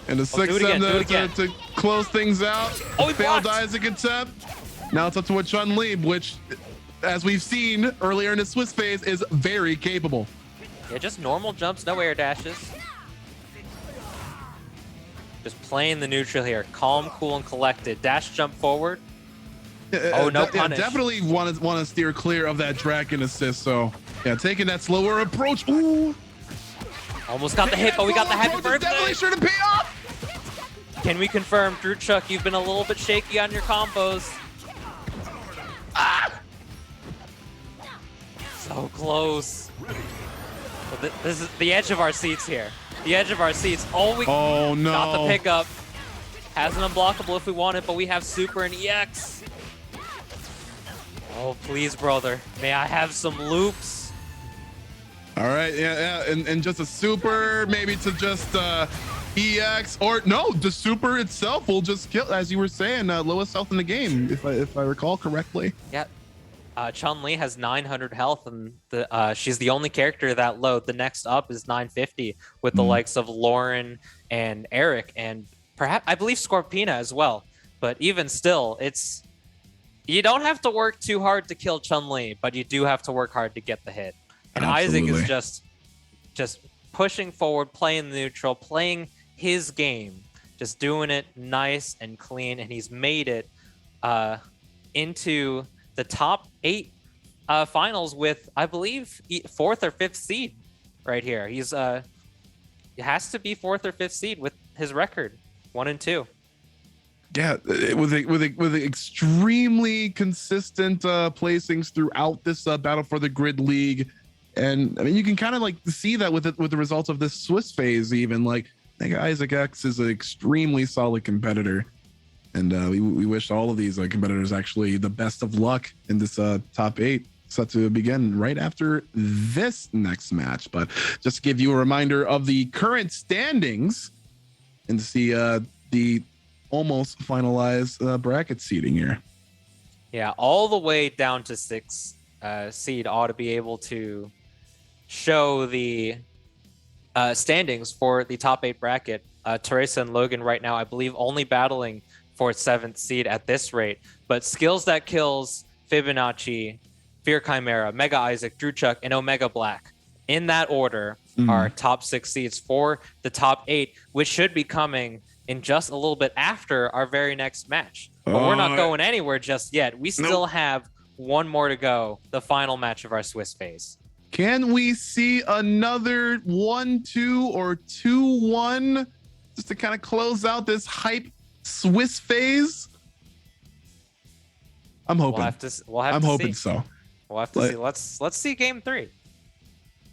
And the 6-7 to close things out. Oh, he failed blocked. Isaac attempt. Now it's up to Chun-Li, which, as we've seen earlier in the Swiss phase, is very capable. Yeah, just normal jumps, no air dashes. Just playing the neutral here. Calm, cool, and collected. Dash jump forward. Oh, no punish. Definitely want to steer clear of that dragon assist. So, yeah, taking that slower approach. Ooh. Almost got the hit, but we got the happy birthday. Definitely sure to pay off. Can we confirm, Drew Chuck, you've been a little bit shaky on your combos. Ah! So close. Well, this is the edge of our seats here. The edge of our seats. Oh, no. Got the pickup. Has an unblockable if we want it, but we have super and EX. Oh, please, brother. May I have some loops? All right, yeah, and just a super, maybe to just EX, or no, the super itself will just kill, as you were saying, lowest health in the game, if I recall correctly. Yeah. Chun-Li has 900 health, and she's the only character that low. The next up is 950 with the likes of Lauren and Eric, and perhaps I believe Scorpina as well. But even still, you don't have to work too hard to kill Chun-Li, but you do have to work hard to get the hit. And Absolutely. Isaac is just pushing forward, playing the neutral, playing his game, just doing it nice and clean, and he's made it into the top 8 finals with, I believe, 4th or 5th seed right here. He's it has to be 4th or 5th seed with his record, 1 and 2. Yeah, with extremely consistent placings throughout this Battle for the Grid League. And I mean, you can kind of like see that with the results of this Swiss phase, even like I think Isaac X is an extremely solid competitor. And we wish all of these competitors actually the best of luck in this top 8 set to begin right after this next match. But just to give you a reminder of the current standings and to see the almost finalized bracket seating here. Yeah, all the way down to 6 seed ought to be able to show the standings for the top 8 bracket. Teresa and Logan right now, I believe, only battling for 7th seed at this rate. But Skills That Kills, Fibonacci, Fear Chimera, Mega Isaac, Drew Chuck, and Omega Black, in that order, are top 6 seeds for the top 8, which should be coming in just a little bit after our very next match. But we're not going anywhere just yet. We still have one more to go, the final match of our Swiss phase. Can we see another 1-2 or 2-1 just to kind of close out this hype Swiss phase? I'm hoping. We'll have to I'm hoping see. so. We'll have to see. Let's see game 3.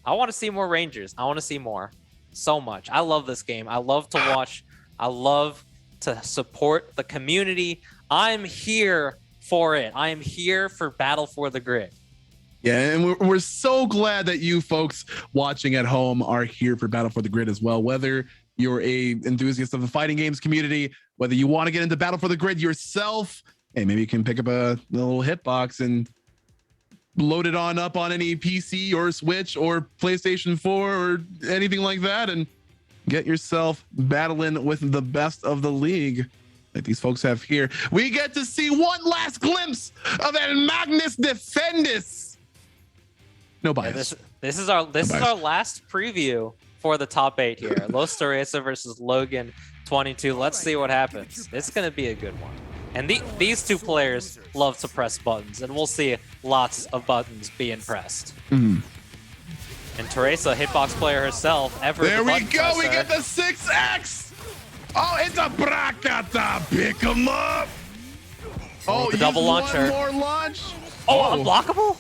I want to see more Rangers. I want to see more. So much. I love this game. I love to watch. I love to support the community. I'm here for it. I am here for Battle for the Grid. Yeah, and we're so glad that you folks watching at home are here for Battle for the Grid as well. Whether you're a enthusiast of the fighting games community, whether you want to get into Battle for the Grid yourself, hey, maybe you can pick up a little hitbox and load it on up on any PC or Switch or PlayStation 4 or anything like that and get yourself battling with the best of the league like these folks have here. We get to see one last glimpse of El Magnus Defendis. No bias. Yeah, this is our last preview for the top 8 here. Los Teresa versus Logan 22. Let's see what happens. It's going to be a good one. And these two players love to press buttons, and we'll see lots of buttons being pressed. And Teresa, hitbox player herself, there we go. We get the 6X. Oh, it's a Brakata. Pick him up. Oh, the double launcher. One more launch. Oh, unblockable?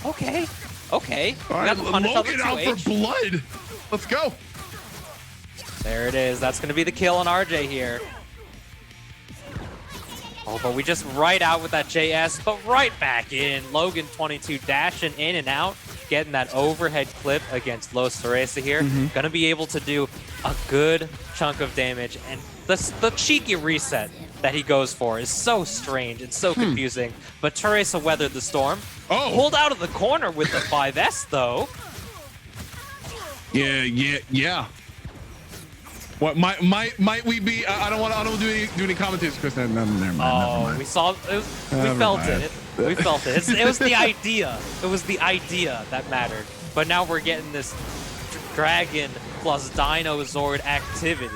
Okay. Okay. All right, Logan out for blood. Let's go. There it is. That's going to be the kill on RJ here. Oh, but we just right out with that JS, but right back in. Logan 22 dashing in and out, getting that overhead clip against Los Teresa here. Going to be able to do a good chunk of damage. And the cheeky reset that he goes for is so strange and so confusing. But Teresa weathered the storm. Oh, pulled out of the corner with the 5S though. Yeah. What might we be? I don't want to do any commentaries, Chris. Never mind. Oh, we saw it. We felt it. We felt it. It was the idea. It was the idea that mattered. But now we're getting this dragon plus Dino Zord activity.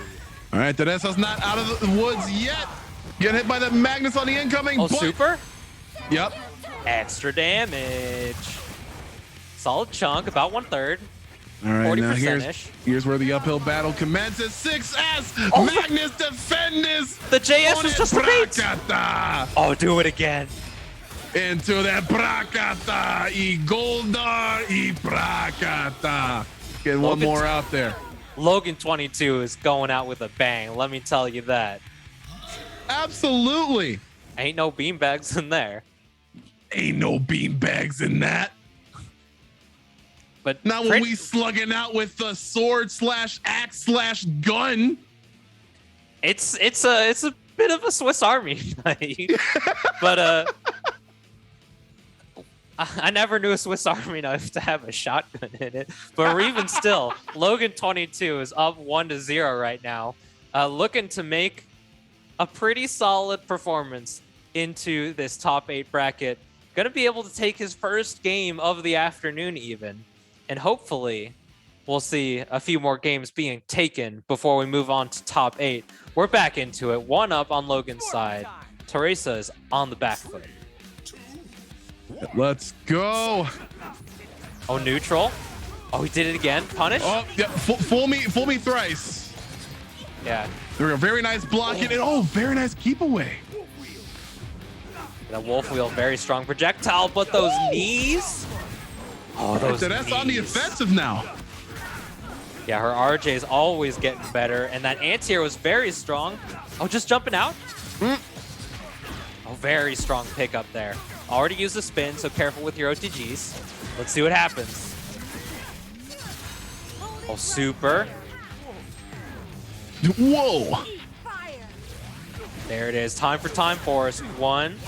All right, Teresa's not out of the woods yet. Getting hit by the Magnus on the incoming. Oh, super? Yep. Extra damage. Solid chunk, about 1/3. All right, now 40%-ish. here's where the uphill battle commences. 6S, Oh, Magnus Defendis. The JS was just a bait. Brakata. Oh, do it again. Into that Brakata, I Goldar, I Brakata. Get one more out there. Logan 22 is going out with a bang, let me tell you that. Absolutely. Ain't no beanbags in there. Ain't no beanbags in that. But now when we slugging out with the sword / axe / gun, it's a bit of a Swiss Army knife. But I never knew a Swiss Army knife to have a shotgun in it. But even still, Logan 22 is up 1-0 right now, looking to make a pretty solid performance into this top 8 bracket. Gonna be able to take his first game of the afternoon even. And hopefully we'll see a few more games being taken before we move on to top 8. We're back into it. 1 up on Logan's side. Teresa is on the back foot. Let's go. Oh, neutral. Oh, he did it again. Punish. Oh, yeah. Fool me thrice. Yeah. There we go. Very nice blocking. And oh, very nice keep away. The wolf wheel, very strong projectile, but those knees. Oh, those so that's knees. on the offensive now. Yeah, her RJ is always getting better, and that anti-air was very strong. Oh, just jumping out. Oh, very strong pickup there. Already used a spin, so careful with your OTGs. Let's see what happens. Oh, super. Whoa. There it is. Time for Time Force. 1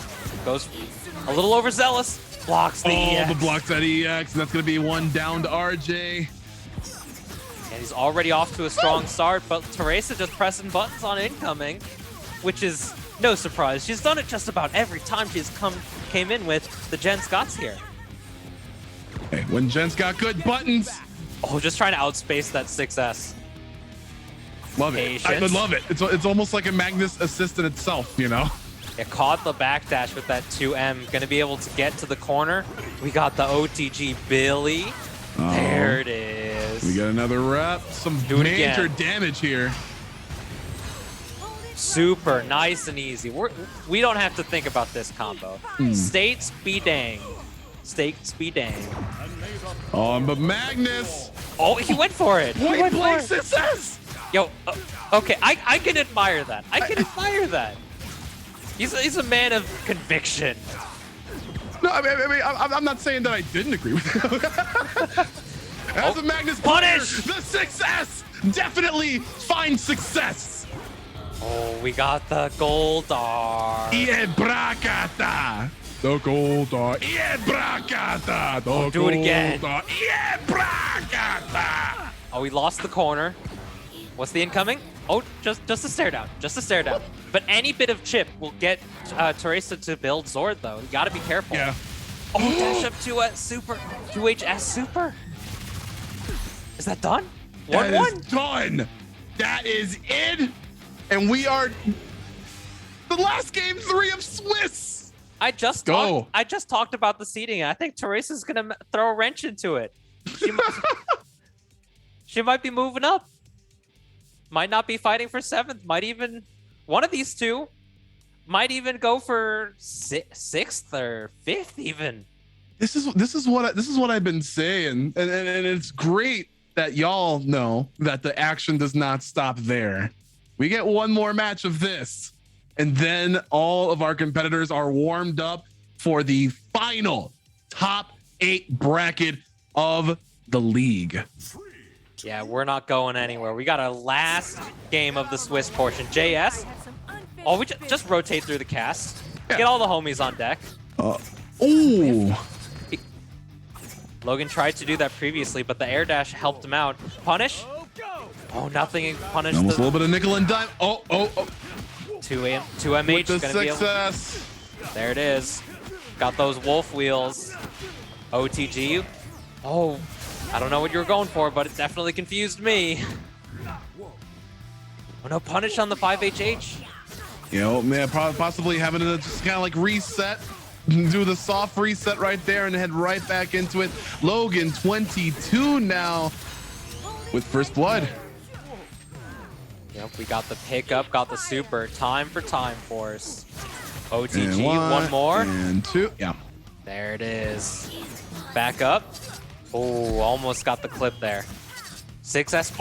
goes a little overzealous. Blocks the EX. The blocks that EX. That's going to be 1 down to RJ. And he's already off to a strong start, but Teresa just pressing buttons on incoming, which is no surprise. She's done it just about every time she's came in with the Jen Scotts here. Hey, when Jen's got good buttons. Oh, just trying to outspace that 6S. Love it. I would love it. It's almost like a Magnus assist in itself, you know? It caught the backdash with that 2M. Gonna be able to get to the corner. We got the OTG Billy. Oh, there it is. We got another rep. Some major damage here. Super nice and easy. We don't have to think about this combo. States be dang. stakes be damned. Oh, but Magnus. Oh, he went for it. Point blank success. Yo, okay, I can admire that. I can admire that. He's a man of conviction. No, I mean, I'm not saying that I didn't agree with him. As a Magnus punish, the success definitely finds success. Oh, we got the Goldar. Iebrakata. The Goldar. Iebrakata. The do it again. Iebrakata. Oh, we lost the corner. What's the incoming? Oh, just a stare down. Just a stare down. But any bit of chip will get Teresa to build Zord, though. You gotta be careful. Yeah. Oh, dash up to super. 2HS super. Is that done? 1-1? That is done. That is it. And we are the last game 3 of Swiss. I just talked about the seeding. I think Teresa's gonna throw a wrench into it. She might be moving up. Might not be fighting for 7th. Might even one of these two might even go for 6th or 5th even. This is what I've been saying, and it's great that y'all know that the action does not stop there. We get one more match of this, and then all of our competitors are warmed up for the final top 8 bracket of the league. Yeah, we're not going anywhere. We got a last game of the Swiss portion. JS. Oh, we just rotate through the cast. Yeah. Get all the homies on deck. Ooh. Logan tried to do that previously, but the air dash helped him out. Punish. Oh, nothing. Punish. Almost a little bit of nickel and dime. Oh. 2MH. With the gonna success. There it is. Got those wolf wheels. OTG. Oh, I don't know what you were going for, but it definitely confused me. Oh no, punish on the 5HH. You know, man, possibly having to just kind of like reset, do the soft reset right there and head right back into it. Logan, 22 now with first blood. Yep, we got the pickup, got the super. Time for Time Force. OTG, And one more. And 2, yeah. There it is. Back up. Oh, almost got the clip there. 6S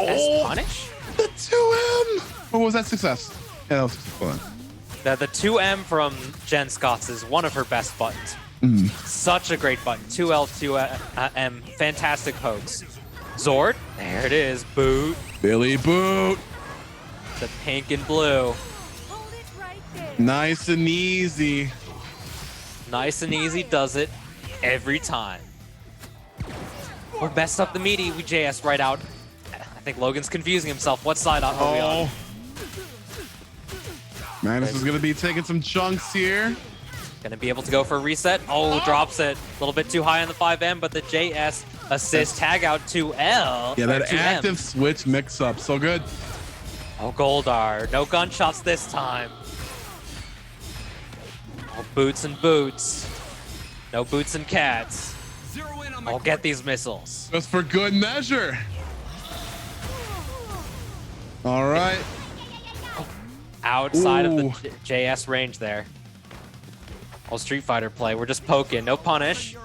punish? The 2M! What was that success? Yeah, that was fun. The 2M from Jen Scott's is one of her best buttons. Such a great button. 2L, 2M, fantastic pokes. Zord, there it is. Boot. Billy Boot. The pink and blue. Nice and easy. Nice and easy does it every time. Oh, best up the meaty. We JS right out. I think Logan's confusing himself. What side are we on? Magnus is going to be taking some chunks here. Gonna be able to go for a reset. Oh, drops it. A little bit too high on the 5M, but the JS assist tag out to L. Yeah, that 2M. active switch mix up. So good. Oh, Goldar. No gunshots this time. Oh, boots and boots. No boots and cats. I'll get these missiles. Just for good measure. All right. Outside of the JS range there. Oh, Street Fighter play. We're just poking. No punish.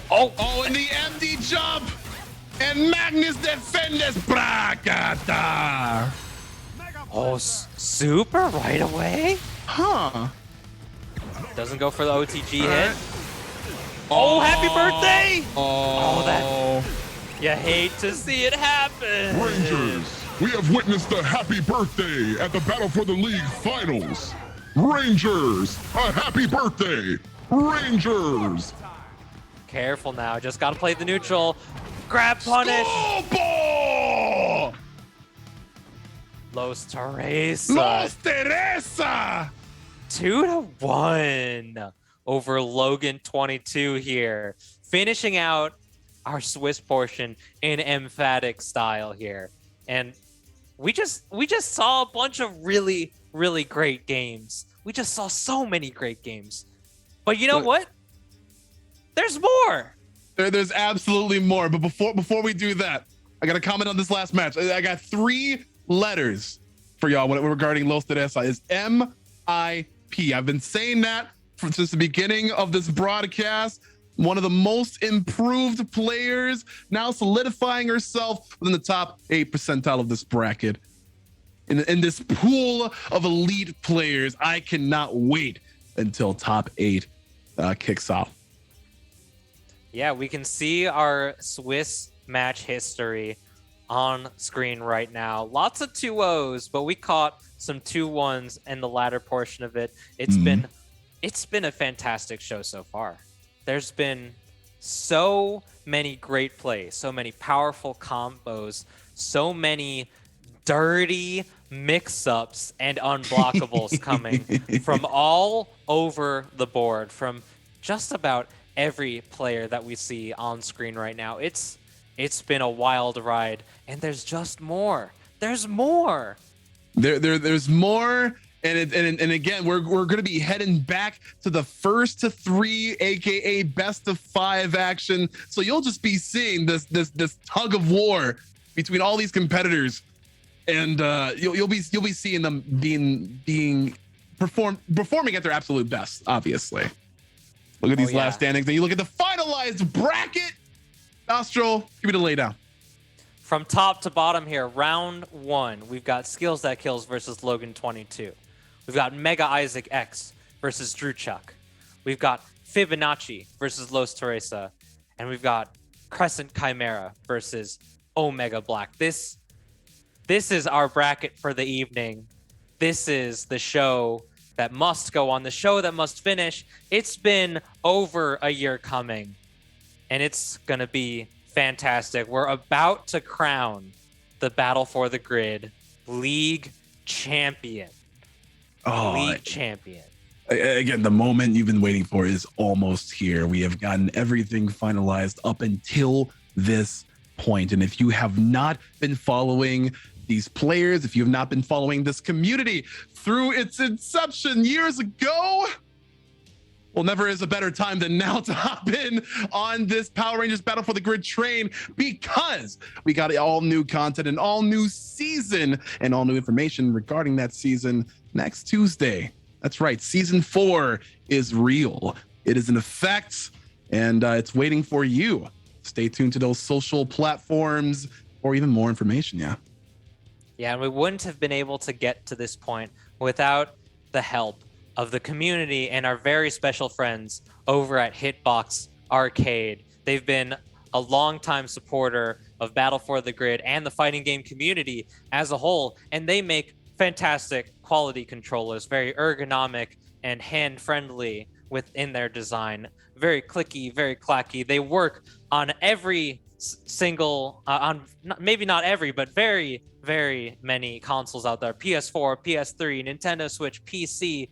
Oh, and the MD jump. And Magnus defendes Brakata. Oh, super right away? Huh. Doesn't go for the OTG hit. Oh, happy birthday! Oh, that. You hate to see it happen. Rangers, we have witnessed a happy birthday at the Battle for the League Finals. Rangers, a happy birthday. Rangers. Careful now. Just got to play the neutral. Grab punish. Ball! Los Teresa. Los Teresa. 2-1 over Logan 22 here. Finishing out our Swiss portion in emphatic style here. And we just saw a bunch of really, really great games. We just saw so many great games. But you know what? There's more. There's absolutely more. But before we do that, I got to comment on this last match. I got 3 letters for y'all regarding Los Teresa. Is MIP. I've been saying that since the beginning of this broadcast. One of the most improved players, now solidifying herself within the top 8 percentile of this bracket. In this pool of elite players, I cannot wait until top 8 kicks off. Yeah, we can see our Swiss match history on screen right now. Lots of 2-0s, but we caught some 2-1s in the latter portion of it. It's been a fantastic show so far. There's been so many great plays, so many powerful combos, so many dirty mix-ups and unblockables coming from all over the board, from just about every player that we see on screen right now. It's been a wild ride, and there's just more. There's more. There's more. And again, we're going to be heading back to the first to 3, aka best of 5 action. So you'll just be seeing this tug of war between all these competitors, and you'll be seeing them performing at their absolute best. Obviously, look at these last standings. Then you look at the finalized bracket. Nostril, give me the laydown. From top to bottom here, round 1, we've got Skills That Kills versus Logan 22. We've got Mega Isaac X versus Drew Chuck. We've got Fibonacci versus Los Teresa. And we've got Crescent Chimera versus Omega Black. This is our bracket for the evening. This is the show that must go on, the show that must finish. It's been over a year coming, and it's going to be fantastic. We're about to crown the Battle for the Grid League Champion. League Champion. Again, the moment you've been waiting for is almost here. We have gotten everything finalized up until this point. And if you have not been following these players, if you have not been following this community through its inception years ago, well, never is a better time than now to hop in on this Power Rangers Battle for the Grid train, because we got all new content and all new season and all new information regarding that season next Tuesday. That's right. Season 4 is real. It is in effect, and it's waiting for you. Stay tuned to those social platforms for even more information. Yeah. Yeah, and we wouldn't have been able to get to this point without the help of the community and our very special friends over at Hitbox Arcade. They've been a longtime supporter of Battle for the Grid and the fighting game community as a whole, and they make fantastic quality controllers, very ergonomic and hand-friendly within their design. Very clicky, very clacky. They work on every single, maybe not every, but very, very many consoles out there. PS4, PS3, Nintendo Switch, PC,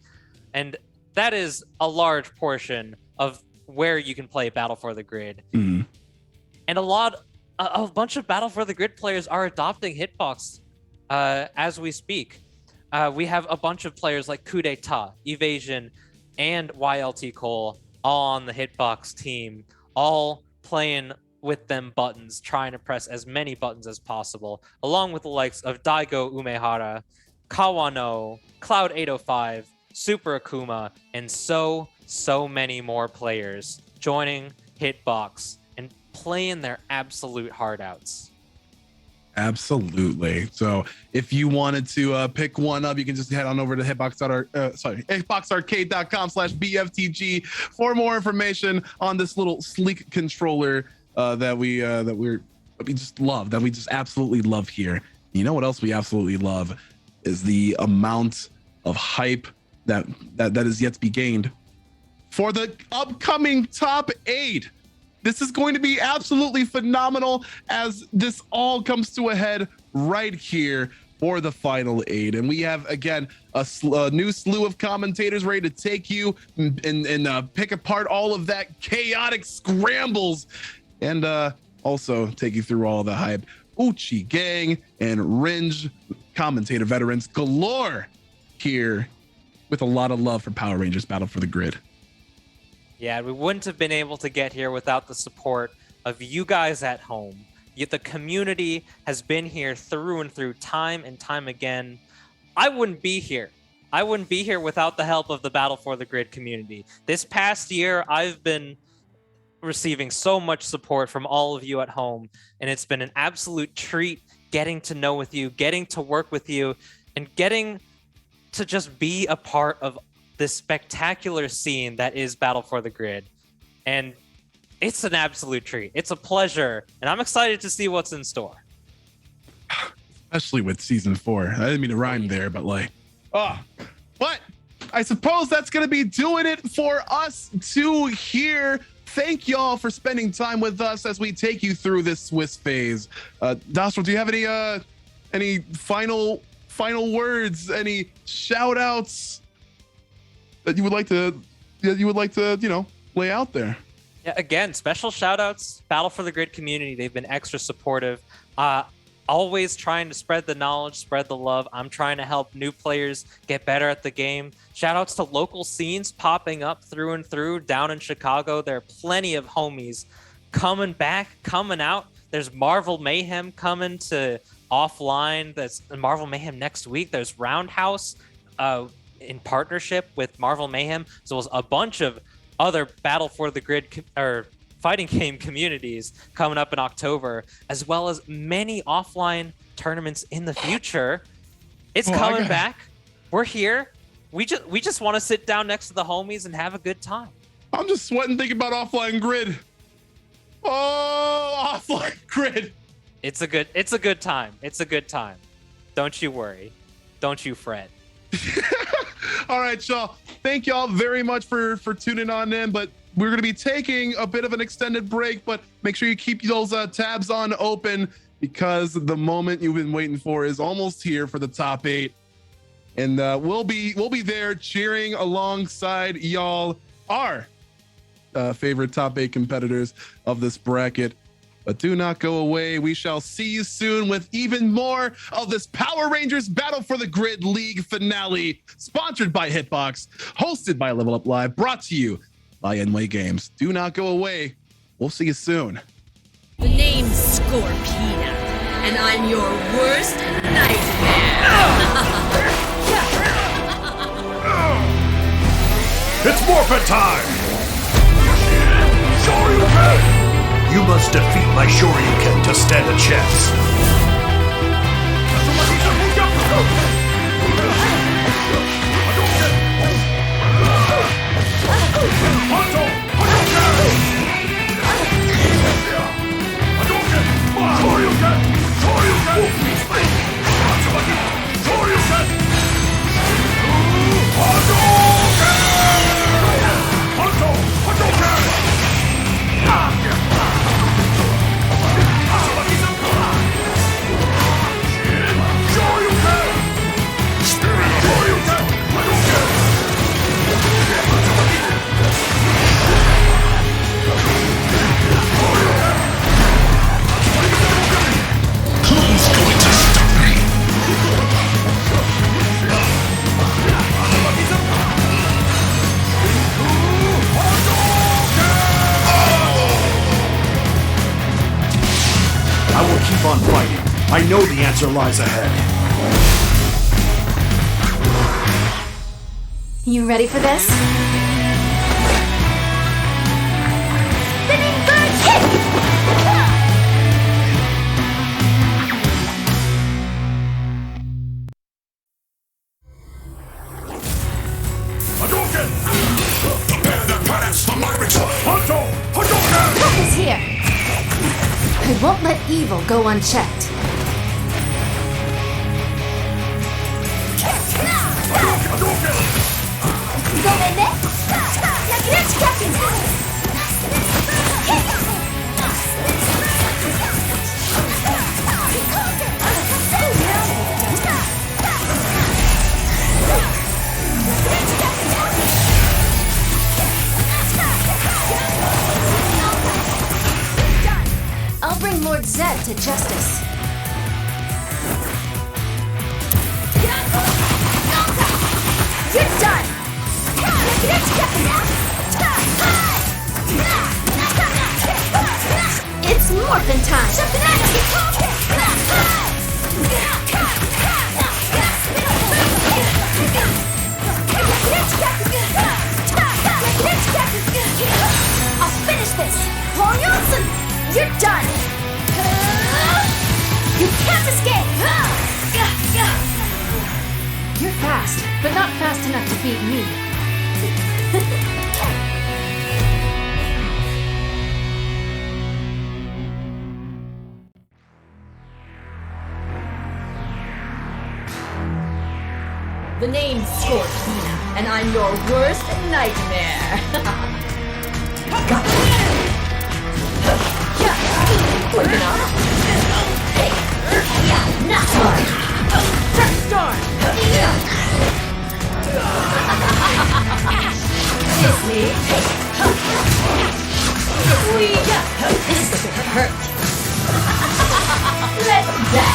and that is a large portion of where you can play Battle for the Grid. Mm-hmm. And a bunch of Battle for the Grid players are adopting Hitbox as we speak. We have a bunch of players like Coup d'etat, Evasion, and YLT Cole all on the Hitbox team, all playing with them buttons, trying to press as many buttons as possible, along with the likes of Daigo Umehara, Kawano, Cloud 805, Super Akuma, and so many more players joining Hitbox and playing their absolute heart outs. Absolutely. So if you wanted to pick one up, you can just head on over to hitboxarcade.com/BFTG for more information on this little sleek controller that we just love, that we just absolutely love here. You know what else we absolutely love is the amount of hype that is yet to be gained for the upcoming top 8. This is going to be absolutely phenomenal as this all comes to a head right here for the final 8. And we have, again, a new slew of commentators ready to take you and pick apart all of that chaotic scrambles and also take you through all the hype. Uchi Gang and Ringe commentator veterans galore here with a lot of love for Power Rangers Battle for the Grid. Yeah, we wouldn't have been able to get here without the support of you guys at home. Yet the community has been here through and through, time and time again. I wouldn't be here. I wouldn't be here without the help of the Battle for the Grid community. This past year, I've been receiving so much support from all of you at home, and it's been an absolute treat getting to know with you, getting to work with you, and getting to just be a part of this spectacular scene that is Battle for the Grid. And it's an absolute treat. It's a pleasure, and I'm excited to see what's in store. Especially with season 4. I didn't mean to rhyme there, but like, but I suppose that's going to be doing it for us two here. Thank y'all for spending time with us as we take you through this Swiss phase. Dostral, do you have any final words, any shout outs that you would like to, lay out there? Yeah, again, special shout outs, Battle for the Grid community. They've been extra supportive. Always trying to spread the knowledge, spread the love. I'm trying to help new players get better at the game. Shout outs to local scenes popping up through and through down in Chicago. There are plenty of homies coming back, coming out. There's Marvel Mayhem coming to offline. That's Marvel Mayhem next week. There's Roundhouse in partnership with Marvel Mayhem. So there's a bunch of other Battle for the Grid fighting game communities coming up in October, as well as many offline tournaments in the future. It's coming back. We're here. We just want to sit down next to the homies and have a good time. I'm just sweating thinking about offline grid. Oh, offline grid. It's a good time. It's a good time. Don't you worry. Don't you fret. All right, y'all. Thank y'all very much for tuning on in, but we're going to be taking a bit of an extended break, but make sure you keep those tabs on open, because the moment you've been waiting for is almost here for the top 8. And we'll be there cheering alongside y'all, our favorite top 8 competitors of this bracket. But do not go away. We shall see you soon with even more of this Power Rangers Battle for the Grid League finale, sponsored by Hitbox, hosted by Level Up Live, brought to you by Enway Games. Do not go away. We'll see you soon. The name's Scorpina, and I'm your worst nightmare. It's Morphin time! Shoryuken! You must defeat my Shoryuken to stand a chance. Keep on fighting. I know the answer lies ahead. You ready for this? Spinning bird hit! Hadouken! Prepare the planets for my return! Hadouken! Help is here! I won't let evil go unchecked. I'll bring Lord Zed to justice. You're done! It's morphin' time! defeat me. The name's Scorpina, and I'm your worst nightmare. Got it. Quick enough. Hey. Not smart. Fresh start. Kiss me. This is gonna hurt. Let's back.